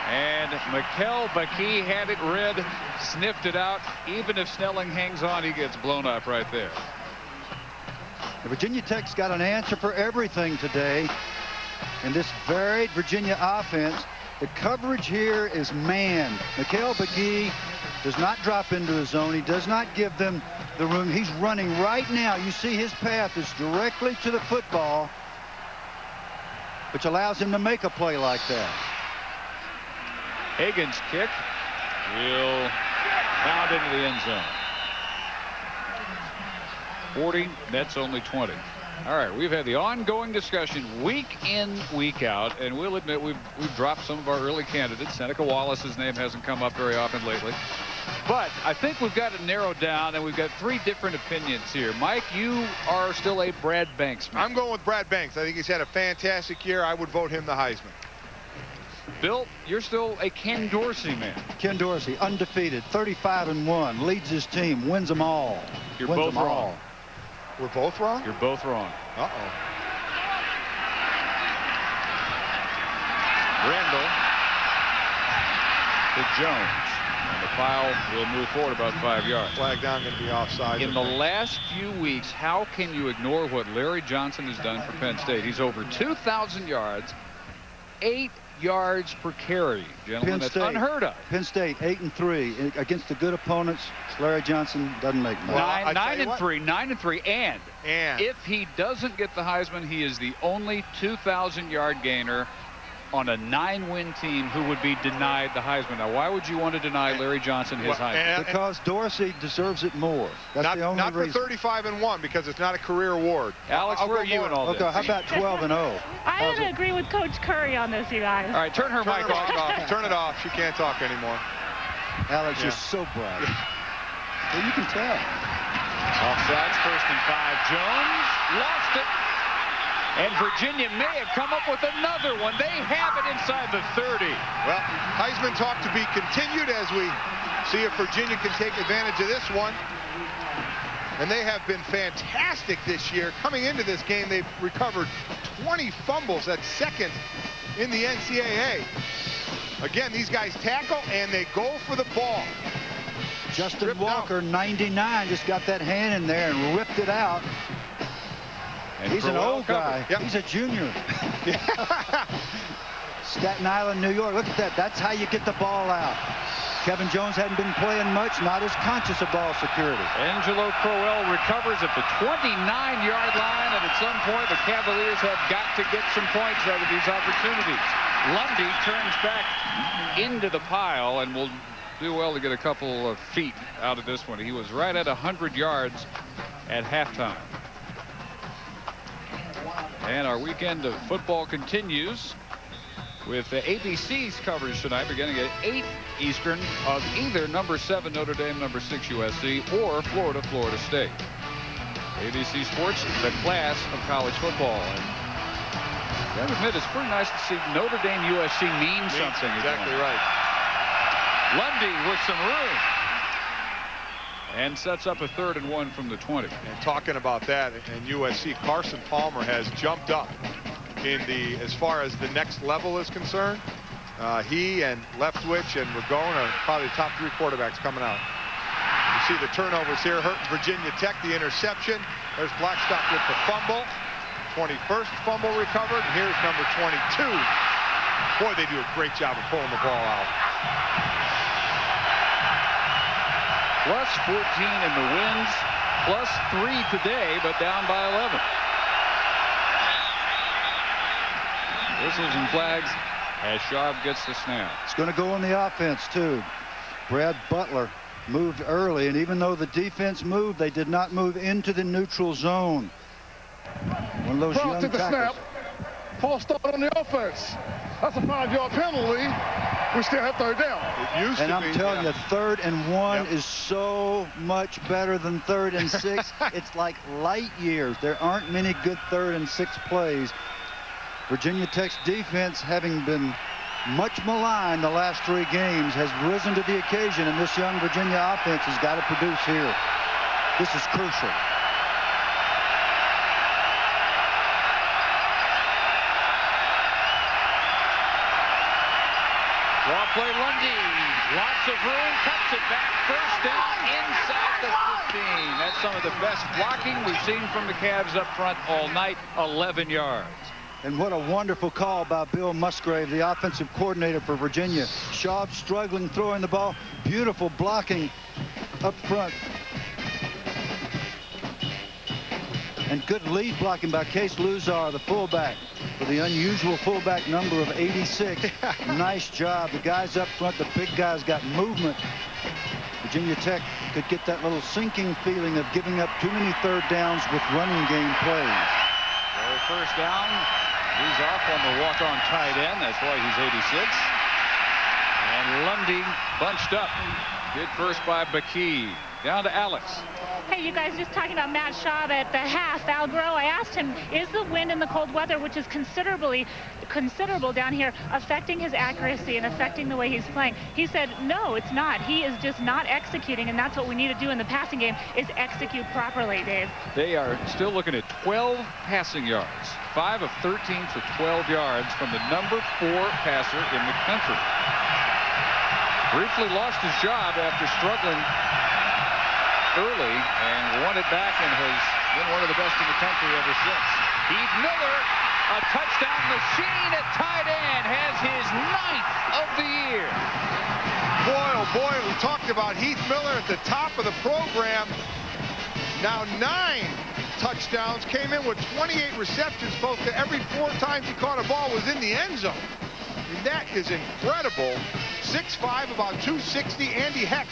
And Mikel Baki had it read, sniffed it out. Even if Snelling hangs on, he gets blown up right there. The Virginia Tech's got an answer for everything today in this varied Virginia offense. The coverage here is man. Mikel Baki does not drop into his zone. He does not give them the room. He's running right now. You see his path is directly to the football, which allows him to make a play like that. Higgins' kick will bound into the end zone. 40, Nets only 20. All right, we've had the ongoing discussion week in, week out, and we'll admit we've dropped some of our early candidates. Seneca Wallace's name hasn't come up very often lately. But I think we've got it narrowed down, and we've got 3 different opinions here. Mike, you are still a Brad Banks man. I'm going with Brad Banks. I think he's had a fantastic year. I would vote him the Heisman. Bill, you're still a Ken Dorsey man. Ken Dorsey, undefeated, 35-1, leads his team, wins them all. You're both wrong. We're both wrong? You're both wrong. Uh-oh. Randall to Jones. And the foul will move forward about 5 yards. Flag down, going to be offside. In the last few weeks, how can you ignore what Larry Johnson has done for Penn State? He's over 2,000 yards, 8 yards per carry. Gentlemen, that's unheard of. Penn State 8-3 against the good opponents. Larry Johnson doesn't make much. 9-3, and if he doesn't get the Heisman, he is the only 2,000-yard gainer on a 9-win team who would be denied the Heisman. Now, why would you want to deny Larry Johnson his Heisman? Because Dorsey deserves it more. That's the only reason. Not for 35-1. Because it's not a career award. Alex, where are you in all this? Okay, how about 12-0? I would agree with Coach Curry on this, you guys. All right, turn her mic off. Turn it off. She can't talk anymore. Alex, you're so bright. Well, you can tell. Offsides, 1st and 5. Jones. lost it. And Virginia may have come up with another one. They have it inside the 30. Well, Heisman talk to be continued as we see if Virginia can take advantage of this one. And they have been fantastic this year. Coming into this game, they've recovered 20 fumbles. That's second in the NCAA. Again, these guys tackle and they go for the ball. Justin Walker, 99, just got that hand in there and ripped it out. And he's an old guy. Yep. He's a junior. Staten Island, New York. Look at that. That's how you get the ball out. Kevin Jones hadn't been playing much, not as conscious of ball security. Angelo Crowell recovers at the 29-yard line, and at some point the Cavaliers have got to get some points out of these opportunities. Lundy turns back into the pile and will do well to get a couple of feet out of this one. He was right at 100 yards at halftime. And our weekend of football continues with the ABC's coverage tonight, beginning at 8 Eastern of either number 7 Notre Dame, number 6 USC, or Florida State. ABC Sports, the class of college football. And I gotta admit, it's pretty nice to see Notre Dame USC mean something. Exactly right. Lundy with some room. And sets up a 3rd and 1 from the 20. And talking about that, and USC, Carson Palmer has jumped up in the, as far as the next level is concerned. He and Leftwich and Ragone are probably the top 3 quarterbacks coming out. You see the turnovers here hurting Virginia Tech, the interception. There's Blackstock with the fumble. 21st fumble recovered, and here's number 22. Boy, they do a great job of pulling the ball out. Plus 14 in the wins, plus 3 today, but down by 11. Whistles and flags as Schaub gets the snap. It's going to go on the offense, too. Brad Butler moved early, and even though the defense moved, they did not move into the neutral zone. One of those young to the tackles. snap. False start on the offense. That's a 5-yard penalty. We still have 3rd down. It used and to I'm be, telling you, 3rd and 1 is so much better than 3rd and 6. It's like light years. There aren't many good 3rd and 6 plays. Virginia Tech's defense, having been much maligned the last 3 games, has risen to the occasion, and this young Virginia offense has got to produce here. This is crucial. Draw play Lundy. Lots of room. Cuts it back. 1st down inside the 15. That's some of the best blocking we've seen from the Cavs up front all night. 11 yards. And what a wonderful call by Bill Musgrave, the offensive coordinator for Virginia. Schaub struggling throwing the ball. Beautiful blocking up front. And good lead blocking by Case Luzar, the fullback, with the unusual fullback number of 86. Nice job. The guys up front, the big guys, got movement. Virginia Tech could get that little sinking feeling of giving up too many 3rd downs with running game plays. Well, 1st down. Luzar, former walk-on tight end. That's why he's 86. And Lundy bunched up. Good first by Bakee. Down to Alex. Hey, you guys, just talking about Matt Schaub at the half. Al Groh, I asked him, is the wind and the cold weather, which is considerable down here, affecting his accuracy and affecting the way he's playing? He said, no, it's not. He is just not executing, and that's what we need to do in the passing game, is execute properly, Dave. They are still looking at 12 passing yards. 5 of 13 for 12 yards from the number 4 passer in the country. Briefly lost his job after struggling early and won it back and has been one of the best in the country ever since. Heath Miller, a touchdown machine at tight end, has his 9th of the year. Boy, oh boy, we talked about Heath Miller at the top of the program. Now 9 touchdowns, came in with 28 receptions, close to every 4 times he caught a ball was in the end zone. I mean, that is incredible. 6'5", about 260. Andy Heck,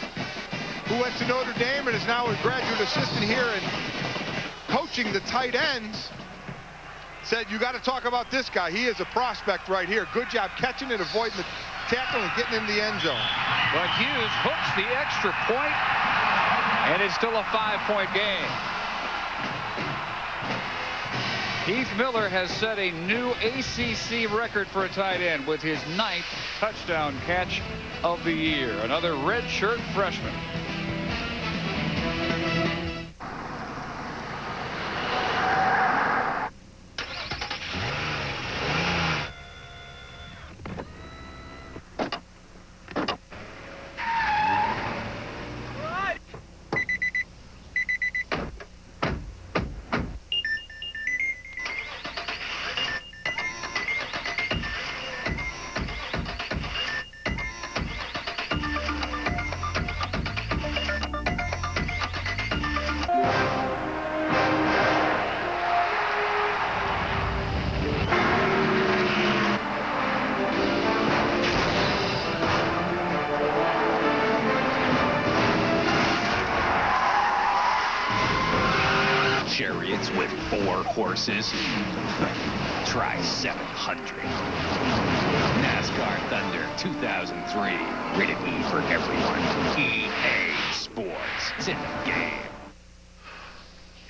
who went to Notre Dame and is now a graduate assistant here and coaching the tight ends, said, you got to talk about this guy. He is a prospect right here. Good job catching and avoiding the tackle and getting in the end zone. But Hughes hooks the extra point, and it's still a 5-point game. Heath Miller has set a new ACC record for a tight end with his 9th touchdown catch of the year. Another redshirt freshman. Chariots with 4 horses. Try 700. NASCAR Thunder 2003. Rated E for everyone. EA Sports. It's in the game.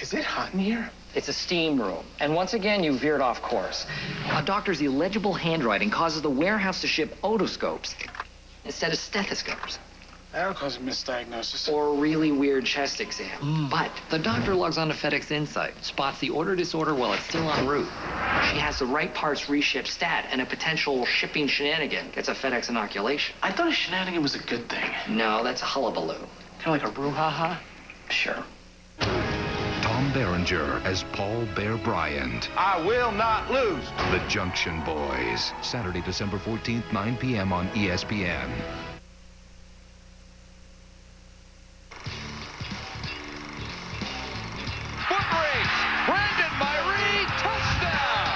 Is it hot in here? It's a steam room. And once again, you veered off course. A doctor's illegible handwriting causes the warehouse to ship otoscopes instead of stethoscopes. That'll cause a misdiagnosis. Or a really weird chest exam. But the doctor logs on to FedEx Insight, spots the order disorder while it's still en route. She has the right parts reshipped stat, and a potential shipping shenanigan gets a FedEx inoculation. I thought a shenanigan was a good thing. No, that's a hullabaloo. Kind of like a brouhaha? Sure. Tom Berenger as Paul Bear Bryant. I will not lose. The Junction Boys. Saturday, December 14th, 9 p.m. on ESPN. Brandon Myree, touchdown!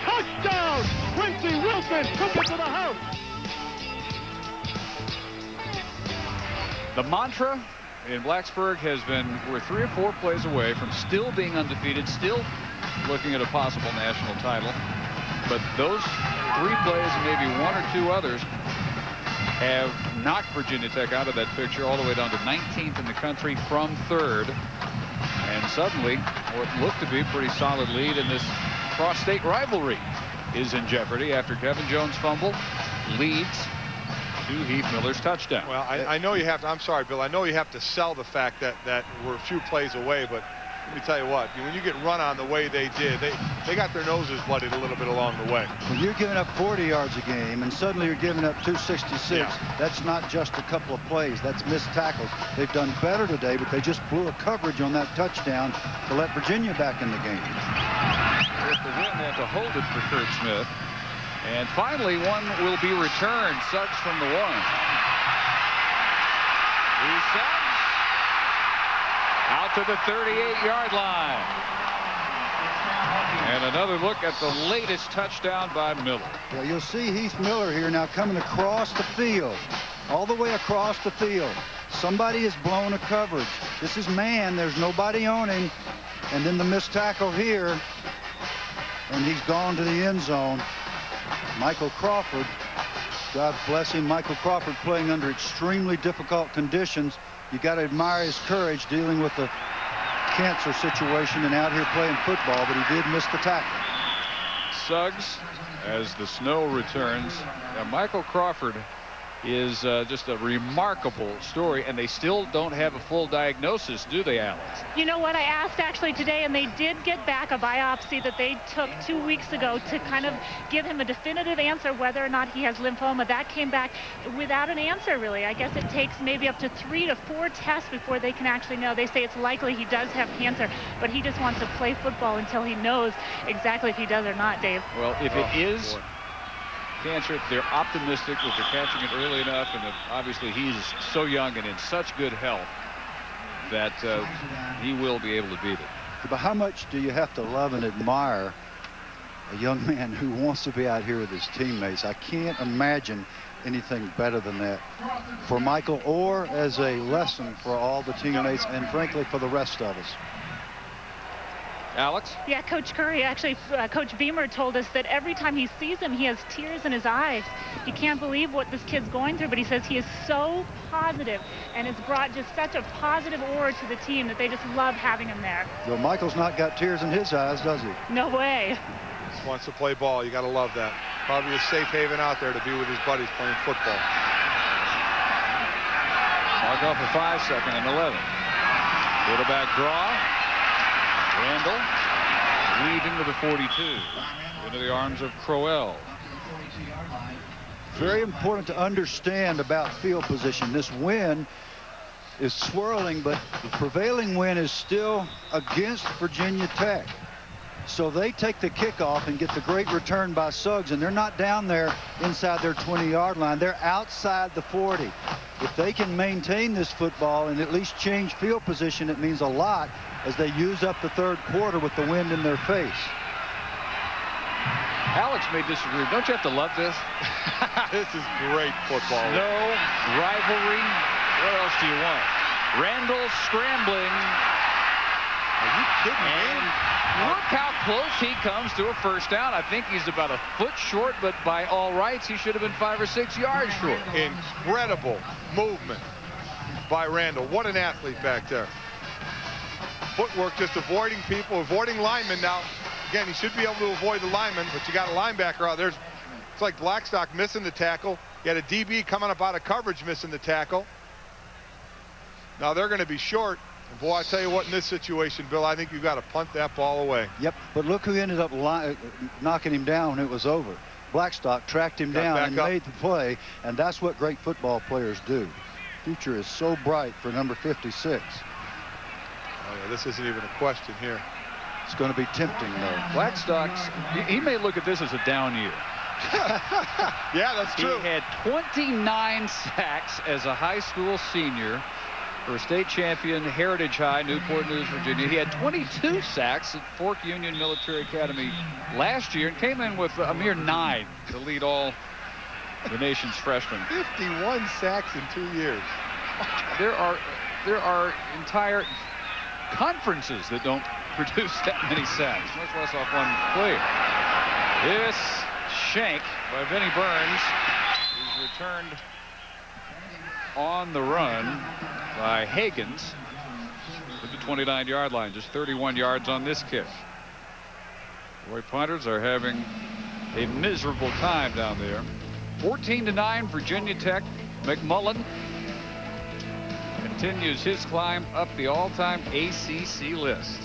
Touchdown! Quincy Wilson took it to the house. The mantra in Blacksburg has been, we're 3 or 4 plays away from still being undefeated, still looking at a possible national title. But those 3 plays and maybe 1 or 2 others have knocked Virginia Tech out of that picture all the way down to 19th in the country from 3rd. And suddenly, what looked to be a pretty solid lead in this cross-state rivalry is in jeopardy after Kevin Jones' fumble leads to Heath Miller's touchdown. Well, I know you have to, I'm sorry, Bill, I know you have to sell the fact that we're a few plays away, but let me tell you what, when you get run on the way they did, they got their noses bloodied a little bit along the way. When you're giving up 40 yards a game and suddenly you're giving up 266, yeah. That's not just a couple of plays, that's missed tackles. They've done better today, but they just blew a coverage on that touchdown to let Virginia back in the game. With the win, they have to hold it for Curt Smith. And finally, one will be returned. Suggs from the 1. He's Suggs out to the 38-yard line. And another look at the latest touchdown by Miller. Yeah, you'll see Heath Miller here now coming across the field, all the way across the field. Somebody has blown a coverage. This is man. There's nobody on him. And then the missed tackle here. And he's gone to the end zone. Michael Crawford, God bless him, Michael Crawford playing under extremely difficult conditions. You got to admire his courage dealing with the cancer situation and out here playing football, but he did miss the tackle. Suggs, as the snow returns. Now, Michael Crawford is just a remarkable story, and they still don't have a full diagnosis, do they, Alex? You know what? I asked actually today, and they did get back a biopsy that they took 2 weeks ago to kind of give him a definitive answer whether or not he has lymphoma. That came back without an answer, really. I guess it takes maybe up to 3 to 4 tests before they can actually know. They say it's likely he does have cancer, but he just wants to play football until he knows exactly if he does or not, Dave. Well, if it is cancer, they're optimistic that they're catching it early enough, and that obviously he's so young and in such good health that he will be able to beat it. But how much do you have to love and admire a young man who wants to be out here with his teammates? I can't imagine anything better than that for Michael, or as a lesson for all the teammates and frankly for the rest of us. Alex? Yeah, Coach Curry, actually, Coach Beamer told us that every time he sees him, he has tears in his eyes. He can't believe what this kid's going through, but he says he is so positive and has brought just such a positive aura to the team that they just love having him there. Well, Michael's not got tears in his eyes, does he? No way. Just wants to play ball. You got to love that. Probably a safe haven out there to be with his buddies playing football. Mark off a 5-second and 11. Quarterback draw. Randall weaving to the 42. Into the arms of Crowell. Very important to understand about field position. This wind is swirling, but the prevailing wind is still against Virginia Tech. So they take the kickoff and get the great return by Suggs, and they're not down there inside their 20-yard line. They're outside the 40. If they can maintain this football and at least change field position, it means a lot as they use up the third quarter with the wind in their face. Alex may disagree. Don't you have to love this? This is great football. No rivalry. What else do you want? Randall scrambling. Are you kidding me? Look how close he comes to a first down. I think he's about a foot short, but by all rights, he should have been 5 or 6 yards short. Incredible movement by Randall. What an athlete back there. Footwork, just avoiding people, avoiding linemen. Now, again, he should be able to avoid the linemen, but you got a linebacker out there. It's like Blackstock missing the tackle. You had a DB coming up out of coverage missing the tackle. Now they're going to be short. And boy, I tell you what, in this situation, Bill, I think you've got to punt that ball away. Yep, but look who ended up knocking him down when it was over. Blackstock tracked him down and made the play, and that's what great football players do. Future is so bright for number 56. Oh, yeah, this isn't even a question here. It's going to be tempting, though. Blackstock's, he may look at this as a down year. Yeah, that's true. He had 29 sacks as a high school senior for state champion Heritage High, Newport News, Virginia. He had 22 sacks at Fork Union Military Academy last year and came in with a mere 9 to lead all the nation's freshmen. 51 sacks in 2 years. There are entire conferences that don't produce that many sacks, much less off one play. This shank by Vinnie Burns is returned on the run by Hagans at the 29-yard line, just 31 yards on this kick. Boy, punters are having a miserable time down there. 14-9 Virginia Tech. McMullen continues his climb up the all-time ACC list.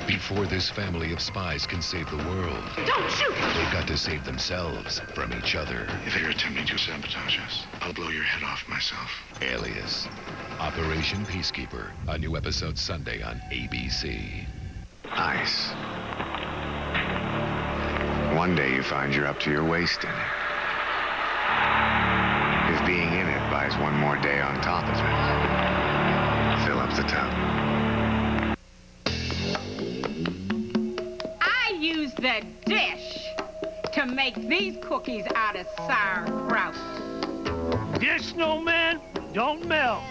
Before this family of spies can save the world, Don't shoot! they've got to save themselves from each other. If you're attempting to sabotage us, I'll blow your head off myself. Alias. Operation Peacekeeper. A new episode Sunday on ABC. Nice. One day you find you're up to your waist in it. If being in it buys one more day on top of it, fill up the tub. I use the dish to make these cookies out of sauerkraut. Dish, snowman, don't melt.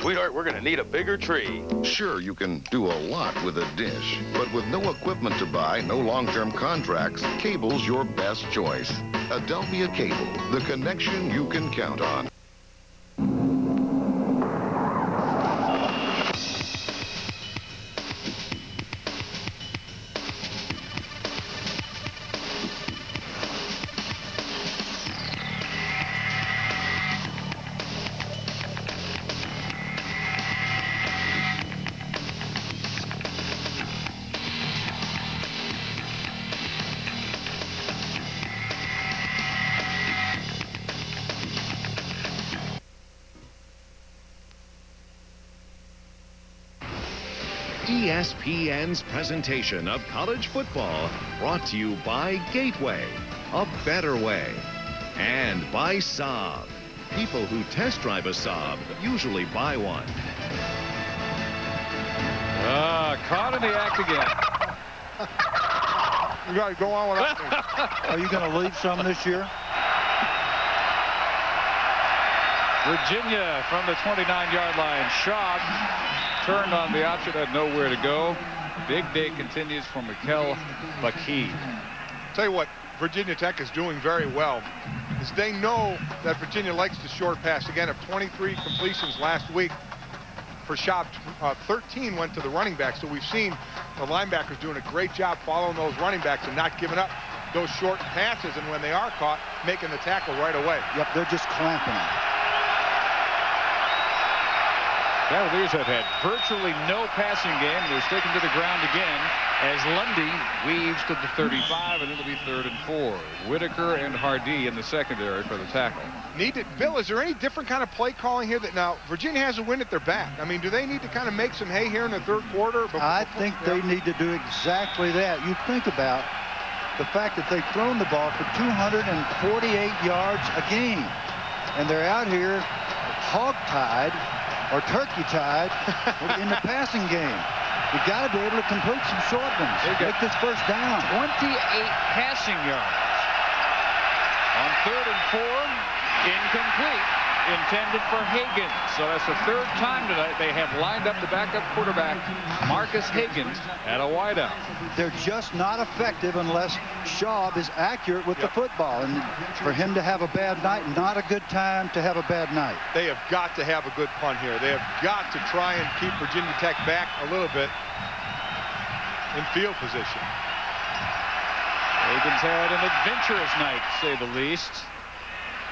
Sweetheart, we're gonna need a bigger tree. Sure, you can do a lot with a dish, but with no equipment to buy, no long-term contracts, cable's your best choice. Adelphia Cable, the connection you can count on. ESPN's presentation of college football brought to you by Gateway, a better way, and by Saab. People who test drive a Saab usually buy one. Caught in the act again. You got to go on without me. Are you going to leave some this year? Virginia from the 29-yard line. Schaub turned on the option, had nowhere to go. Big day continues for Mikel Bakee. Tell you what, Virginia Tech is doing very well is they know that Virginia likes the short pass. Again, of 23 completions last week for Schaub, 13 went to the running back. So we've seen the linebackers doing a great job following those running backs and not giving up those short passes, and when they are caught, making the tackle right away. Yep, they're just clamping them. Cavaliers have had virtually no passing game. They're sticking to the ground again as Lundy weaves to the 35, and it'll be 3rd and 4. Whitaker and Hardy in the secondary for the tackle. Bill, is there any different kind of play calling here that now Virginia has a win at their back? I mean, do they need to kind of make some hay here in the 3rd quarter? I think they need to do exactly that. You think about the fact that they've thrown the ball for 248 yards a game, and they're out here hog-tied or turkey-tied in the passing game. You've got to be able to complete some short ones. Make this first down. 28 passing yards. On 3rd and 4, incomplete. Intended for Higgins. So that's the 3rd time tonight they have lined up the backup quarterback, Marcus Higgins, at a wideout. They're just not effective unless Schaub is accurate with the football. And for him to have a bad night, not a good time to have a bad night. They have got to have a good punt here. They have got to try and keep Virginia Tech back a little bit in field position. Higgins had an adventurous night, to say the least.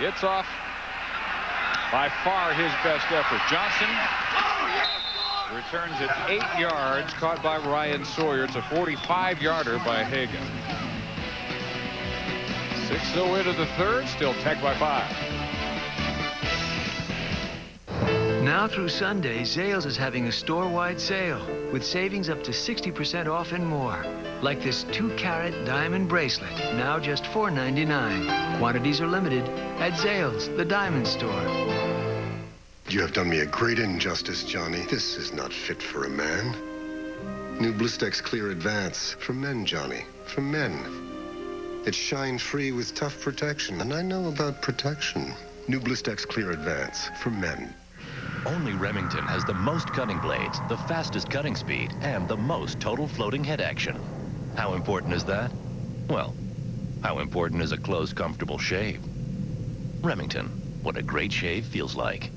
Gets off by far his best effort. Johnson returns it 8 yards, caught by Ryan Sawyer. It's a 45-yarder by Hagan. 6-0 into the 3rd, still Tech by 5. Now through Sunday, Zales is having a store-wide sale with savings up to 60% off and more. Like this 2-carat diamond bracelet, now just $4.99. Quantities are limited at Zales, the diamond store. You have done me a great injustice, Johnny. This is not fit for a man. New Blistex Clear Advance. For men, Johnny. For men. It's shine-free with tough protection, and I know about protection. New Blistex Clear Advance. For men. Only Remington has the most cutting blades, the fastest cutting speed, and the most total floating head action. How important is that? Well, how important is a close, comfortable shave? Remington, what a great shave feels like.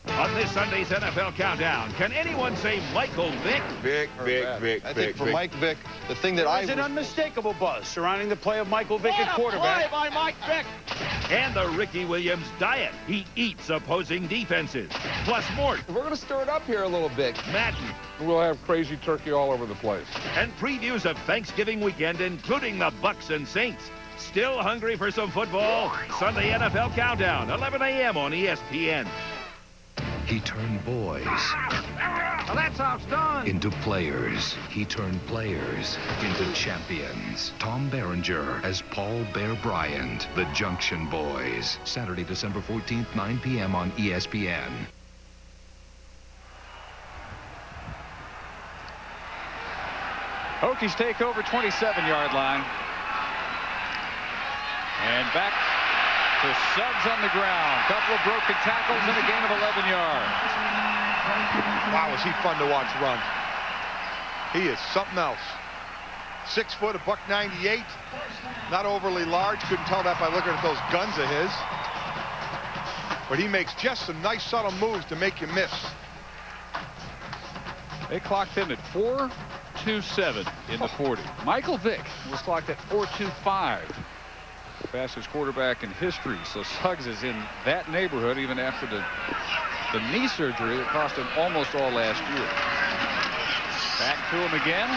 On this Sunday's NFL Countdown, can anyone say Michael Vick? Vick. I think for Mike Vick, the thing that There's an unmistakable buzz surrounding the play of Michael Vick at quarterback. Play by Mike Vick. And the Ricky Williams diet. He eats opposing defenses. Plus more. We're going to stir it up here a little bit. Madden. We'll have crazy turkey all over the place. And previews of Thanksgiving weekend, including the Bucks and Saints. Still hungry for some football? Sunday NFL Countdown, 11 a.m. on ESPN. He turned boys Well, that's how it's done. into players. He turned players into champions. Tom Berenger as Paul Bear Bryant, the Junction Boys. Saturday, December 14th, 9 p.m. on ESPN. Hokies take over 27-yard line. And back to Suggs on the ground. Couple of broken tackles and a gain of 11 yards. Wow, is he fun to watch run. He is something else. 6 foot, $198. Not overly large. Couldn't tell that by looking at those guns of his. But he makes just some nice subtle moves to make you miss. They clocked him at 4.27 in the 40. Michael Vick was clocked at 4.25. Fastest quarterback in history. So Suggs is in that neighborhood even after the knee surgery that cost him almost all last year. Back to him again.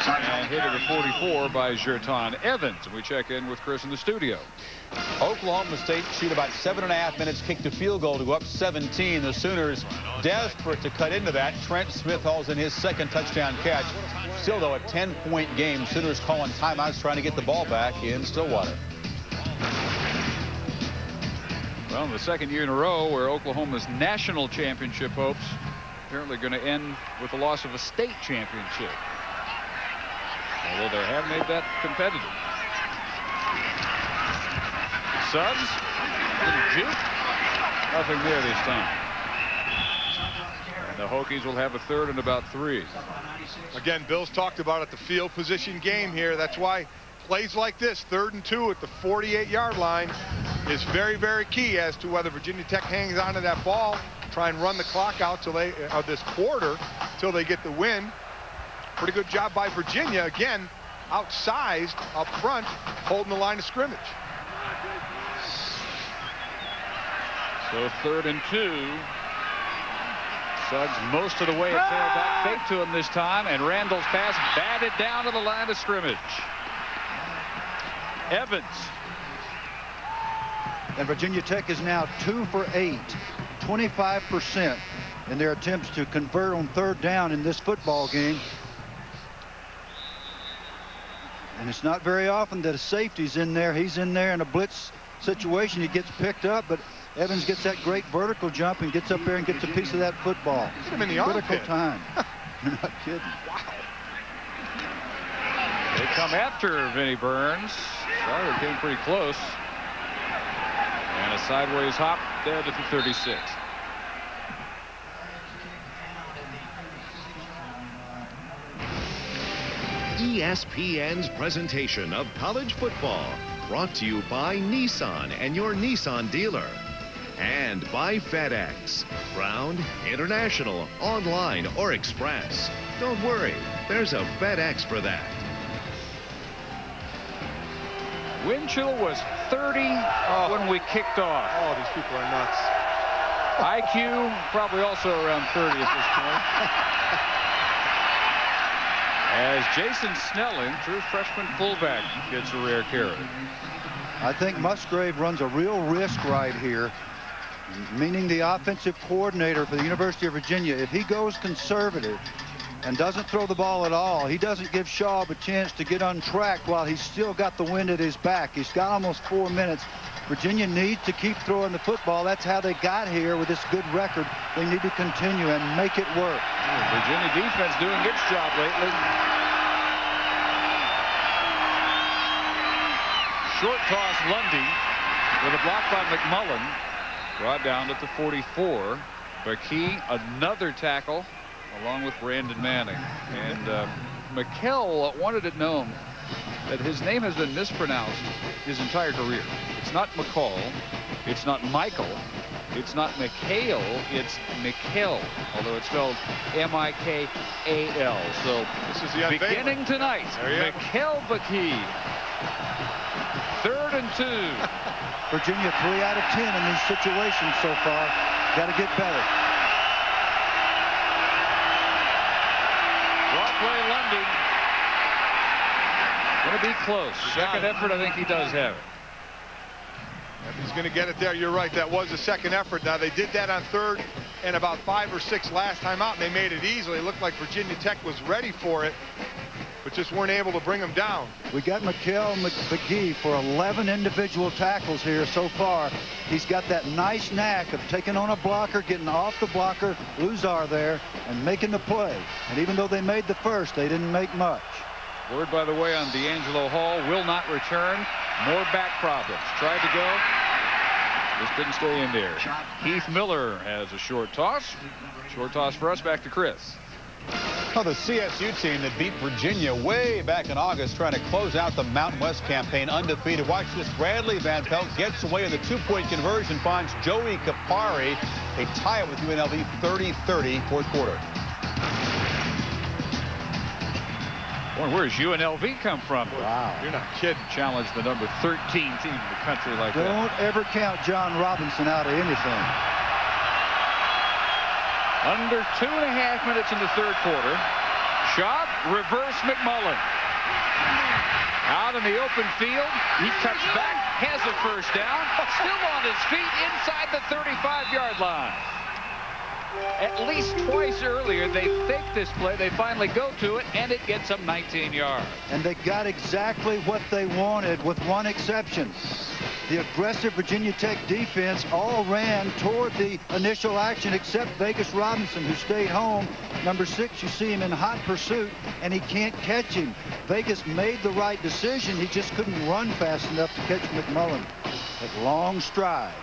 And hit at a 44 by Jerton Evans. We check in with Chris in the studio. Oklahoma State shoot about 7.5 minutes, kicked a field goal to go up 17. The Sooners desperate to cut into that. Trent Smith hauls in his second touchdown catch. Still, though, a 10-point game. Sooners calling timeouts, trying to get the ball back in Stillwater. Well, the second year in a row where Oklahoma's national championship hopes apparently going to end with the loss of a state championship. Although they have made that competitive. Suggs, little juke. Nothing there this time. And the Hokies will have a third and about 3. Again, Bill's talked about it, the field position game here. That's why plays like this, 3rd and 2 at the 48-yard line, is very, very key as to whether Virginia Tech hangs on to that ball, try and run the clock out till they this quarter till they get the win. Pretty good job by Virginia. Again, outsized up front, holding the line of scrimmage. So 3rd and 2. Suggs most of the way at tailback, fake to him this time, and Randall's pass batted down to the line of scrimmage. Evans. And Virginia Tech is now 2 for 8, 25% in their attempts to convert on 3rd down in this football game. And it's not very often that a safety's in there. He's in there in a blitz situation. He gets picked up, but Evans gets that great vertical jump and gets up there and gets a piece of that football. Put him in the critical armpit. time. You're not kidding. Wow. They come after Vinnie Burns. Sawyer came pretty close. And a sideways hop there to the 36. ESPN's presentation of college football, brought to you by Nissan and your Nissan dealer. And by FedEx. Ground, international, online, or express. Don't worry, there's a FedEx for that. Wind chill was 30 when we kicked off. Oh, these people are nuts. IQ probably also around 30 at this point. As Jason Snelling, true freshman fullback, gets a rare carry. I think Musgrave runs a real risk right here, meaning the offensive coordinator for the University of Virginia. If he goes conservative and doesn't throw the ball at all, he doesn't give Schaub a chance to get untracked while he's still got the wind at his back. He's got almost 4 minutes. Virginia needs to keep throwing the football. That's how they got here with this good record. They need to continue and make it work. Virginia defense doing its job lately. Short toss Lundy with a block by McMullen. Brought down at the 44. McKee, another tackle, along with Brandon Manning. And McKell wanted it known that his name has been mispronounced his entire career. It's not McCall. It's not Michael. It's not McHale. It's Mikkel, although it's spelled M-I-K-A-L. So this is the beginning tonight, Mikkel McKee. 3rd and 2. Virginia 3 out of 10 in these situations so far. Got to get better. Broadway Lundy. Going to be close. Second effort, I think he does have it. If he's going to get it there, you're right. That was a second effort. Now, they did that on 3rd and about 5 or 6 last time out, and they made it easily. It looked like Virginia Tech was ready for it, but just weren't able to bring him down. We got Mikkel McGee for 11 individual tackles here so far. He's got that nice knack of taking on a blocker, getting off the blocker, Luzar there, and making the play. And even though they made the first, they didn't make much. Word, by the way, on D'Angelo Hall, will not return. More back problems. Tried to go. Just didn't stay in there. Heath Miller has a short toss. Short toss for us. Back to Chris. Well, the CSU team that beat Virginia way back in August, trying to close out the Mountain West campaign undefeated. Watch this. Bradley Van Pelt gets away with a 2-point conversion, finds Joey Kapari. They tie it with UNLV 30-30, fourth quarter. Boy, where's UNLV come from? Wow. You're not kidding. Challenge the number 13 team in the country like that. Don't ever count John Robinson out of anything. Under 2.5 minutes in the third quarter. Schaub, reverse McMullen. Out in the open field. He cuts back, has a first down. Still on his feet inside the 35-yard line. At least twice earlier, they faked this play. They finally go to it, and it gets them 19 yards. And they got exactly what they wanted, with one exception. The aggressive Virginia Tech defense all ran toward the initial action, except Vegas Robinson, who stayed home. Number 6, you see him in hot pursuit, and he can't catch him. Vegas made the right decision. He just couldn't run fast enough to catch McMullen. That long stride.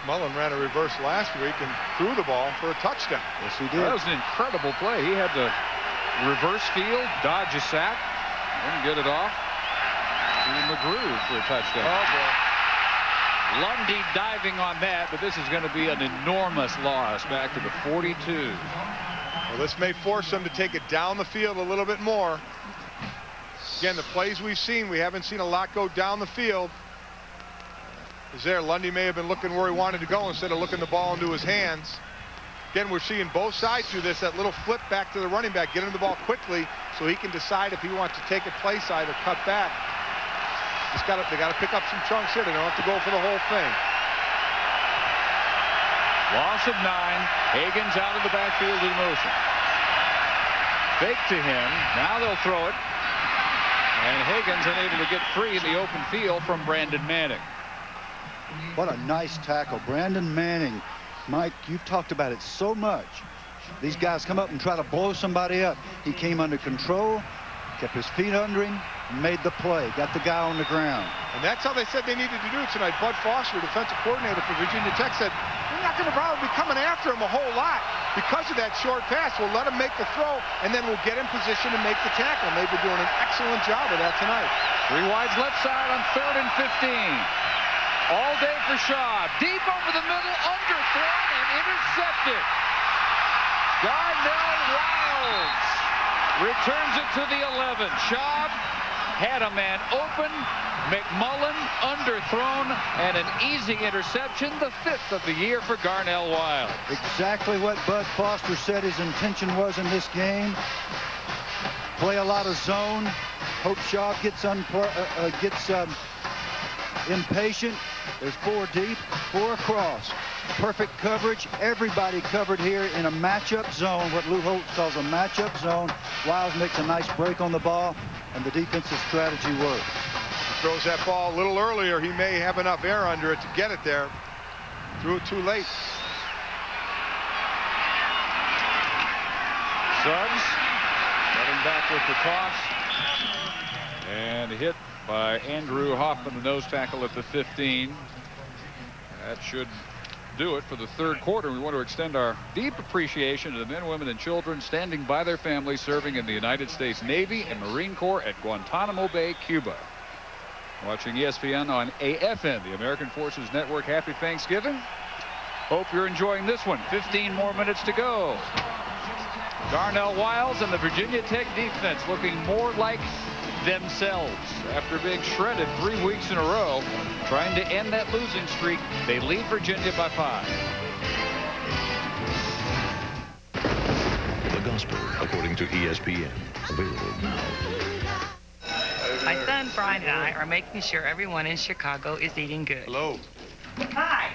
Mullen ran a reverse last week and threw the ball for a touchdown. Yes, he did. That was an incredible play. He had to reverse field, dodge a sack, and get it off to McGrew for a touchdown. Oh, boy. Lundy diving on that, but this is going to be an enormous loss back to the 42. Well, this may force them to take it down the field a little bit more. Again, the plays we've seen, we haven't seen a lot go down the field. Is there? Lundy may have been looking where he wanted to go instead of looking the ball into his hands. Again, we're seeing both sides do this, that little flip back to the running back, get him the ball quickly so he can decide if he wants to take it play side or cut back. They got to pick up some chunks here. They don't have to go for the whole thing. Loss of 9. Higgins out of the backfield in motion. Fake to him. Now they'll throw it. And Higgins unable to get free in the open field from Brandon Manning. What a nice tackle. Brandon Manning. Mike, you've talked about it so much. These guys come up and try to blow somebody up. He came under control, kept his feet under him, and made the play. Got the guy on the ground. And that's how they said they needed to do it tonight. Bud Foster, defensive coordinator for Virginia Tech, said, we're not going to probably be coming after him a whole lot because of that short pass. We'll let him make the throw, and then we'll get in position to make the tackle. And they've been doing an excellent job of that tonight. 3 wides left side on 3rd and 15. All day for Schaub. Deep over the middle, underthrown and intercepted. Darnell Wiles returns it to the 11. Schaub had a man open. McMullen underthrown and an easy interception, the 5th of the year for Darnell Wiles. Exactly what Bud Foster said his intention was in this game. Play a lot of zone. Hope Schaub gets impatient. There's 4 deep, 4 across. Perfect coverage. Everybody covered here in a matchup zone, what Lou Holtz calls a matchup zone. Wiles makes a nice break on the ball, and the defensive strategy works. He throws that ball a little earlier. He may have enough air under it to get it there. Threw it too late. Suggs getting back with the toss. And hit by Andrew Hoffman, the nose tackle at the 15. That should do it for the 3rd quarter. We want to extend our deep appreciation to the men, women, and children standing by their families serving in the United States Navy and Marine Corps at Guantanamo Bay, Cuba. Watching ESPN on AFN, the American Forces Network. Happy Thanksgiving. Hope you're enjoying this one. 15 more minutes to go. Darnell Wiles and the Virginia Tech defense looking more like themselves after being shredded 3 weeks in a row, trying to end that losing streak. They lead Virginia by 5. The Gospel, according to ESPN. Available now. My son Brian and I are making sure everyone in Chicago is eating good. Hello. Hi.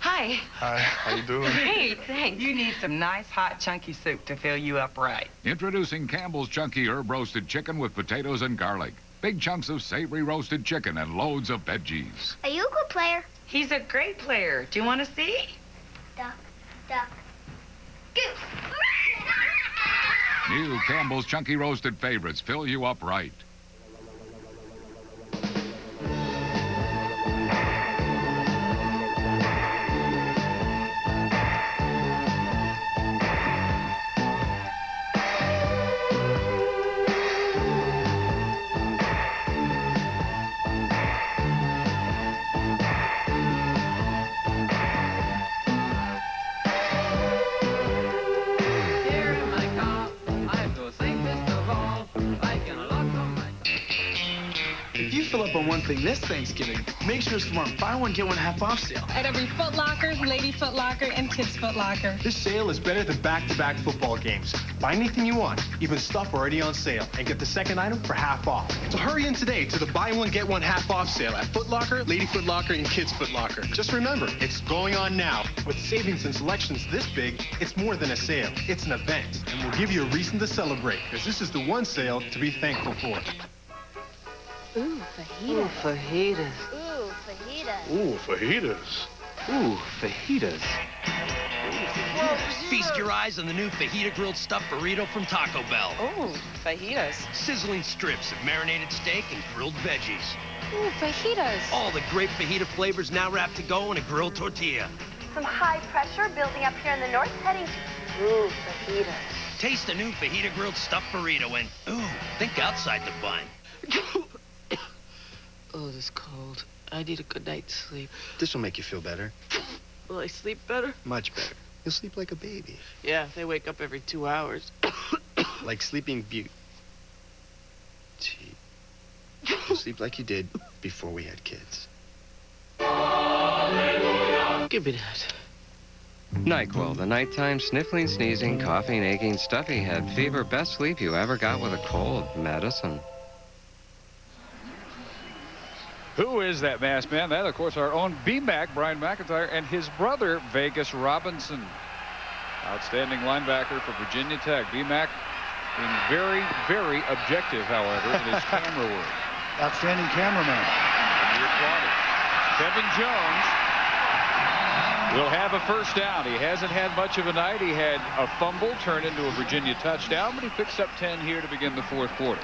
Hi. Hi, how you doing? Hey, thanks. You need some nice, hot, chunky soup to fill you up right. Introducing Campbell's Chunky Herb Roasted Chicken with potatoes and garlic. Big chunks of savory roasted chicken and loads of veggies. Are you a good player? He's a great player. Do you want to see? Duck, duck, goose. New Campbell's Chunky Roasted Favorites fill you up right. On one thing this Thanksgiving, make sure it's from our buy one get one half off sale at every Foot Locker, Lady Foot Locker, and Kids Foot Locker. This sale is better than back-to-back football games. Buy anything you want, even stuff already on sale, and get the second item for half off. So hurry in today to the buy one get one half off sale at Foot Locker, Lady Foot Locker, and Kids Foot Locker. Just remember, it's going on now. With savings and selections this big, it's more than a sale. It's an event, and we'll give you a reason to celebrate, because this is the one sale to be thankful for. Ooh, fajitas. Ooh, fajitas. Ooh, fajitas. Ooh, fajitas. Ooh, fajitas. Feast your eyes on the new fajita grilled stuffed burrito from Taco Bell. Ooh, fajitas. Sizzling strips of marinated steak and grilled veggies. Ooh, fajitas. All the great fajita flavors now wrapped to go in a grilled tortilla. Some high pressure building up here in the north, heading to... Ooh, fajitas. Taste the new fajita grilled stuffed burrito and, ooh, think outside the bun. Oh, this cold. I need a good night's sleep. This will make you feel better. Will I sleep better? Much better. You'll sleep like a baby. Yeah, they wake up every 2 hours. Like Sleeping Beauty. You'll sleep like you did before we had kids. Give me that. NyQuil, the nighttime sniffling, sneezing, coughing, aching, stuffy head, fever, best sleep you ever got with a cold medicine. Who is that masked man? That, of course, our own B-Mac, Brian McIntyre, and his brother, Vegas Robinson. Outstanding linebacker for Virginia Tech. B-Mac being very, very objective, however, in his camera work. Outstanding cameraman. Kevin Jones will have a first down. He hasn't had much of a night. He had a fumble turn into a Virginia touchdown, but he picks up 10 here to begin the fourth quarter.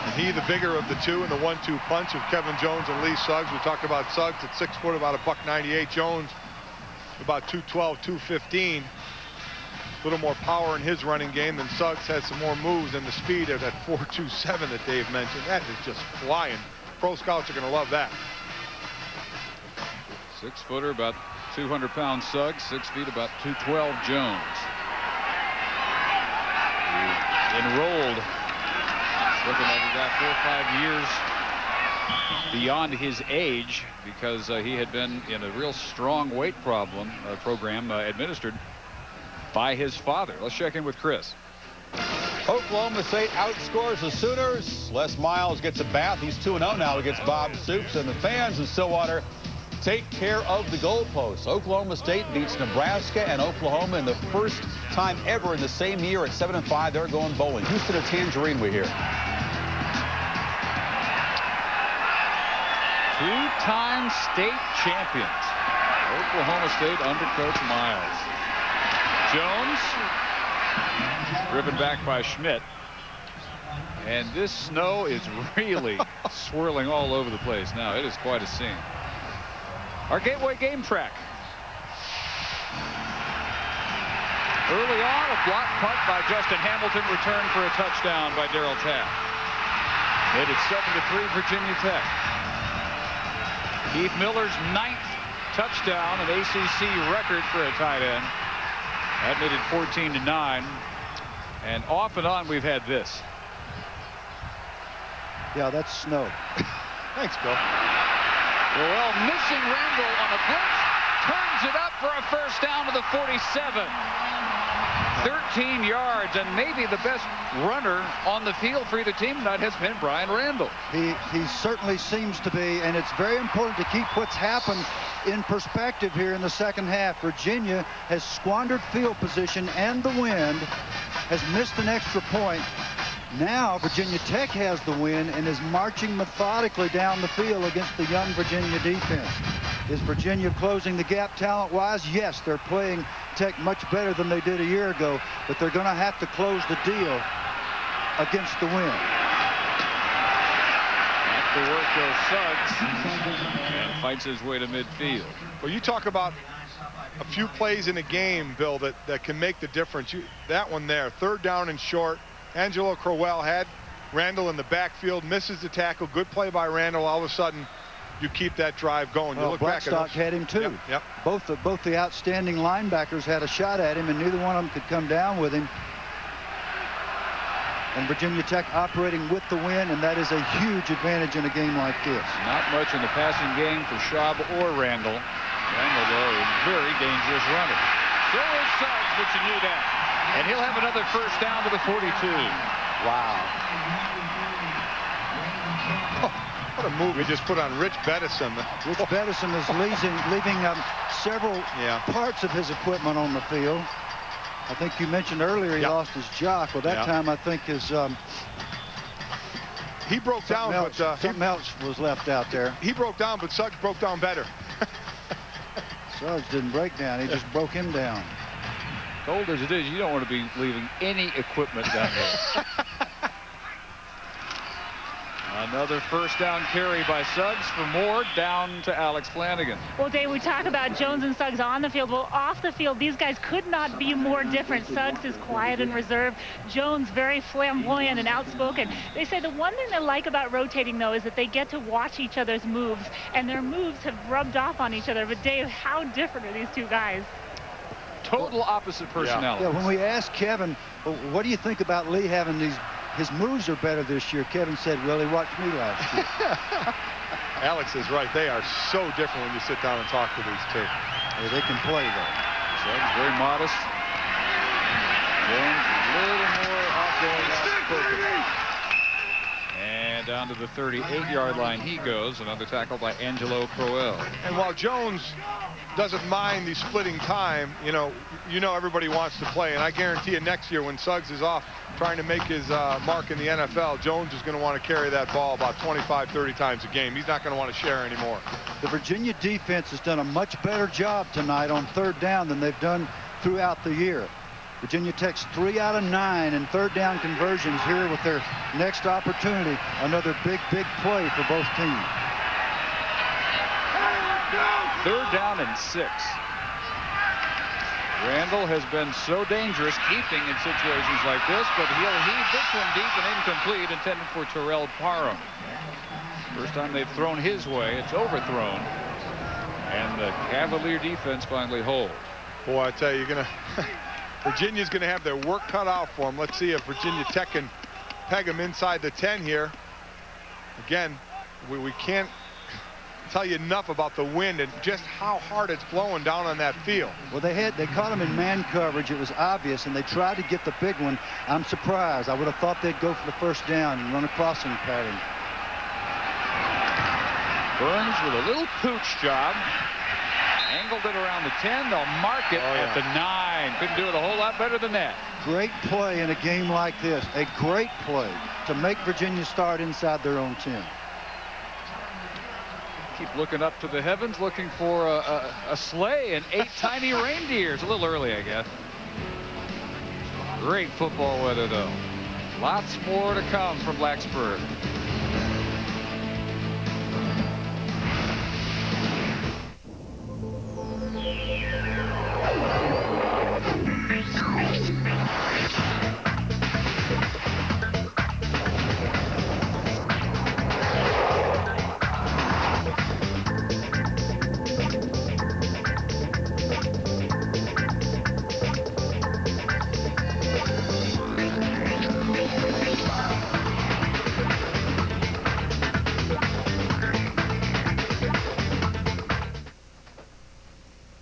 And he, the bigger of the two, in the 1-2 punch of Kevin Jones and Lee Suggs. We talked about Suggs at 6 foot, about $198. Jones about 212, 215. A little more power in his running game than Suggs. Has some more moves and the speed of that 4.27 that Dave mentioned. That is just flying. Pro scouts are going to love that. 6-footer, about 200-pound Suggs, 6 feet, about 212 Jones. He enrolled, looking like he got 4 or 5 years beyond his age because he had been in a real strong weight program administered by his father. Let's check in with Chris. Oklahoma State outscores the Sooners. Les Miles gets a bath. He's 2-0 now against Bob Stoops, and the fans in Stillwater take care of the goalposts. Oklahoma State beats Nebraska and Oklahoma in the first time ever in the same year at 7-5. They're going bowling. Houston a Tangerine, we hear. Two-time state champions. Oklahoma State under Coach Miles. Jones, driven back by Schmidt. And this snow is really swirling all over the place now. It is quite a scene. Our Gateway game track. Early on, a block punt by Justin Hamilton, returned for a touchdown by Darryl Tapp. Made it 7-3 Virginia Tech. Keith Miller's 9th touchdown, an ACC record for a tight end. That made it 14-9. And off and on, we've had this. Yeah, that's snow. Thanks, Bill. Well, missing Randall on a blitz, turns it up for a first down to the 47. 13 yards, and maybe the best runner on the field for either team tonight has been Brian Randall. He certainly seems to be, and it's very important to keep what's happened in perspective here in the second half. Virginia has squandered field position and the wind, has missed an extra point. Now Virginia Tech has the win and is marching methodically down the field against the young Virginia defense. Is Virginia closing the gap talent-wise? Yes, they're playing Tech much better than they did a year ago, but they're going to have to close the deal against the win. Back to work goes Suggs and fights his way to midfield. Well, you talk about a few plays in a game, Bill, that can make the difference. That one there, 3rd down and short. Angelo Crowell had Randall in the backfield, misses the tackle. Good play by Randall. All of a sudden, you keep that drive going. You look back at Blackstock had him too. Yep. Both the outstanding linebackers had a shot at him, and neither one of them could come down with him. And Virginia Tech operating with the win, and that is a huge advantage in a game like this. Not much in the passing game for Schaub or Randall. Randall, though, a very dangerous runner. So is Suggs, but you knew that. And he'll have another first down to the 42. Wow. What a move he just put on Rich Beddison. Rich Beddison is leaving several parts of his equipment on the field. I think you mentioned earlier he lost his jock. Well, that time I think his he broke down, but something else was left out there. He broke down, but Suggs broke down better. Suggs didn't break down. He just broke him down. Cold as it is, you don't want to be leaving any equipment down there. Another first down carry by Suggs for Moore, down to Alex Flanagan. Well, Dave, we talk about Jones and Suggs on the field. Well, off the field, these guys could not be more different. Suggs is quiet and reserved. Jones very flamboyant and outspoken. They say the one thing they like about rotating, though, is that they get to watch each other's moves, and their moves have rubbed off on each other. But, Dave, how different are these two guys? Total opposite personality. Yeah, when we asked Kevin, well, what do you think about Lee having his moves are better this year, Kevin said, really watched me last year. Alex is right. They are so different when you sit down and talk to these two. Yeah, they can play, though. Suggs very modest. Jones a little more outgoing. And down to the 38-yard line he goes. Another tackle by Angelo Crowell. And while Jones doesn't mind the splitting time, you know everybody wants to play. And I guarantee you next year when Suggs is off trying to make his mark in the NFL, Jones is going to want to carry that ball about 25, 30 times a game. He's not going to want to share anymore. The Virginia defense has done a much better job tonight on third down than they've done throughout the year. Virginia Tech's 3 out of 9 in third down conversions here with their next opportunity. Another big play for both teams. Third down and 6. Randall has been so dangerous keeping in situations like this, but he'll heave this one deep and incomplete, intended for Terrell Parham. First time they've thrown his way, it's overthrown. And the Cavalier defense finally holds. Boy, I tell you, Virginia's going to have their work cut out for them. Let's see if Virginia Tech can peg them inside the 10 here. Again, we can't tell you enough about the wind and just how hard it's blowing down on that field. Well, they caught him in man coverage. It was obvious, and they tried to get the big one. I'm surprised. I would have thought they'd go for the first down and run a crossing pattern. Burns with a little pooch job. Angled it around the 10. They'll mark it at the 9. Couldn't do it a whole lot better than that. Great play in a game like this. A great play to make Virginia start inside their own 10. Keep looking up to the heavens, looking for a sleigh and 8 tiny reindeers. A little early, I guess. Great football weather, though. Lots more to come from Blacksburg.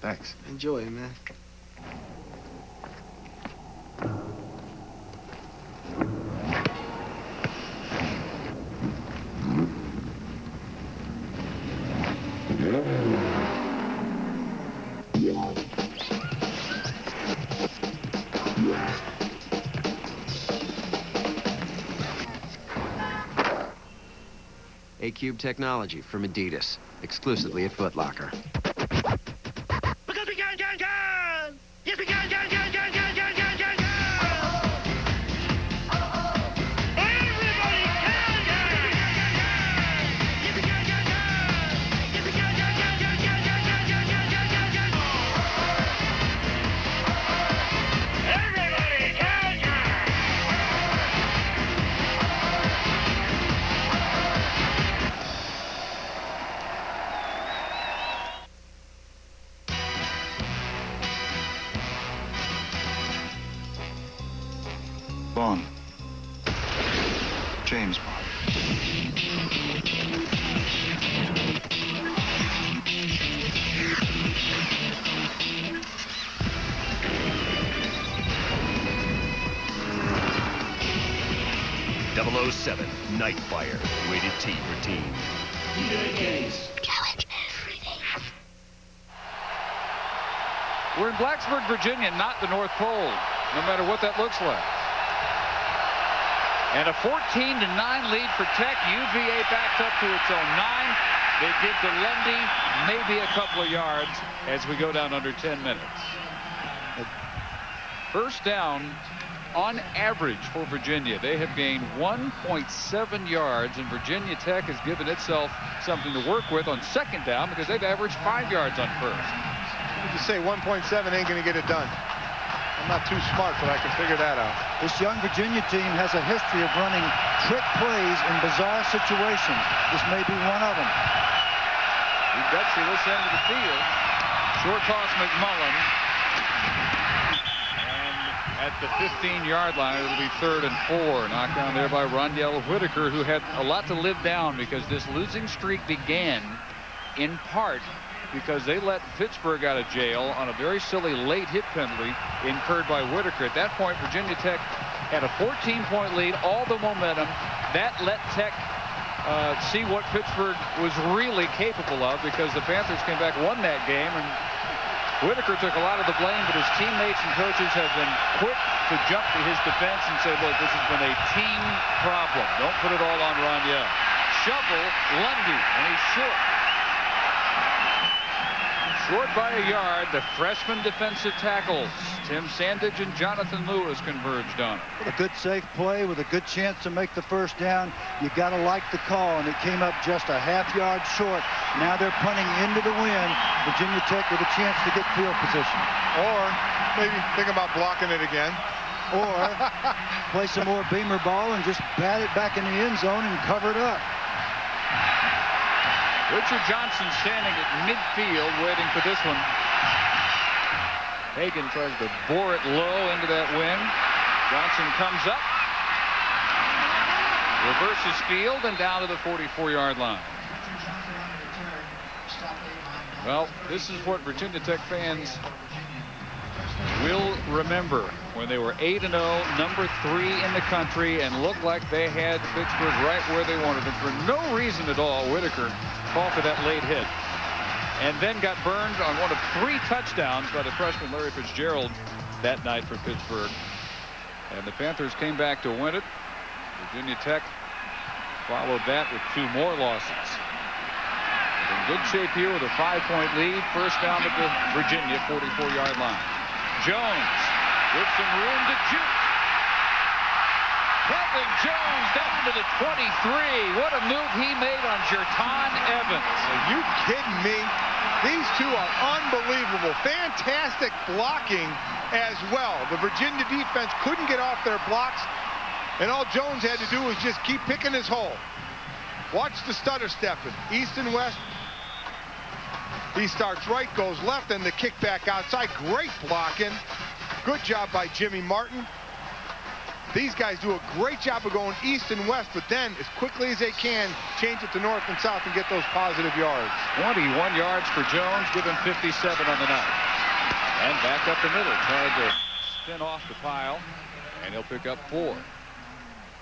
Thanks. Enjoy, man. A-Cube technology from Adidas, exclusively at Foot Locker. Because we can! Yes, we can! Everybody Bond. James Bond. .007 Nightfire. Rated T for teen. Challenge everything. We're in Blacksburg, Virginia, not the North Pole, no matter what that looks like. And a 14-9 lead for Tech. UVA backed up to its own 9. They give to Lundy maybe a couple of yards as we go down under 10 minutes. First down, on average for Virginia, they have gained 1.7 yards, and Virginia Tech has given itself something to work with on second down because they've averaged 5 yards on first. You say 1.7 ain't going to get it done. I'm not too smart, but I can figure that out. This young Virginia team has a history of running trick plays in bizarre situations. This may be one of them. He gets to this end of the field. Short toss McMullen. And at the 15-yard line, it'll be 3rd and 4. Knocked down there by Rondell Whitaker, who had a lot to live down because this losing streak began in part because they let Pittsburgh out of jail on a very silly late hit penalty incurred by Whitaker. At that point, Virginia Tech had a 14-point lead, all the momentum. That let Tech see what Pittsburgh was really capable of because the Panthers came back, won that game, and Whitaker took a lot of the blame, but his teammates and coaches have been quick to jump to his defense and say, look, this has been a team problem. Don't put it all on Rondell. Shovel Lundy, and he's short. Short by a yard, the freshman defensive tackles, Tim Sandage and Jonathan Lewis, converged on it. A good safe play with a good chance to make the first down. You got to like the call, and it came up just a half-yard short. Now they're punting into the wind. Virginia Tech with a chance to get field position. Or maybe think about blocking it again. Or play some more Beamer ball and just bat it back in the end zone and cover it up. Richard Johnson standing at midfield waiting for this one. Hagan tries to bore it low into that wind. Johnson comes up, reverses field, and down to the 44-yard line. Well, this is what Virginia Tech fans will remember when they were 8-0, number 3 in the country, and looked like they had Pittsburgh right where they wanted them. For no reason at all, Whitaker called for that late hit and then got burned on one of 3 touchdowns by the freshman Larry Fitzgerald that night for Pittsburgh. And the Panthers came back to win it. Virginia Tech followed that with 2 more losses. In good shape here with a 5-point lead. First down at the Virginia 44-yard line. Jones with some room to juke. Kelvin Jones down to the 23. What a move he made on Jerton Evans. Are you kidding me? These two are unbelievable. Fantastic blocking as well. The Virginia defense couldn't get off their blocks, and all Jones had to do was just keep picking his hole. Watch the stutter stepping. East and west. He starts right, goes left, and the kick back outside. Great blocking. Good job by Jimmy Martin. These guys do a great job of going east and west, but then as quickly as they can, change it to north and south and get those positive yards. 21 yards for Jones, give him 57 on the night. And back up the middle, tried to spin off the pile, and he'll pick up 4.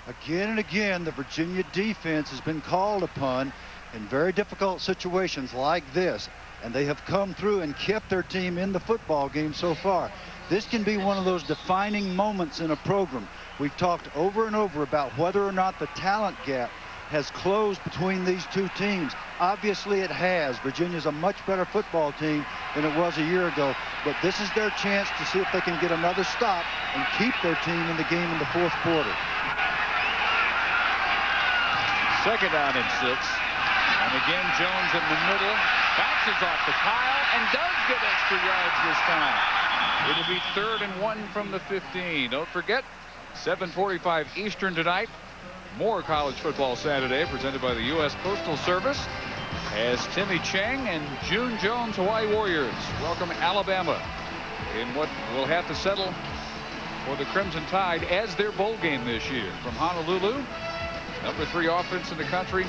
Again and again, the Virginia defense has been called upon in very difficult situations like this, and they have come through and kept their team in the football game so far. This can be one of those defining moments in a program. We've talked over and over about whether or not the talent gap has closed between these two teams. Obviously it has. Virginia's a much better football team than it was a year ago, but this is their chance to see if they can get another stop and keep their team in the game in the 4th quarter. Second down and 6. And again, Jones in the middle, bounces off the pile and does get extra yards this time. It'll be 3rd and 1 from the 15. Don't forget, 7:45 Eastern tonight. More college football Saturday presented by the U.S. Postal Service as Timmy Chang and June Jones Hawaii Warriors welcome Alabama in what will have to settle for the Crimson Tide as their bowl game this year. From Honolulu, number 3 offense in the country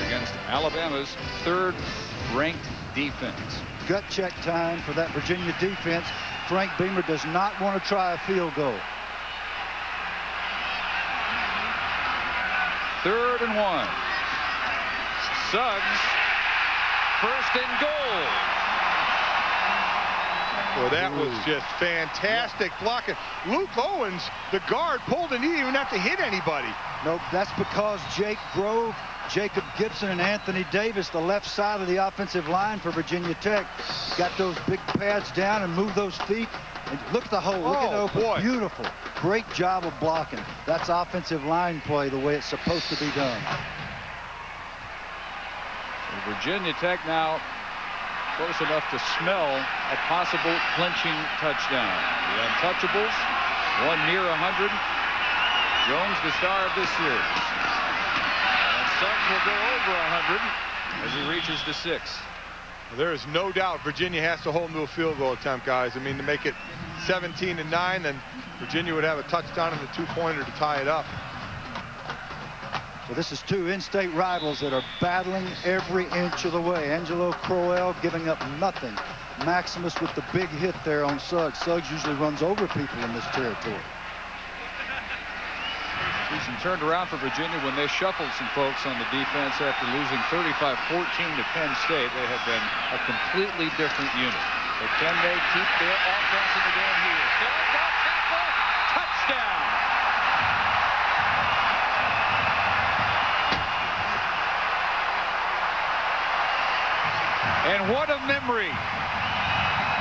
against Alabama's 3rd-ranked defense. Gut check time for that Virginia defense. Frank Beamer does not want to try a field goal. 3rd and 1. Suggs, 1st and goal. Well, that was just fantastic blocking. Luke Owens, the guard, pulled and he didn't even have to hit anybody. Nope, that's because Jake Grove, Jacob Gibson, and Anthony Davis, the left side of the offensive line for Virginia Tech, got those big pads down and moved those feet And look at the hole. Look at open. Boy. Beautiful. Great job of blocking. That's offensive line play the way it's supposed to be done. And Virginia Tech now close enough to smell a possible clinching touchdown. The Untouchables, one near 100. Jones, the star of this series. And Suggs will go over 100 as he reaches the 6. There is no doubt Virginia has to hold him to a field goal attempt, guys. I mean, to make it 17-9, then Virginia would have a touchdown and a two-pointer to tie it up. So this is two in-state rivals that are battling every inch of the way. Angelo Crowell giving up nothing. Maximus with the big hit there on Suggs. Suggs usually runs over people in this territory. Season turned around for Virginia when they shuffled some folks on the defense after losing 35-14 to Penn State. They have been a completely different unit. But can they keep their offense in the game here? Suggs off tackle, touchdown! And what a memory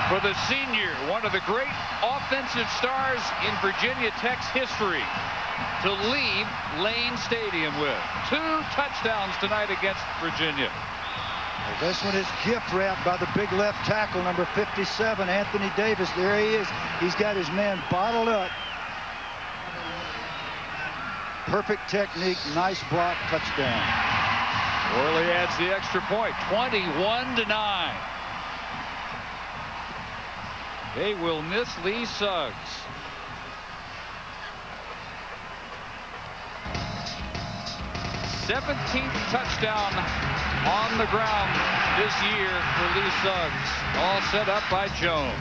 for the senior, one of the great offensive stars in Virginia Tech's history, to leave Lane Stadium with 2 touchdowns tonight against Virginia. Well, this one is gift wrapped by the big left tackle, number 57, Anthony Davis. There he is. He's got his man bottled up. Perfect technique, nice block, touchdown. Worley adds the extra point, 21-9. They will miss Lee Suggs. 17th touchdown on the ground this year for Lee Suggs. All set up by Jones.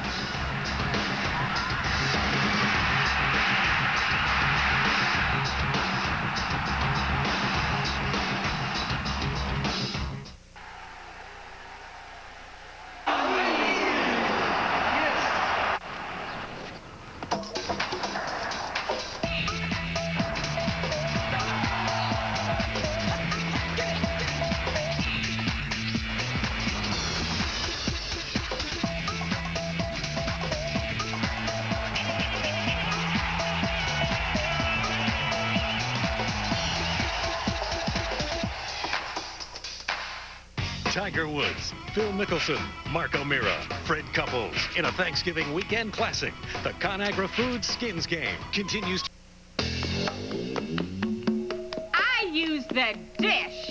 Tiger Woods, Phil Mickelson, Mark O'Meara, Fred Couples in a Thanksgiving weekend classic. The ConAgra Foods Skins Game continues. I use the dish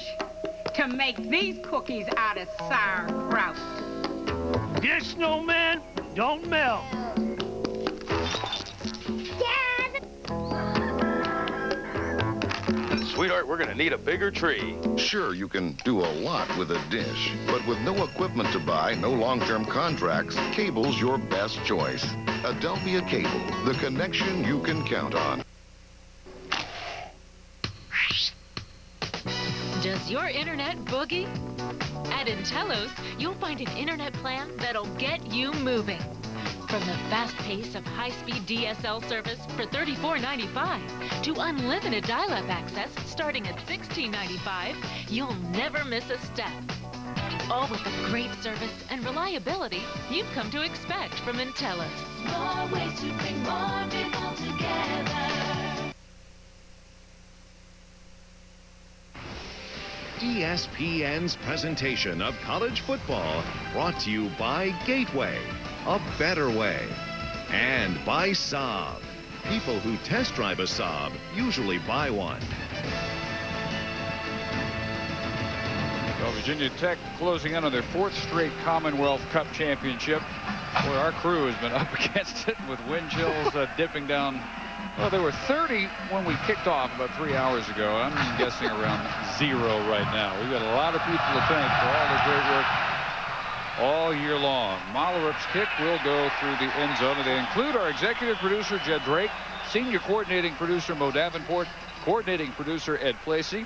to make these cookies out of sauerkraut. Yes, snowman, don't melt. Sweetheart, we're gonna need a bigger tree. Sure, you can do a lot with a dish, but with no equipment to buy, no long-term contracts, cable's your best choice. Adelphia Cable, the connection you can count on. Does your internet boogie? At Intellos, you'll find an internet plan that'll get you moving. From the fast pace of high-speed DSL service for $34.95 to unlimited dial-up access starting at $16.95, you'll never miss a step. All with the great service and reliability you've come to expect from Intellos. More ways to bring more people together. ESPN's presentation of college football brought to you by Gateway, a better way, and by Saab. People who test drive a Saab usually buy one. Well, Virginia Tech closing in on their 4th straight Commonwealth Cup championship. Boy, our crew has been up against it with wind chills dipping down. Well, there were 30 when we kicked off about 3 hours ago. I'm guessing around 0 right now. We've got a lot of people to thank for all their great work all year long. Mollerup's kick will go through the end zone. And they include our executive producer, Jed Drake, senior coordinating producer, Mo Davenport, coordinating producer, Ed Placey.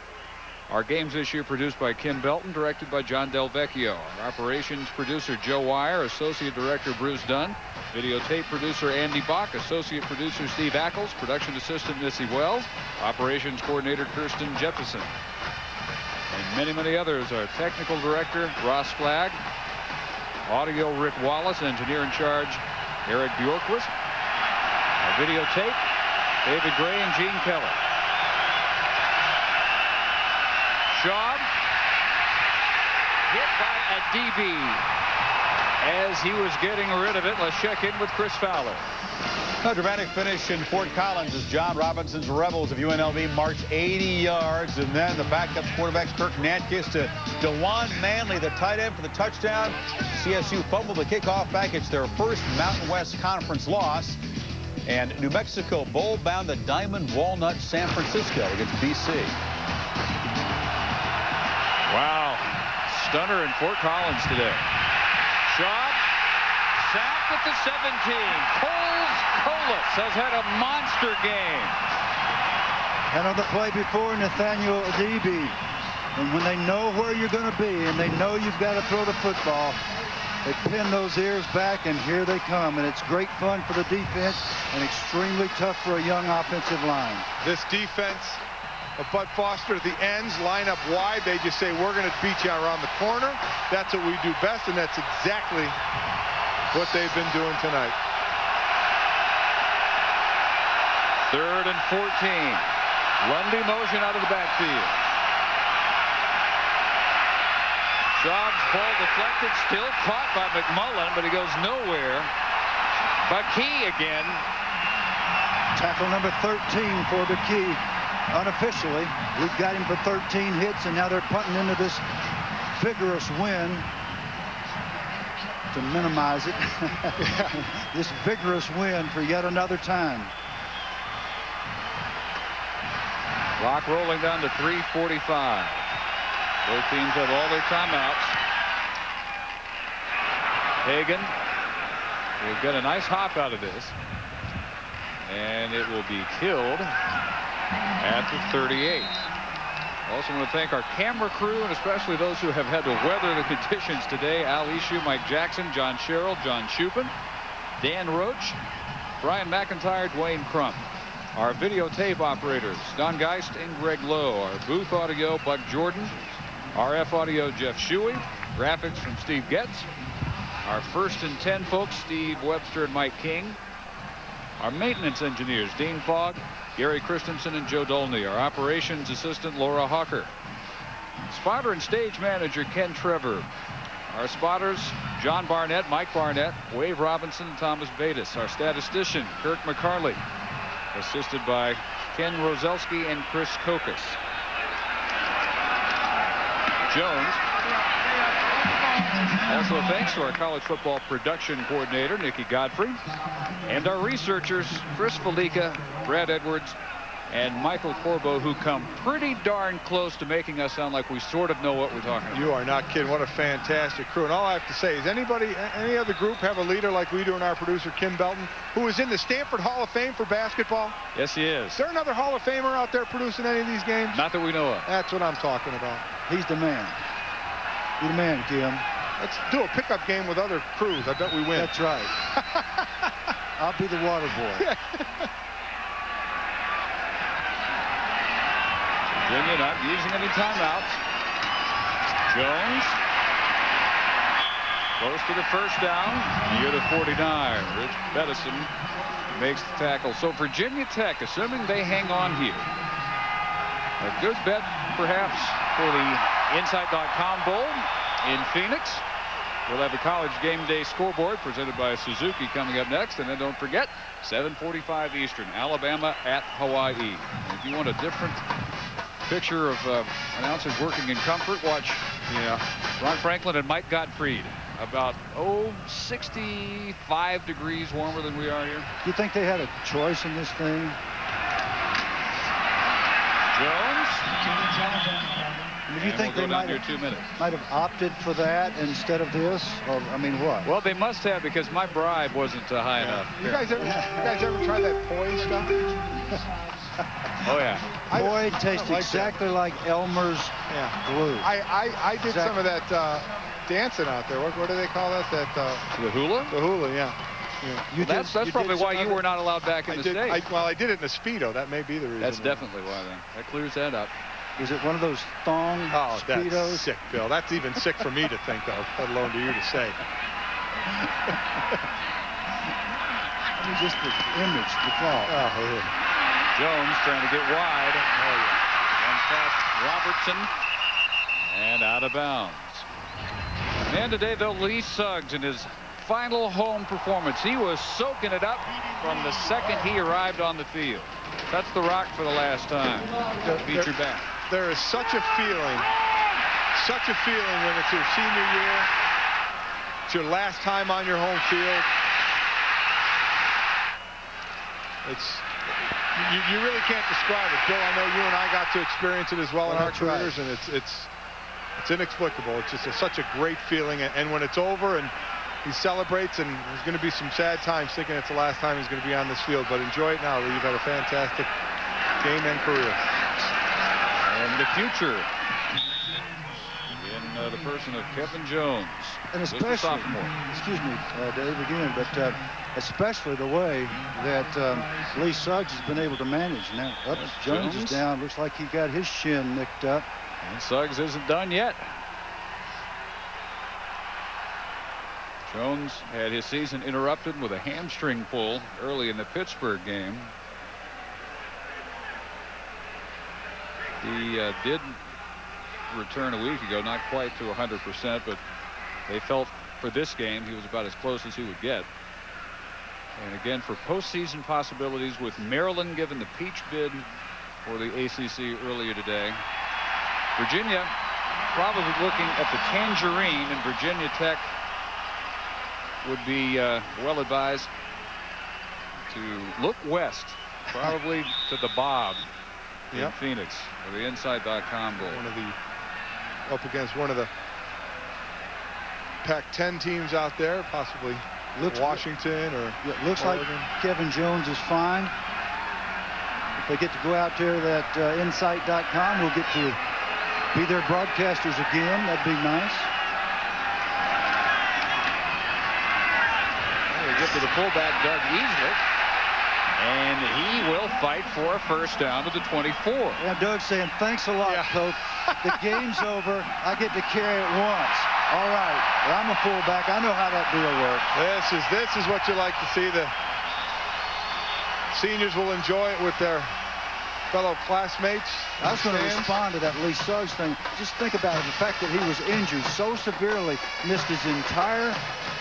Our games this year produced by Kim Belton, directed by John Del Vecchio. Our operations producer, Joe Wire, associate director, Bruce Dunn. Videotape producer, Andy Bach. Associate producer, Steve Ackles. Production assistant, Missy Wells. Operations coordinator, Kirsten Jefferson. And many, many others. Our technical director, Ross Flagg. Audio, Rick Wallace. Engineer in charge, Eric Bjorkquist. Videotape, David Gray and Gene Keller. Schaub hit by a DB. As he was getting rid of it, let's check in with Chris Fowler. A dramatic finish in Fort Collins as John Robinson's Rebels of UNLV march 80 yards. And then the backup quarterbacks, Kirk Natkis to DeJuan Manley, the tight end for the touchdown. CSU fumbled the kickoff back. It's their first Mountain West Conference loss. And New Mexico bowl-bound the Diamond Walnut San Francisco against BC. Wow. Stunner in Fort Collins today. Schaub sacked at the 17. Colas has had a monster game. And on the play before, Nathaniel Adebe. And when they know where you're going to be and they know you've got to throw the football, they pin those ears back, and here they come. And it's great fun for the defense and extremely tough for a young offensive line. This defense of Bud Foster at the ends line up wide. They just say, we're going to beat you around the corner. That's what we do best, and that's exactly what they've been doing tonight. 3rd and 14. Lundy motion out of the backfield. Schaub's ball deflected, still caught by McMullen, but he goes nowhere. McKee again. Tackle number 13 for McKee. Unofficially, we've got him for 13 hits, and now they're punting into this vigorous wind to minimize it. This vigorous wind for yet another time. Clock rolling down to 3:45. Both teams have all their timeouts. Hagan will get a nice hop out of this, and it will be killed at the 38. Also want to thank our camera crew, and especially those who have had to weather the conditions today. Al Ishu, Mike Jackson, John Sherrill, John Shupin, Dan Roach, Brian McIntyre, Dwayne Crump. Our videotape operators, Don Geist and Greg Lowe. Our booth audio, Buck Jordan. RF audio, Jeff Shuey. Graphics from Steve Getz. Our 1st and 10 folks, Steve Webster and Mike King. Our maintenance engineers, Dean Fogg, Gary Christensen, and Joe Dolney. Our operations assistant, Laura Hawker. Spotter and stage manager, Ken Trevor. Our spotters, John Barnett, Mike Barnett, Wave Robinson, and Thomas Batis. Our statistician, Kirk McCarley, assisted by Ken Roselski and Chris Kokas. Jones. Also thanks to our college football production coordinator, Nikki Godfrey, and our researchers, Chris Felica, Brad Edwards, and Michael Corbo, who come pretty darn close to making us sound like we sort of know what we're talking about. You are not kidding. What a fantastic crew. And all I have to say is, any other group have a leader like we do in our producer, Kim Belton, who is in the Stanford Hall of Fame for basketball? Yes, he is. Is there another Hall of Famer out there producing any of these games? Not that we know of. That's what I'm talking about. He's the man. He's the man, Kim. Let's do a pickup game with other crews. I bet we win. That's right. I'll be the water boy. Virginia not using any timeouts. Jones close to the first down, near the 49. Rich Bettison makes the tackle. So Virginia Tech, assuming they hang on here, a good bet perhaps for the Insight.com Bowl in Phoenix. We'll have the College Game Day scoreboard presented by Suzuki coming up next. And then don't forget, 7:45 Eastern, Alabama at Hawaii. If you want a different picture of announcers working in comfort, watch Ron Franklin and Mike Gottfried. About 65 degrees warmer than we are here. Do you think they had a choice in this thing? Jones. Do you think they might have opted for that instead of this? Or, I mean, what? Well, they must have, because my bribe wasn't high enough. You guys ever try that poi stuff? Oh, yeah. Poi tastes exactly like Elmer's glue. I did some of that dancing out there. What do they call that? The hula? The hula, yeah. Well, that's probably why you were not allowed back in the States. Well, I did it in a Speedo. That may be the reason. That's definitely why, then. That clears that up. Is it one of those thong Speedos? That's sick, Bill. That's even sick for me to think of, let alone to you to say. Just the image, the thought. Jones trying to get wide. And past Robertson. And out of bounds. And today, though, Lee Suggs in his final home performance. He was soaking it up from the second he arrived on the field. That's the Rock for the last time. Featured back. There is such a feeling when it's your senior year. It's your last time on your home field. You really can't describe it, Bill. I know you and I got to experience it as well in our careers, and it's inexplicable. It's just such a great feeling, and when it's over and he celebrates, and there's going to be some sad times thinking it's the last time he's going to be on this field, but enjoy it now. You've had a fantastic game and career. And the future in the person of Kevin Jones, and especially, sophomore. Excuse me, Dave, again, but especially the way that Lee Suggs has been able to manage. Now, Jones is down. Looks like he got his shin nicked up. And Suggs isn't done yet. Jones had his season interrupted with a hamstring pull early in the Pittsburgh game. He did return a week ago, not quite to 100%, but they felt for this game he was about as close as he would get. And again, for postseason possibilities, with Maryland given the peach bid for the ACC earlier today, Virginia probably looking at the tangerine, and Virginia Tech would be well advised to look west, probably to the Bob in Phoenix, or the Inside.com Bowl. Up against one of the Pac-10 teams out there, possibly Washington or looks Oregon. like Kevin Jones is fine. If they get to go out there, that Insight.com will get to be their broadcasters again. That'd be nice. We get to the fullback, Doug Easler, and he will fight for a first down to the 24. Yeah, Doug's saying, thanks a lot, Coach. The game's over. I get to carry it once. All right. Well, I'm a fullback. I know how that deal works. This is what you like to see. The seniors will enjoy it with their fellow classmates. I was going to respond to that Lee Suggs thing. Just think about it, the fact that he was injured so severely, missed his entire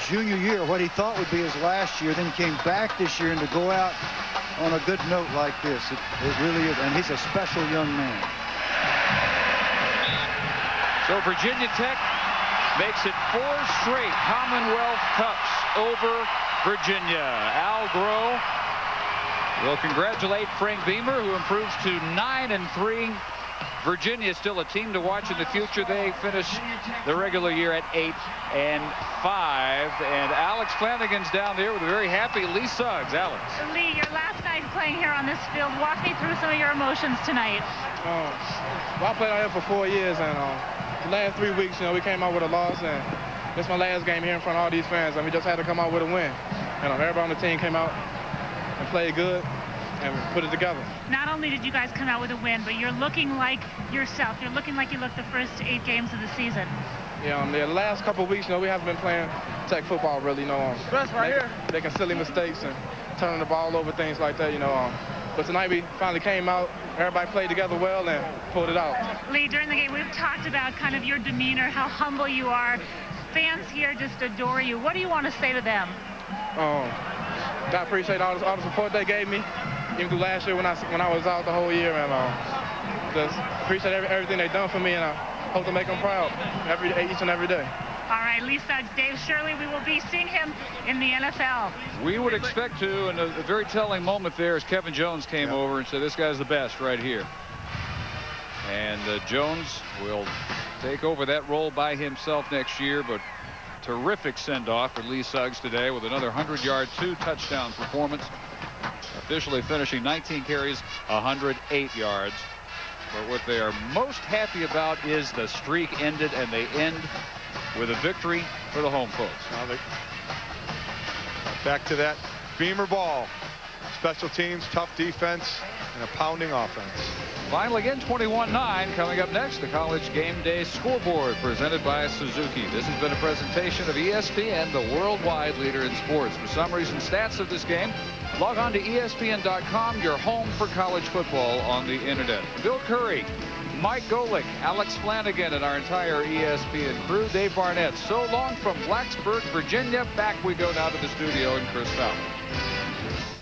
junior year, what he thought would be his last year, then came back this year, and to go out on a good note like this, it really is, and he's a special young man. So Virginia Tech makes it 4 straight Commonwealth Cups over Virginia. Al Groh will congratulate Frank Beamer, who improves to 9-3. Virginia is still a team to watch in the future. They finish the regular year at 8-5. And Alex Flanagan's down there with a very happy Lee Suggs. Alex. Lee, your last night playing here on this field. Walk me through some of your emotions tonight. Well, I played out here for 4 years, and the last 3 weeks, we came out with a loss, and this is my last game here in front of all these fans, and we just had to come out with a win. And everybody on the team came out and played good and put it together. Not only did you guys come out with a win, but you're looking like yourself. You're looking like you looked the first 8 games of the season. Yeah, the last couple of weeks, we haven't been playing Tech football really, making silly mistakes and turning the ball over, things like that, But tonight we finally came out. Everybody played together well and pulled it out. Lee, during the game, we've talked about kind of your demeanor, how humble you are. Fans here just adore you. What do you want to say to them? I appreciate all the support they gave me, even through last year when I was out the whole year, and just appreciate everything they've done for me, and I hope to make them proud each and every day. All right, Lee Suggs, Dave Shirley, we will be seeing him in the NFL. We would expect to, and a very telling moment there as Kevin Jones came over and said, this guy's the best right here. And Jones will take over that role by himself next year, but terrific send-off for Lee Suggs today with another 100-yard, 2-touchdown performance, officially finishing 19 carries, 108 yards. But what they are most happy about is the streak ended, and they end with a victory for the home folks. Back to that Beamer ball. Special teams, tough defense, and a pounding offense. Final again, 21-9. Coming up next, the College Game Day scoreboard presented by Suzuki. This has been a presentation of ESPN, the worldwide leader in sports. For summaries and stats of this game, log on to ESPN.com, your home for college football on the internet. Bill Curry, Mike Golick, Alex Flanagan, and our entire ESPN crew. Dave Barnett, so long from Blacksburg, Virginia. Back we go now to the studio in Chris Fowler.